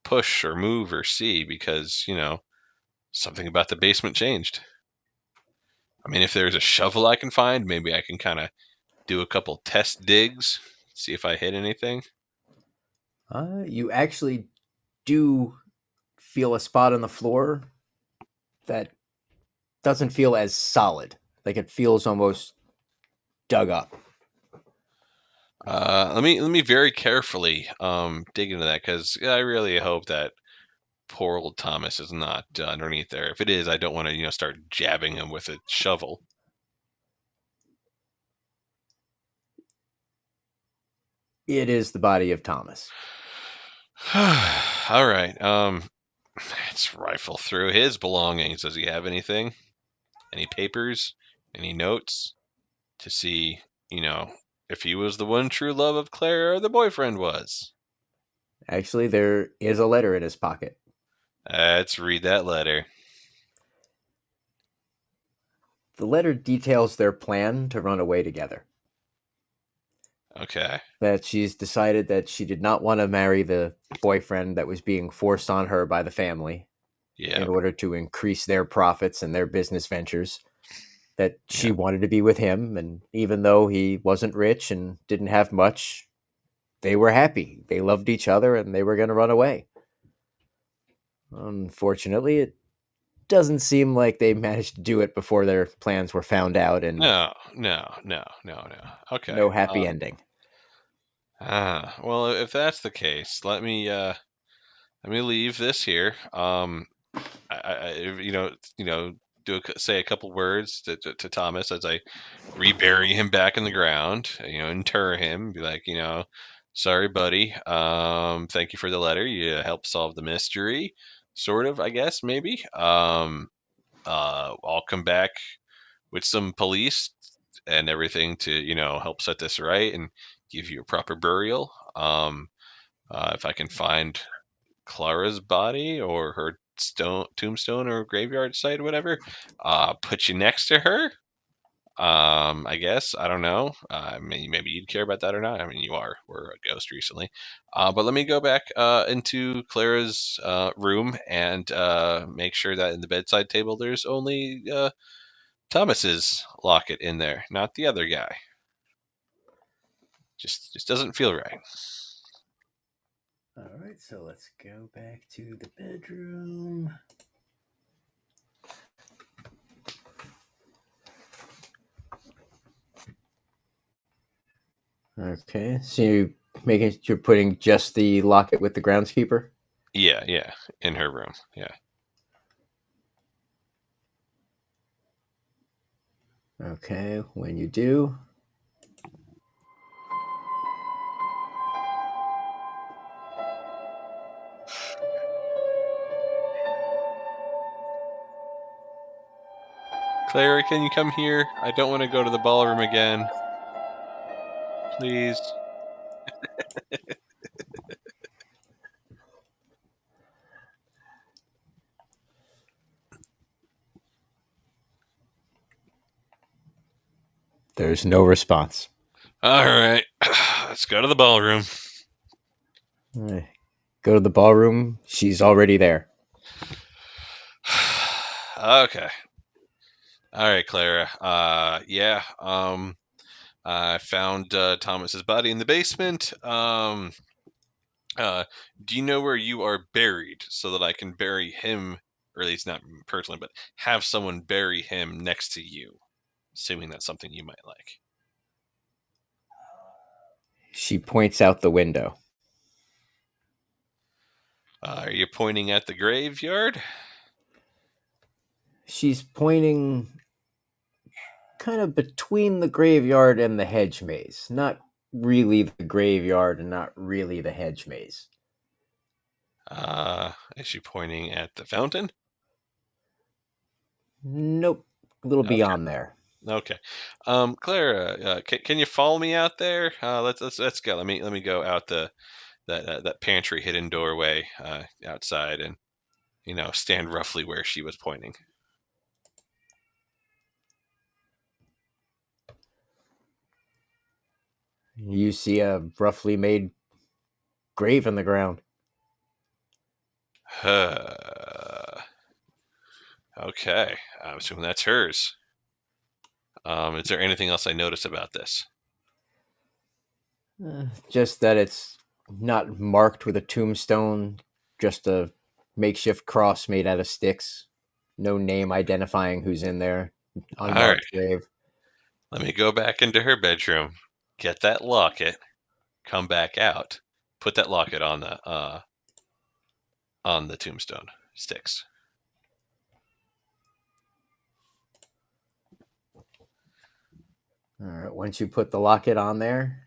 push or move or see, because something about the basement changed. I mean, if there's a shovel I can find, maybe I can kind of do a couple test digs, see if I hit anything. You actually do feel a spot on the floor that doesn't feel as solid. Like it feels almost dug up. Let me very carefully dig into that, because I really hope that poor old Thomas is not underneath there. If it is, I don't want to start jabbing him with a shovel. It is the body of Thomas. All right. Let's rifle through his belongings. Does he have anything? Any papers? Any notes? To see, if he was the one true love of Claire or the boyfriend was. Actually, there is a letter in his pocket. Let's read that letter. The letter details their plan to run away together. Okay. That she's decided that she did not want to marry the boyfriend that was being forced on her by the family in order to increase their profits and their business ventures. That she wanted to be with him, and even though he wasn't rich and didn't have much, they were happy. They loved each other, and they were going to run away. Unfortunately, it doesn't seem like they managed to do it before their plans were found out, and No. Okay. no happy ending. Well, if that's the case, let me leave this here. Say a couple words to Thomas as I rebury him back in the ground. Inter him, be like, sorry, buddy. Thank you for the letter. You helped solve the mystery, sort of, I guess, maybe. I'll come back with some police and everything to help set this right and give you a proper burial. If I can find Clara's body or her tombstone or graveyard site or whatever, put you next to her. I guess, I don't know. Maybe you'd care about that or not. I mean, we're a ghost recently. But let me go back into Clara's room and make sure that in the bedside table there's only Thomas's locket in there, not the other guy. Just doesn't feel right. All right, so let's go back to the bedroom. Okay, so you're putting just the locket with the groundskeeper? Yeah, in her room, yeah. Okay, when you do, Clara, can you come here? I don't want to go to the ballroom again. Please. there's no response. All right, let's go to the ballroom. All right. Go to the ballroom. She's already there. Okay. All right, Clara. Yeah. I found Thomas's body in the basement. Do you know where you are buried so that I can bury him, or at least not personally, but have someone bury him next to you? assuming that's something you might like. She points out the window. Are you pointing at the graveyard? She's pointing kind of between the graveyard and the hedge maze. Not really the graveyard and not really the hedge maze. Is she pointing at the fountain? Nope. A little beyond there. Okay. Clara, can you follow me out there? Let's go. Let me go out that pantry hidden doorway outside and stand roughly where she was pointing. You see a roughly made grave in the ground. Okay. I'm assuming that's hers. Is there anything else I noticed about this? Just that it's not marked with a tombstone, just a makeshift cross made out of sticks. No name identifying who's in there. Unmarked grave. Let me go back into her bedroom, get that locket, come back out, put that locket on the tombstone sticks. All right. Once you put the locket on there,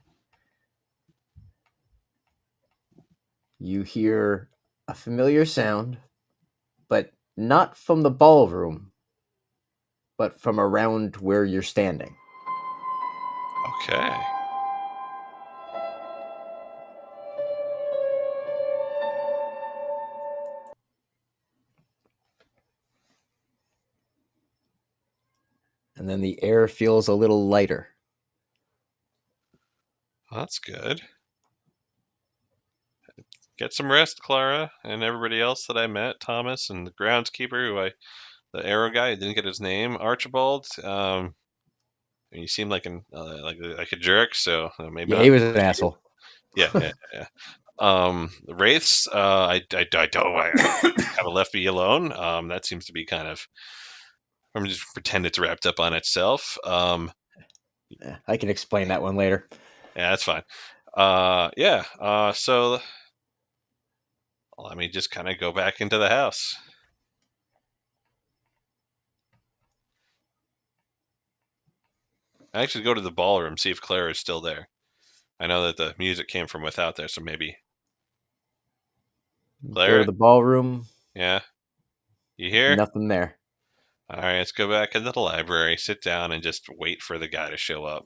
you hear a familiar sound, but not from the ballroom, but from around where you're standing. Okay. And then the air feels a little lighter. That's good. Get some rest, Clara, and everybody else that I met, Thomas and the groundskeeper, the arrow guy, didn't get his name, Archibald. You seem like a jerk, so maybe. Yeah, he was an asshole. Yeah. The wraiths, I haven't left me alone. That seems to be kind of. I'm just pretend it's wrapped up on itself. I can explain that one later. Yeah, that's fine. So let me just kind of go back into the house. I actually go to the ballroom, see if Clara is still there. I know that the music came from without there, so maybe. Clara? Go to the ballroom. Yeah. You here? Nothing there. All right, let's go back into the library, sit down, and just wait for the guy to show up.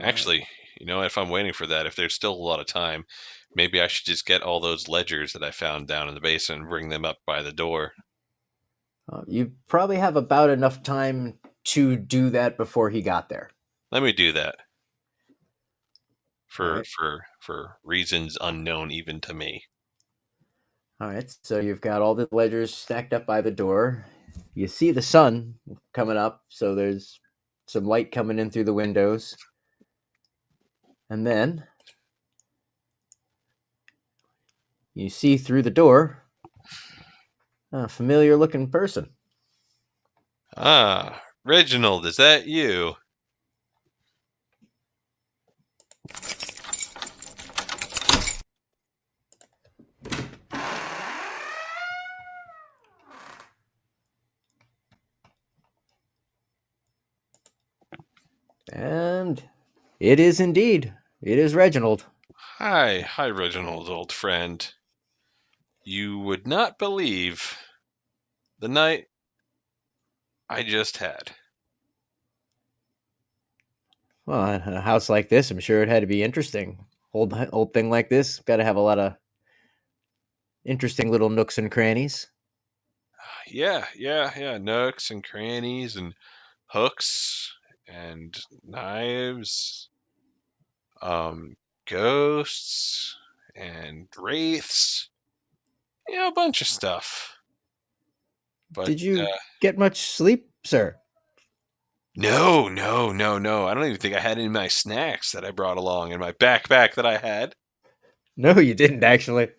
Actually, if I'm waiting for that, if there's still a lot of time, maybe I should just get all those ledgers that I found down in the basement and bring them up by the door. You probably have about enough time to do that before he got there. Let me do that. Right. For reasons unknown even to me. All right, so you've got all the ledgers stacked up by the door. You see the sun coming up, so there's some light coming in through the windows. And then you see through the door a familiar looking person. Ah, Reginald, is that you? And it is indeed. It is Reginald. Hi, Reginald, old friend. You would not believe the night I just had. Well, in a house like this, I'm sure it had to be interesting. Old thing like this, got to have a lot of interesting little nooks and crannies. Yeah. Nooks and crannies and hooks and knives, ghosts and wraiths. A bunch of stuff. But did you get much sleep, sir? No. I don't even think I had any of my snacks that I brought along in my backpack that I had. No, you didn't actually.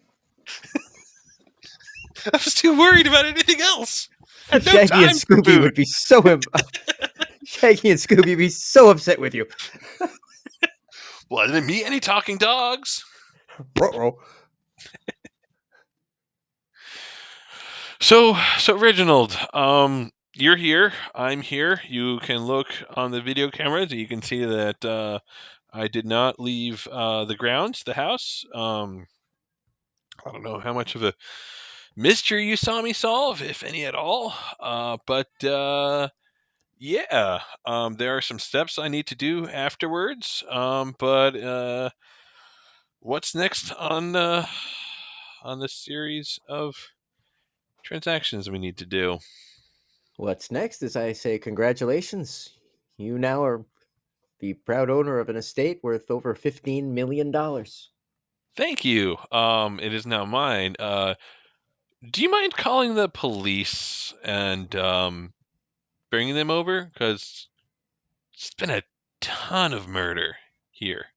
I was too worried about anything else. had no Shaggy and time for Scooby food. would be Shaggy and Scooby would be so upset with you. Wasn't me any talking dogs. Ruh-roh. So Reginald, you're here. I'm here. You can look on the video cameras. You can see that I did not leave the grounds, the house. I don't know how much of a mystery you saw me solve, if any at all. But yeah, there are some steps I need to do afterwards. But what's next on this series of transactions we need to do? What's next is I say congratulations. You now are the proud owner of an estate worth over $15 million. Thank you. It is now mine. Do you mind calling the police and bringing them over? Because it's been a ton of murder here.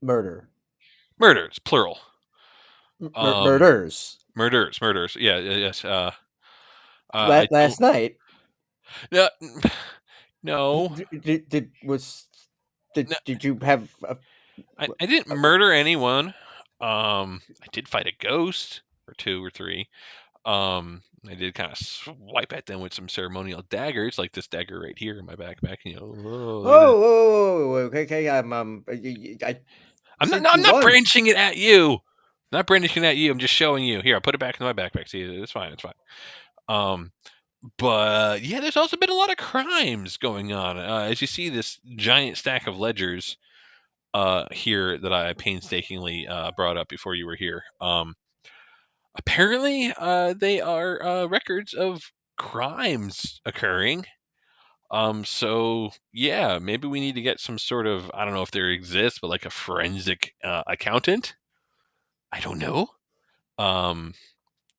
Murder. Murders, plural. Um, Murders. murders. Yeah, yes. I don't. Last night, No, no, no. did you have I didn't murder anyone. I did fight a ghost or two or three. I did kind of swipe at them with some ceremonial daggers, like this dagger right here in my backpack. You know, oh, look at this. okay, I I'm since you not won. brandishing it at you. Not brandishing it at you. I'm just showing you. Here, I'll put it back in my backpack. See, it's fine. It's fine. Um, but yeah, there's also been a lot of crimes going on. As you see, this giant stack of ledgers here that I painstakingly brought up before you were here. Apparently, they are records of crimes occurring. So yeah, maybe we need to get some sort of, I don't know if there exists, but like a forensic accountant. I don't know. Um,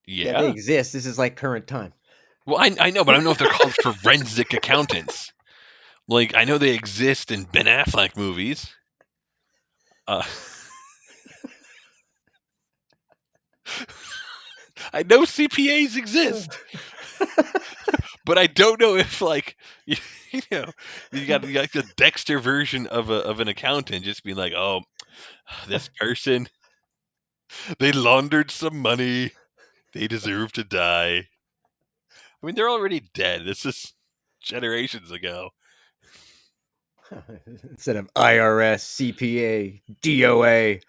Yeah, they yeah. exist. This is like current time. Well, I know, but I don't know if they're called forensic accountants. Like I know they exist in Ben Affleck movies. Uh, I know CPAs exist, but I don't know if like you know you got like the Dexter version of an accountant just being like, oh, this person, they laundered some money, they deserve to die. I mean, they're already dead. This is generations ago. Instead of IRS, CPA, DOA.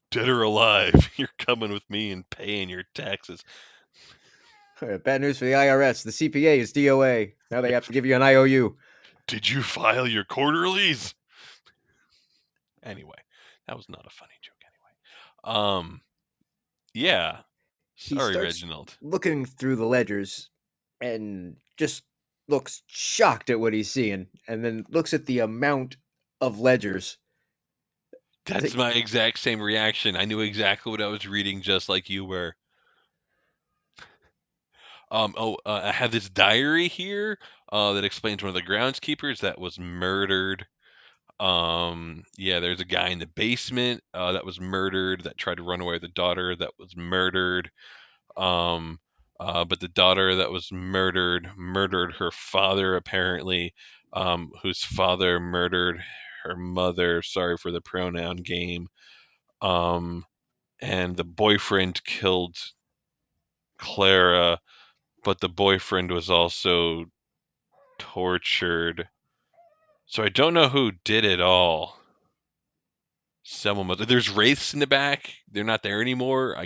Dead or alive, you're coming with me and paying your taxes. Bad news for the IRS. The CPA is DOA. Now they have to give you an IOU. Did you file your quarterlies? Anyway, that was not a funny joke. Anyway, yeah. He Sorry, starts Reginald. looking through the ledgers and just looks shocked at what he's seeing, and then looks at the amount of ledgers. That's my exact same reaction. I knew exactly what I was reading, just like you were. I have this diary here that explains one of the groundskeepers that was murdered. Yeah, there's a guy in the basement that was murdered that tried to run away with the daughter that was murdered. But the daughter that was murdered her father apparently, whose father murdered her mother. Sorry for the pronoun game. And the boyfriend killed Clara, but the boyfriend was also tortured. So I don't know who did it all. Someone was. There's wraiths in the back. They're not there anymore. I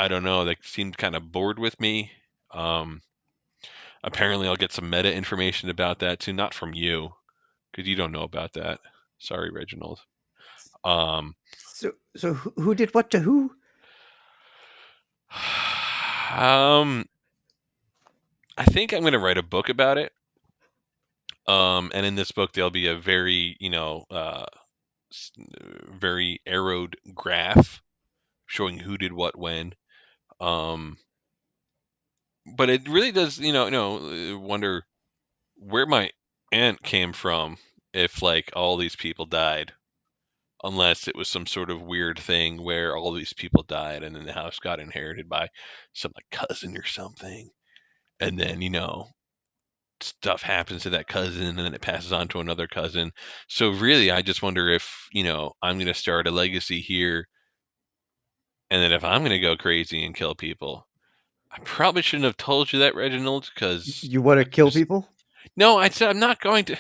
don't know. They seemed kind of bored with me. Apparently, I'll get some meta information about that too. Not from you, because you don't know about that. Sorry, Reginald. So who did what to who? I think I'm going to write a book about it. And in this book, there'll be a very, very arrowed graph showing who did what when. But it really does, wonder where my aunt came from if like all these people died. unless it was some sort of weird thing where all these people died and then the house got inherited by some like cousin or something. And then, stuff happens to that cousin and then it passes on to another cousin. So really, I just wonder if, I'm going to start a legacy here. And then if I'm going to go crazy and kill people, I probably shouldn't have told you that, Reginald, because You want to kill people? no, I said I'm not going to.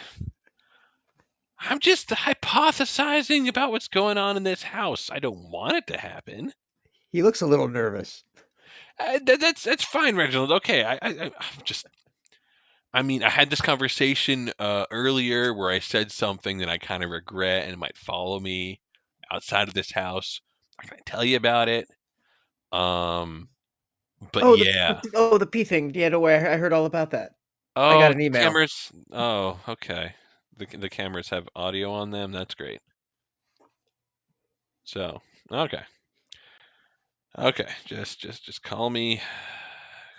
I'm just hypothesizing about what's going on in this house. I don't want it to happen. He looks a little nervous. That's fine, Reginald. Okay, I'm just. I mean, I had this conversation earlier where I said something that I kind of regret and it might follow me outside of this house. I can tell you about it. But Oh, yeah. the pee thing. Yeah, don't worry. I heard all about that. I Oh, got an email. cameras. Oh, okay. The cameras have audio on them. That's great. So, okay. Okay, just call me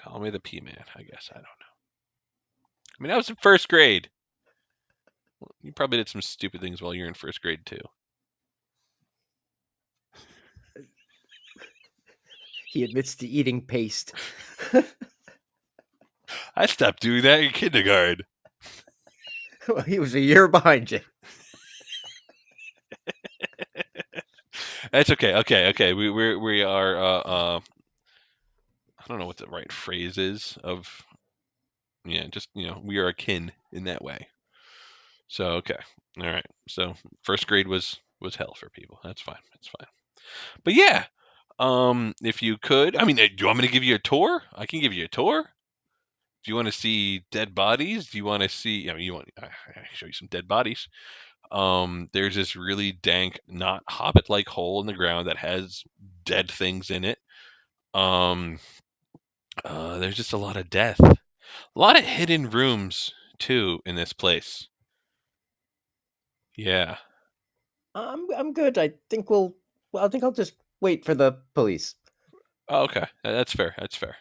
the P Man, I guess. I don't know. I mean, I was in first grade. You probably did some stupid things while you're in first grade too. He admits to eating paste. I stopped doing that in kindergarten. Well, he was a year behind you. That's okay. Okay. We are I don't know what the right phrase is of just we are akin in that way. So okay. All right. So first grade was hell for people. That's fine. That's fine. But yeah, if you could, I mean, do you want me to give you a tour? I can give you a tour. Do you want to see dead bodies? Do you want to see? I can show you some dead bodies. There's this really dank, not Hobbit-like hole in the ground that has dead things in it. There's just a lot of death, a lot of hidden rooms too in this place. Yeah. I'm good. I think I think I'll just wait for the police. Oh, okay. That's fair. That's fair.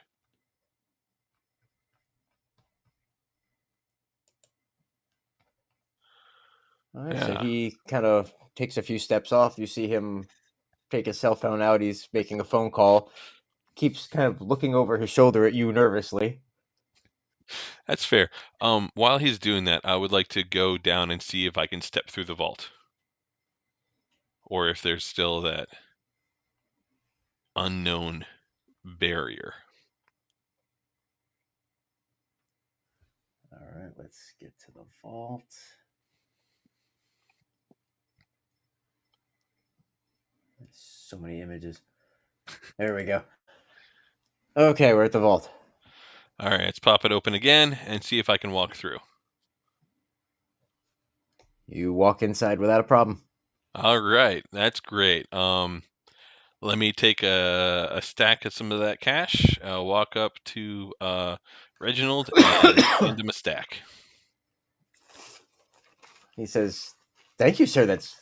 All right, Yeah. so he kind of takes a few steps off. You see him take his cell phone out. He's making a phone call. Keeps kind of looking over his shoulder at you nervously. That's fair. While he's doing that, I would like to go down and see if I can step through the vault. Or if there's still that unknown barrier. All right, let's get to the vault. So many images. There we go. Okay, we're at the vault. All right, let's pop it open again and see if I can walk through. You walk inside without a problem. All right, that's great. Let me take a stack of some of that cash. Walk up to Reginald and hand him a stack. He says, "Thank you, sir. That's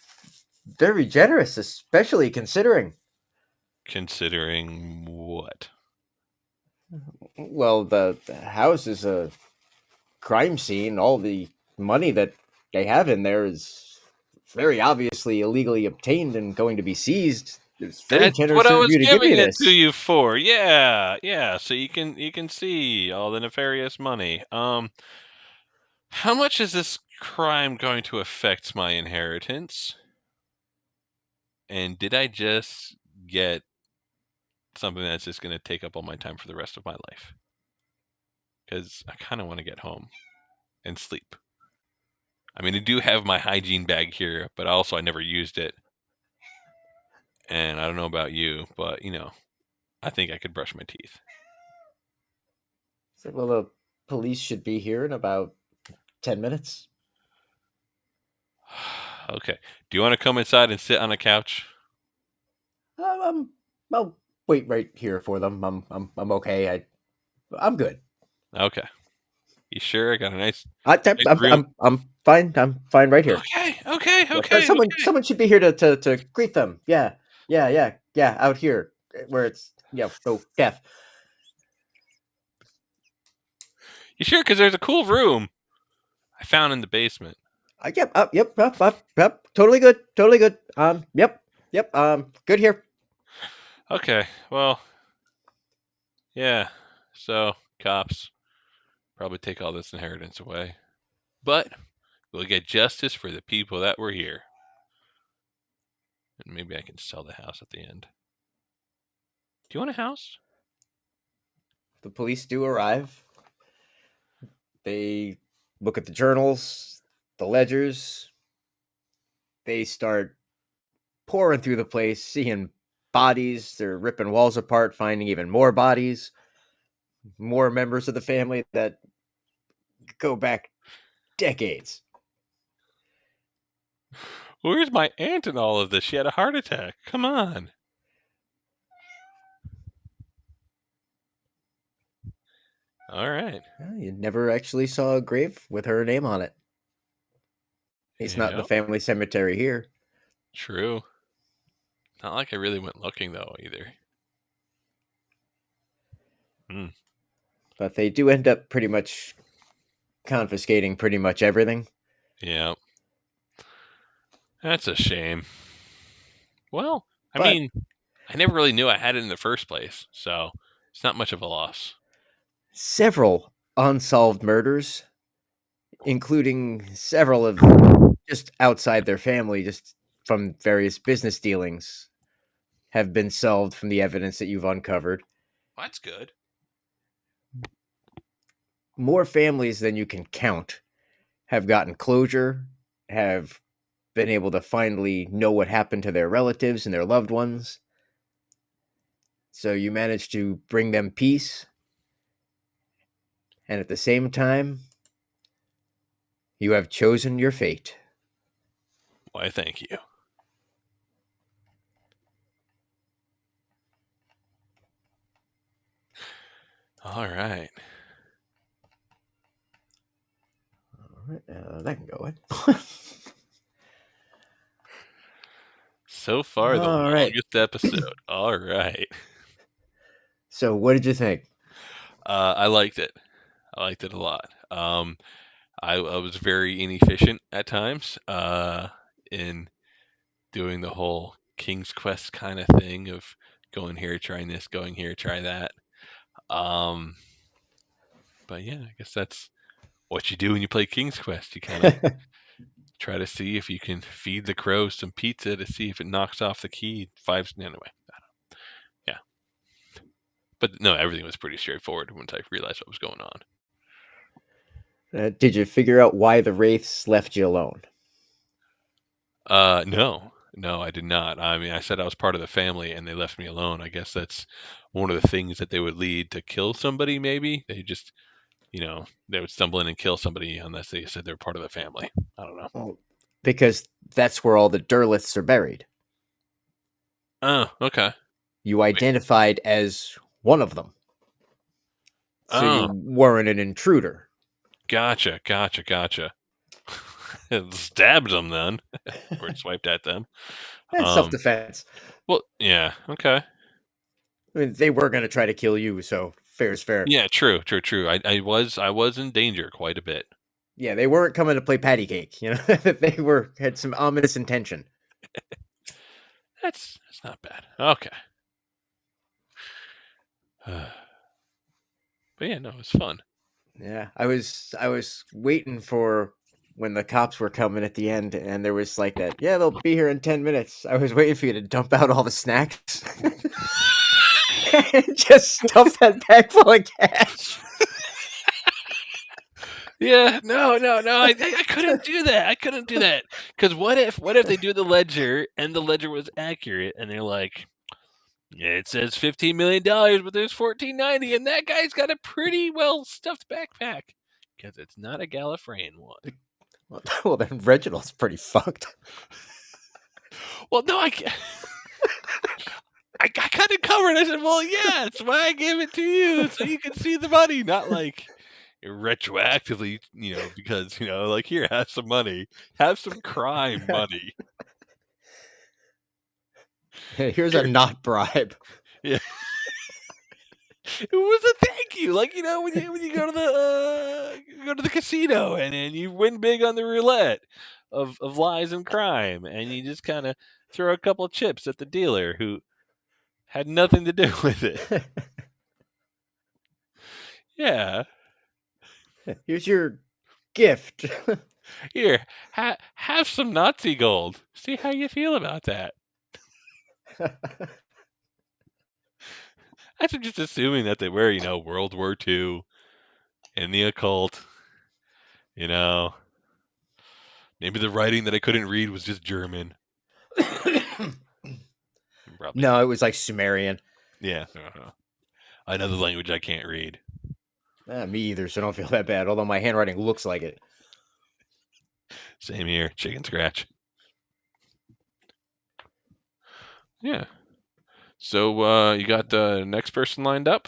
very generous, especially considering." Considering what? Well, the house is a crime scene. All the money that they have in there is very obviously illegally obtained and going to be seized. It's very That's generous what I of was you to give me giving it this. to you for. Yeah. So you can see all the nefarious money. How much is this crime going to affect my inheritance? And did I just get something that's just going to take up all my time for the rest of my life? Because I kind of want to get home and sleep. I mean, I do have my hygiene bag here, but also I never used it. And I don't know about you, but I think I could brush my teeth. So, well, the police should be here in about 10 minutes. Okay. Do you want to come inside and sit on a couch? I'll wait right here for them. I'm okay. I'm good. Okay. You sure? I got a nice I'm room. I'm fine. I'm fine right here. Okay. Someone should be here to greet them. Yeah. Out here where it's so deaf. You sure? Because there's a cool room I found in the basement. Yep. Totally good. Totally good. Yep. Good here. Okay, well, yeah. So cops probably take all this inheritance away, but we'll get justice for the people that were here. And maybe I can sell the house at the end. Do you want a house? The police do arrive. They look at the journals, the ledgers. They start pouring through the place, seeing bodies. They're ripping walls apart, finding even more bodies, more members of the family that go back decades. Where's my aunt in all of this? She had a heart attack. Come on. All right. Well, you never actually saw a grave with her name on it. It's not in the Yep, family cemetery here. true. Not like I really went looking, though, either. But they do end up pretty much confiscating pretty much everything. Yeah. That's a shame. Well, I But mean, I never really knew I had it in the first place, so it's not much of a loss. several unsolved murders, including several of just outside their family, just from various business dealings, have been solved from the evidence that you've uncovered. That's good. More families than you can count have gotten closure, have been able to finally know what happened to their relatives and their loved ones. So you managed to bring them peace. And at the same time, you have chosen your fate. Why, thank you. All right. All right, that can go in. So far, the All right. longest episode. All right. So, what did you think? I liked it. I liked it a lot. I was very inefficient at times in doing the whole King's Quest kind of thing of going here, trying this, going here, try that. But yeah, I guess that's what you do when you play King's Quest. You kind of try to see if you can feed the crow some pizza to see if it knocks off the key. Anyway. Yeah, but no, everything was pretty straightforward once I realized what was going on. Did you figure out why the wraiths left you alone? No, I did not. I mean, I said I was part of the family, and they left me alone. I guess that's one of the things that they would lead to kill somebody. Maybe they just, they would stumble in and kill somebody unless they said they're part of the family. I don't know. Well, because that's where all the Derliths are buried. Oh, okay. You identified as one of them. So you weren't an intruder. Gotcha. Stabbed them then, or swiped at them. Self-defense. Well, yeah, okay. I mean, they were going to try to kill you, so fair is fair. Yeah, true. I was in danger quite a bit. Yeah, they weren't coming to play patty cake. They had some ominous intention. That's not bad. Okay. But yeah, no, it was fun. Yeah, I was waiting for when the cops were coming at the end, and there was like that. Yeah, they'll be here in 10 minutes. I was waiting for you to dump out all the snacks, just stuff that bag full of cash. Yeah, no, I couldn't do that. I couldn't do that because what if they do the ledger and the ledger was accurate, and they're like, yeah, it says $15 million, but there's $14.90, and that guy's got a pretty well stuffed backpack because it's not a Gallifreyan one. Well, then Reginald's pretty fucked. Well, no, I got it covered. I said, well, yeah, that's why I gave it to you, so you can see the money, not like retroactively, because, like, here, have some money. Have some crime money. Here's a not bribe. Yeah. It was a thank you, like when you go to the casino and you win big on the roulette of lies and crime, and you just kind of throw a couple of chips at the dealer who had nothing to do with it. Yeah, Here's your gift. here, have some Nazi gold. See how you feel about that. I'm just assuming that they were, World War II in the occult. Maybe the writing that I couldn't read was just German. Probably No, not. it was like Sumerian. Yeah. Another language I can't read. Me either, so don't feel that bad. Although my handwriting looks like it. Same here. Chicken scratch. Yeah. So you got the next person lined up?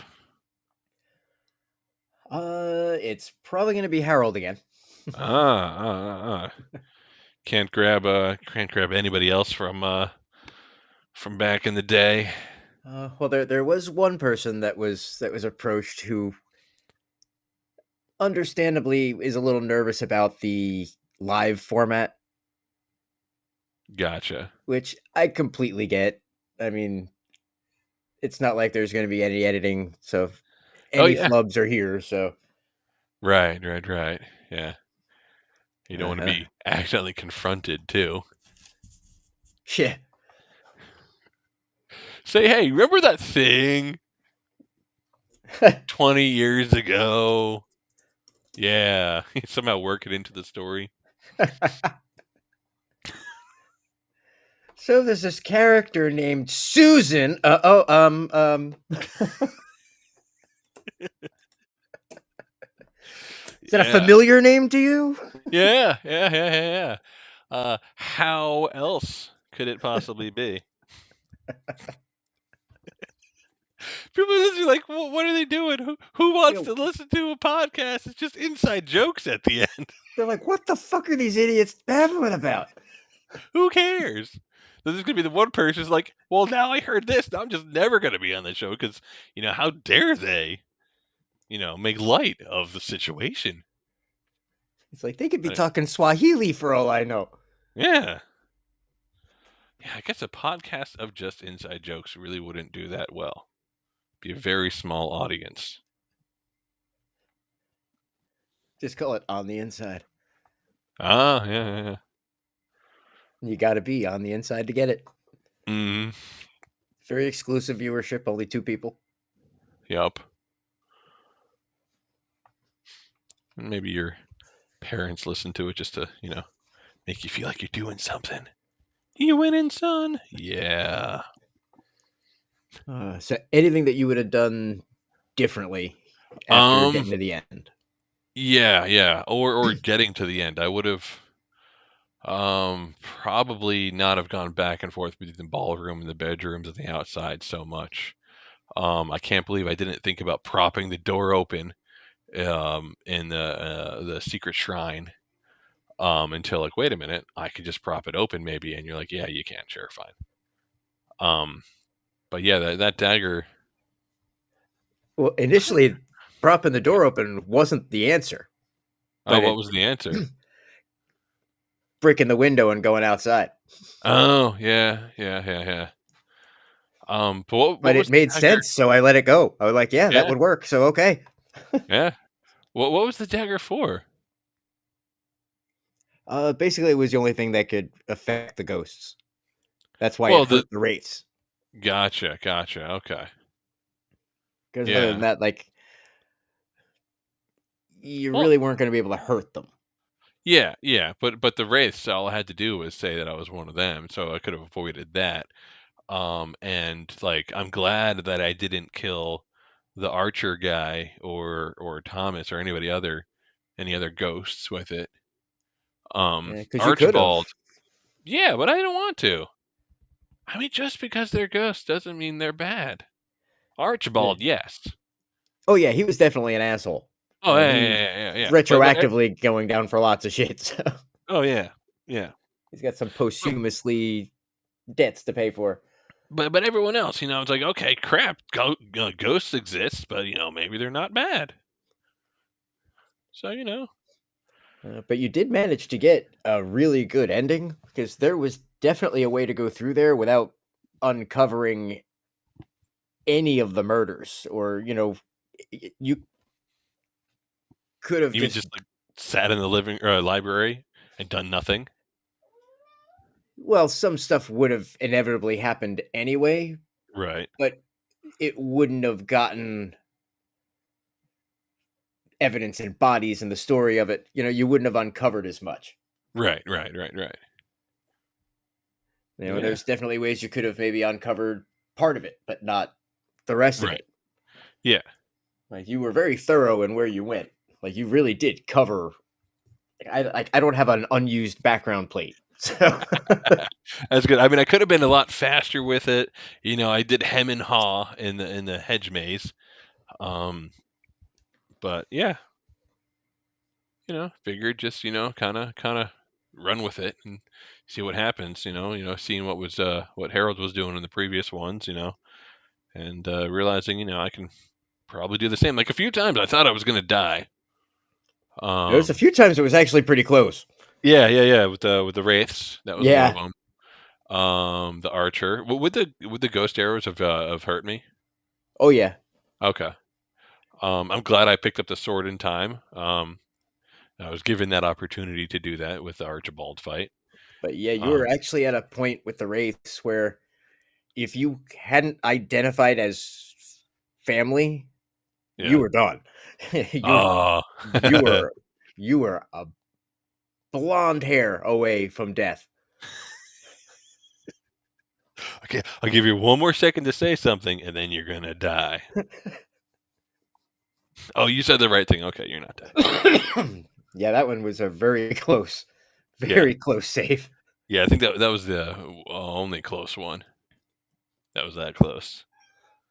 It's probably gonna be Harold again. Can't grab anybody else from back in the day. Well, there was one person that was approached who, understandably, is a little nervous about the live format, Gotcha. which I completely get. I mean, it's not like there's going to be any editing, so any yeah. flubs are here. So Right. Yeah. You don't want to be accidentally confronted too. Yeah. Say, hey, remember that thing 20 years ago? Yeah. Somehow work it into the story. So there's this character named Susan. Is that a familiar name to you? Yeah. How else could it possibly be? People are like, what are they doing? Who wants to listen to a podcast? It's just inside jokes at the end. They're like, what the fuck are these idiots babbling about? Who cares? There's going to be the one person who's like, well, now I heard this. Now I'm just never going to be on the show because, how dare they, make light of the situation. It's like they could be talking Swahili for all I know. Yeah. Yeah, I guess a podcast of just inside jokes really wouldn't do that well. Be a very small audience. Just call it On the Inside. Yeah. You got to be on the inside to get it. Mm. Very exclusive viewership, only 2 people. Yup. Maybe your parents listen to it just to, make you feel like you're doing something. You winning, son? Yeah. So anything that you would have done differently after getting to the end? Yeah. Or getting to the end. I would have probably not have gone back and forth between the ballroom and the bedrooms and the outside so much. I can't believe I didn't think about propping the door open in the secret shrine until like, wait a minute, I could just prop it open maybe, and you're like, yeah, you can, sure, fine. But yeah, that dagger. Well, initially, propping the door open wasn't the answer. Oh, what was the answer? Breaking the window and going outside. Oh, yeah. But it made sense, so I let it go. I was like, yeah, that would work. So okay. Yeah. What was the dagger for? Basically, it was the only thing that could affect the ghosts. That's why it hurt the wraiths. Gotcha. Okay. Because other than that, like, you really weren't going to be able to hurt them. Yeah. But the wraiths, all I had to do was say that I was one of them, so I could have avoided that. And like, I'm glad that I didn't kill the archer guy or Thomas or any other ghosts with it. Archibald. Yeah, but I didn't want to. I mean, just because they're ghosts doesn't mean they're bad. Archibald, yes. Oh yeah, he was definitely an asshole. Oh yeah. Retroactively going down for lots of shit. So. Oh yeah. He's got some posthumously debts to pay for. but everyone else, it's like, okay, crap, ghosts exist, but maybe they're not bad. So But you did manage to get a really good ending because there was definitely a way to go through there without uncovering any of the murders, or you could have you mean just, just like sat in the living library and done nothing? well, some stuff would have inevitably happened anyway, Right, but it wouldn't have gotten evidence and bodies and the story of it. You wouldn't have uncovered as much. right, right, right, right. Yeah, There's definitely ways you could have maybe uncovered part of it, but not the rest of right. it. Yeah. Like, you were very thorough in where you went. Like, you really did cover. I don't have an unused background plate, so That's good. I mean, I could have been a lot faster with it. I did hem and haw in the hedge maze. Um, but yeah, figured just kind of run with it and see what happens. Seeing what Harold was doing in the previous ones. And realizing I can probably do the same. Like a few times, I thought I was gonna die. there's a Um, few times it was actually pretty close. yeah, yeah, yeah. With the wraiths, that was one of Yeah. them. The archer. Would the ghost arrows have hurt me? Oh yeah. Okay. I'm glad I picked up the sword in time. I was given that opportunity to do that with the Archibald fight. But yeah, you were Um, actually at a point with the wraiths where if you hadn't identified as family, you yeah. were done. you Oh. you were you were a blonde hair away from death. Okay, I'll give you one more second to say something, and then you're gonna die. Oh, you said the right thing. Okay, you're not dead. Yeah, that one was a very close, Yeah, very close save. yeah. I think that was the only close one. That was that close.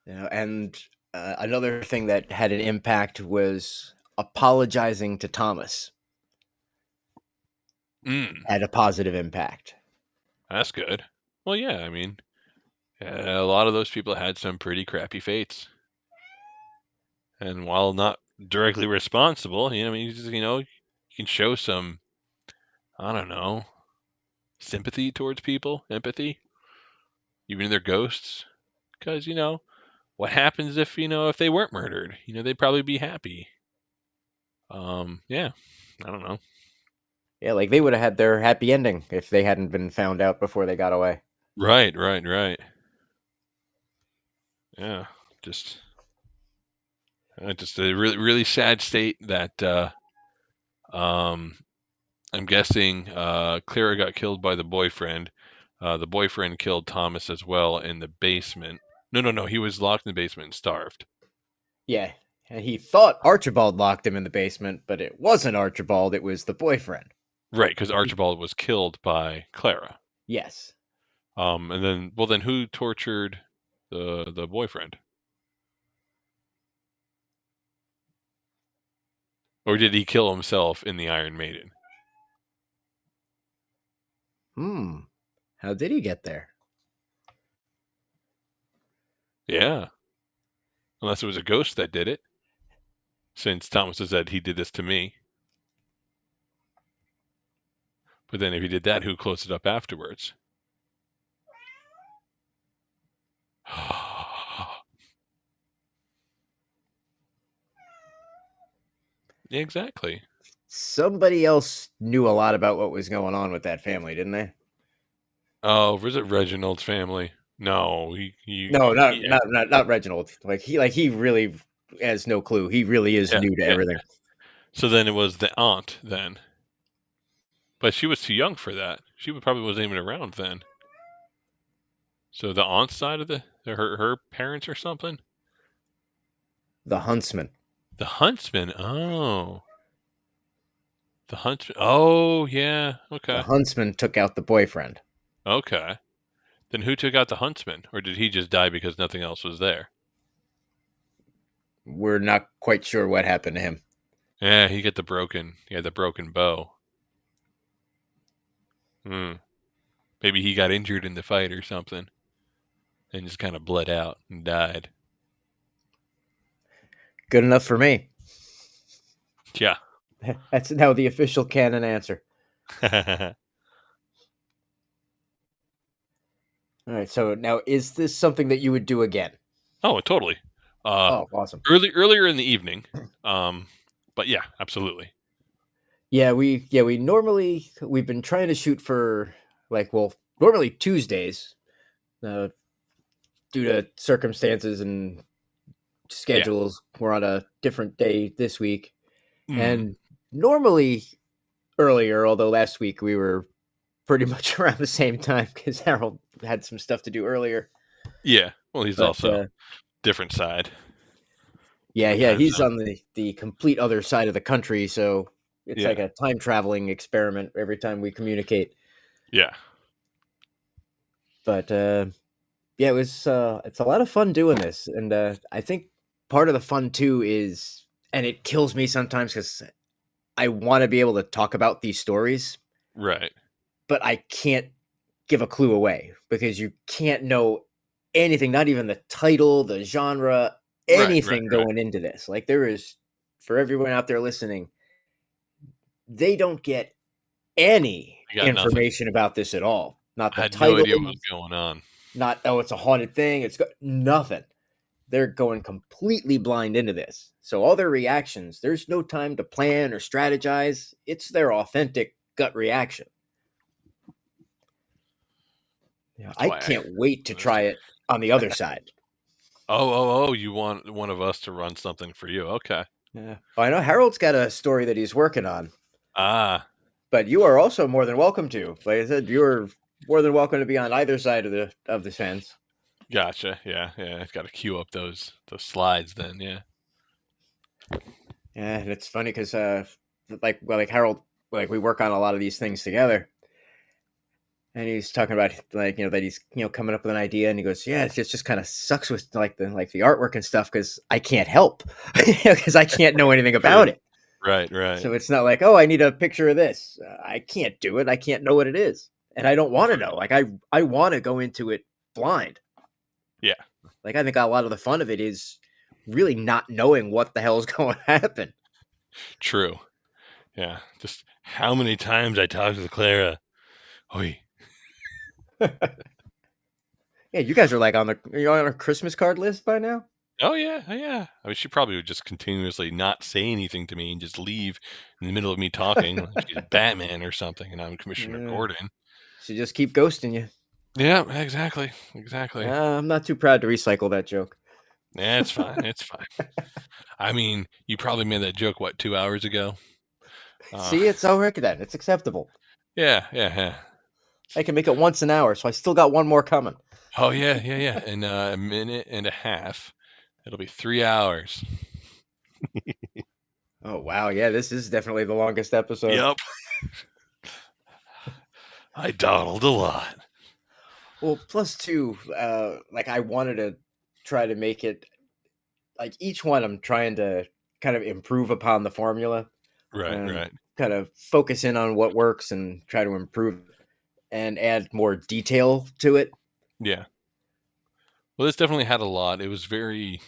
And another thing that had an impact was apologizing to Thomas. Mm, Had a positive impact. that's good. Well, yeah. I mean, a lot of those people had some pretty crappy fates, and while not directly responsible, I mean, you can show some, I don't know, sympathy towards people, empathy, even if they're ghosts, because what happens if they weren't murdered? They'd probably be happy. Yeah, I don't know. Yeah, like they would have had their happy ending if they hadn't been found out before they got away. Right, right, right. Yeah, just just a really really sad state that um I'm guessing Clara got killed by the boyfriend. The boyfriend killed Thomas as well in the basement. No, no, no. He was locked in the basement and starved. Yeah, and he thought Archibald locked him in the basement, but it wasn't Archibald, it was the boyfriend. Right, because Archibald was killed by Clara. Yes. And then who tortured the boyfriend? Or did he kill himself in the Iron Maiden? Hmm. How did he get there? Yeah, unless it was a ghost that did it, since Thomas has said he did this to me. But then if he did that, who closed it up afterwards? Exactly. Somebody else knew a lot about what was going on with that family, didn't they? Oh, was it Reginald's family? No, No, yeah, not Reginald. Like he really has no clue. He really is yeah, new to yeah. everything. So then it was the aunt then, but she was too young for that. She probably wasn't even around then. So the aunt's side of her parents or something. The huntsman. The huntsman. Oh, the huntsman. Oh, yeah. The Okay. huntsman took out the boyfriend. Okay. Then who took out the huntsman, or did he just die because nothing else was there? We're not quite sure what happened to him. Yeah, he had the broken bow. Hmm. Maybe he got injured in the fight or something. and just kind of bled out and died. Good enough for me. Yeah. That's now the official canon answer. All right. So now, is this something that you would do again? Oh, totally. Oh, awesome. Earlier in the evening. But yeah, absolutely. Yeah, we normally we've been trying to shoot for normally Tuesdays, uh, due to circumstances and Yeah. schedules. We're on a different day this week, Mm. and normally earlier. Although last week we were pretty much around the same time because Harold had some stuff to do earlier. Yeah. Well, he's But also different side of yeah, the yeah, time he's zone. on the complete other side of the country, so it's like Yeah. a time traveling experiment every time we communicate. Yeah. But yeah, it's a lot of fun doing this, and I think part of the fun too is, and it kills me sometimes because I want to be able to talk about these stories, Right. but I can't give a clue away because you can't know anything, not even the title, the genre, Right. Right. anything Right. going into this. Like there is, for everyone out there listening, they don't get any I got nothing. information about this at all. Not I the had no idea what titles, was going on. not oh, it's a haunted thing. It's got nothing. They're going completely blind into this. So all their reactions, there's no time to plan or strategize. It's their authentic gut reaction. Yeah, That's I why I. can't wait to try it on the other side. Oh! You want one of us to run something for you? Okay. Yeah. I know Harold's got a story that he's working on, Ah, but you are also more than welcome to. Like I said, you're more than welcome to be on either side of the fence. gotcha. Yeah. Yeah. I've got to queue up those slides then. Yeah. Yeah, and it's funny because like Harold, like we work on a lot of these things together, and he's talking about like that he's coming up with an idea, and he goes, yeah, it just kind of sucks with like the artwork and stuff because I can't help because I can't know anything True. about it. Right. Right. So it's not like, oh, I need a picture of this. I can't do it. I can't know what it is, and I don't want to know. Like I want to go into it blind. Yeah. Like I think a lot of the fun of it is really not knowing what the hell is going to happen. True. Yeah. Just how many times I talked to Clara. Oi. Yeah, you guys are like you're on a Christmas card list by now. Oh yeah, oh, yeah. I mean, she probably would just continuously not say anything to me and just leave in the middle of me talking, like she's Batman or something, and I'm Commissioner Yeah, Gordon. she just keep ghosting you. Yeah, exactly, exactly. I'm not too proud to recycle that joke. Yeah, it's fine, it's fine. I mean, you probably made that joke what 2 hours ago. See, it's all right then. It's acceptable. Yeah, yeah, yeah. I can make it once an hour, so I still got one more coming. Oh yeah, yeah, yeah. In a minute and a half, it'll be 3 hours. Oh wow, yeah, this is definitely the longest episode. Yep. I dawdled a lot. Well, plus two, like I wanted to try to make it like each one. I'm trying to kind of improve upon the formula Right, and right. kind of focus in on what works and try to improve it and add more detail to it. Yeah. Well, this definitely had a lot. It was very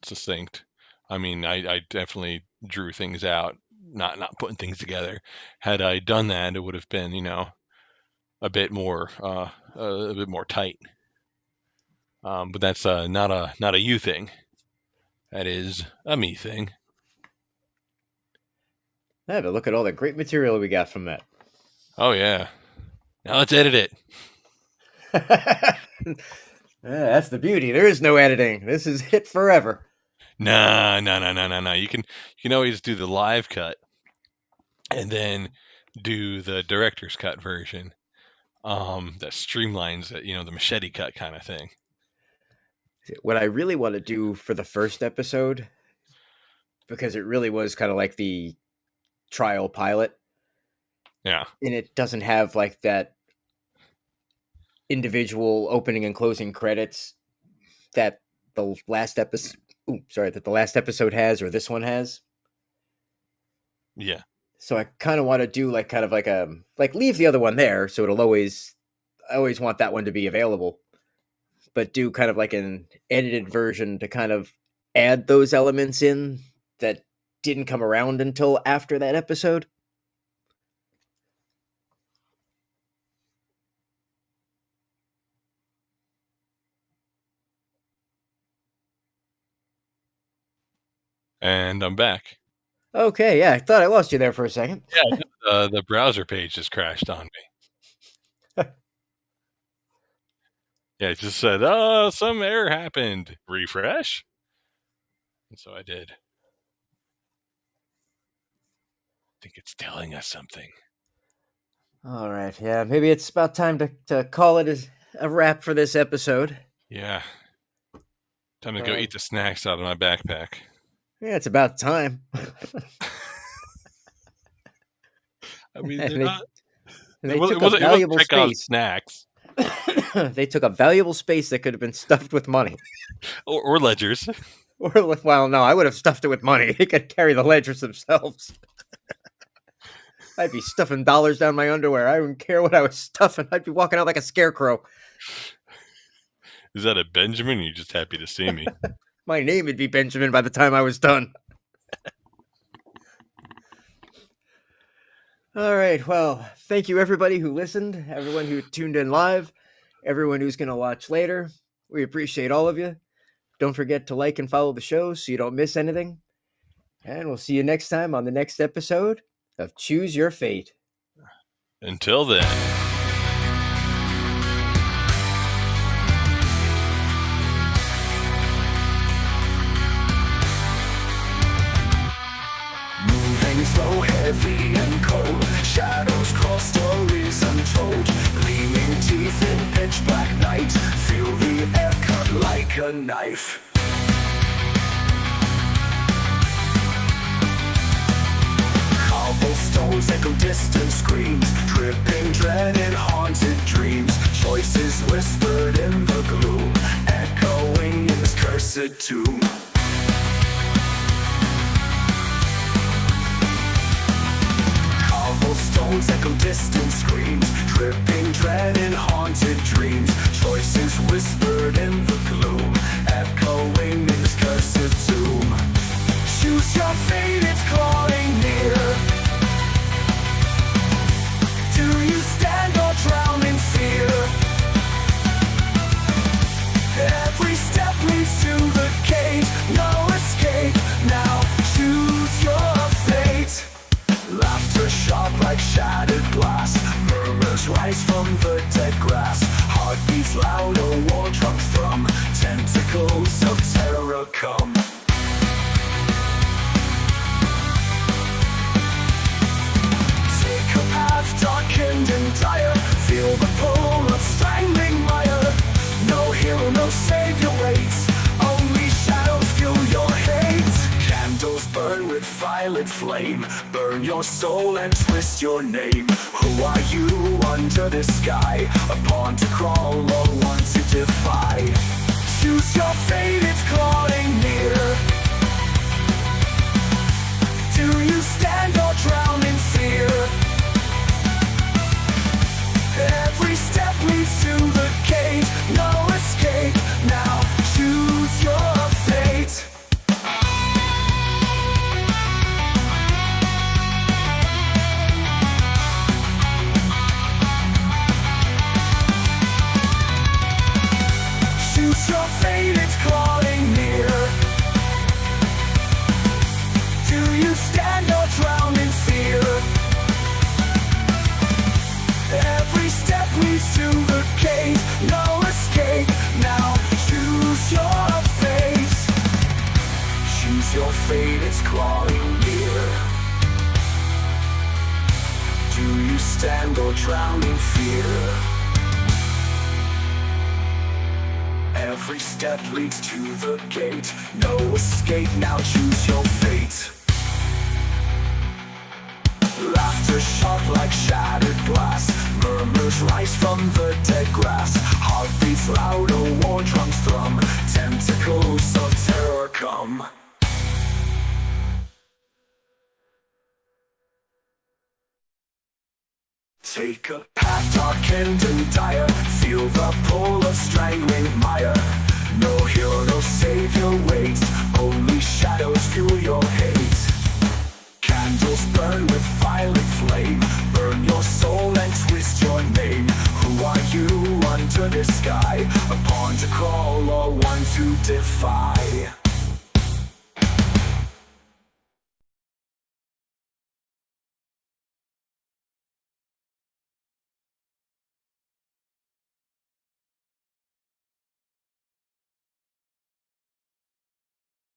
succinct. I mean, I definitely drew things out, not putting things together. Had I done that, it would have been, a bit more a bit more tight. But that's not a you thing. That is a me thing. Yeah, but look at all the great material we got from that. Oh yeah. Now let's edit it. Yeah, that's the beauty. There is no editing. This is it forever. Nah, nah, nah, nah, nah, nah. You can always do the live cut and then do the director's cut version. That streamlines it, the machete cut kind of thing. What I really want to do for the first episode, because it really was kind of like the trial pilot, Yeah. and it doesn't have like that individual opening and closing credits that the last episode that the last episode has or this one has. Yeah. So I kind of want to do like kind of like leave the other one there so I always want that one to be available. but do kind of like an edited version to kind of add those elements in that didn't come around until after that episode. And I'm back. Okay, yeah, I thought I lost you there for a second. Yeah, the browser page just crashed on me. Yeah, it just said, "Oh, some error happened. Refresh." And so I did. I think it's telling us something. All right, yeah, maybe it's about time to call it a wrap for this episode. Yeah. Time to go eat the snacks out of my backpack. Yeah, it's about time. I mean, And they're they- not. They It took wasn't a valuable check on space. snacks They took a valuable space that could have been stuffed with money. or ledgers. Or, well, no, I would have stuffed it with money. They could carry the ledgers themselves. I'd be stuffing dollars down my underwear. I wouldn't care what I was stuffing. I'd be walking out like a scarecrow. Is that a Benjamin? You're just happy to see me. My name would be Benjamin by the time I was done. All right. Well, thank you, everybody who listened, everyone who tuned in live, everyone who's going to watch later. We appreciate all of you. Don't forget to like and follow the show so you don't miss anything. And we'll see you next time on the next episode of Choose Your Fate. Until then. Moving slow, heavy and cold. Shadows cross, stories untold. Gleaming teeth in pitch black night. Feel the air cut like a knife. Cobblestones echo distant screams. Dripping dread in haunted dreams. Choices whispered in the gloom. Echoing in this cursed tomb. Cobblestones echo distant screams. Dripping dread in haunted dreams. Choices whispered in the gloom. Echoing in this cursed tomb. Choose your fate, it's clawing near. Do you stand or drown in fear? Every step leads to the gate. No escape, now choose your fate. Laughter sharp like shattered glass. Murmurs rise from the dead grass. Heartbeats loud, a war drum thrum. Tentacles of terror come. Take a path darkened and dire. Feel the pull of strangling mire. No hero, no savior waits. Only shadows fuel your hate. Candles burn with violet flame. Burn your soul and twist your name. Who are you under the sky? A pawn to crawl or one to defy. Choose your fate, it's clawing near. Do you stand or drown in fear? Every step leads to the gate. No escape, now choose your fate. Choose your fate, it's clawing near. Do you stand or drown in fear? Every step leads to the gate. No escape, now choose your fate. Choose your fate, it's clawing near. Do you stand or drown in fear? Every step leads to the gate. No escape, now choose your fate. Laughter sharp like shattered glass. Murmurs rise from the dead grass. Heartbeats loud, a war drum thrum. Tentacles of terror come. Take a path darkened and dire. Feel the pull of strangling mire. sky, a pawn to crawl or one to defy.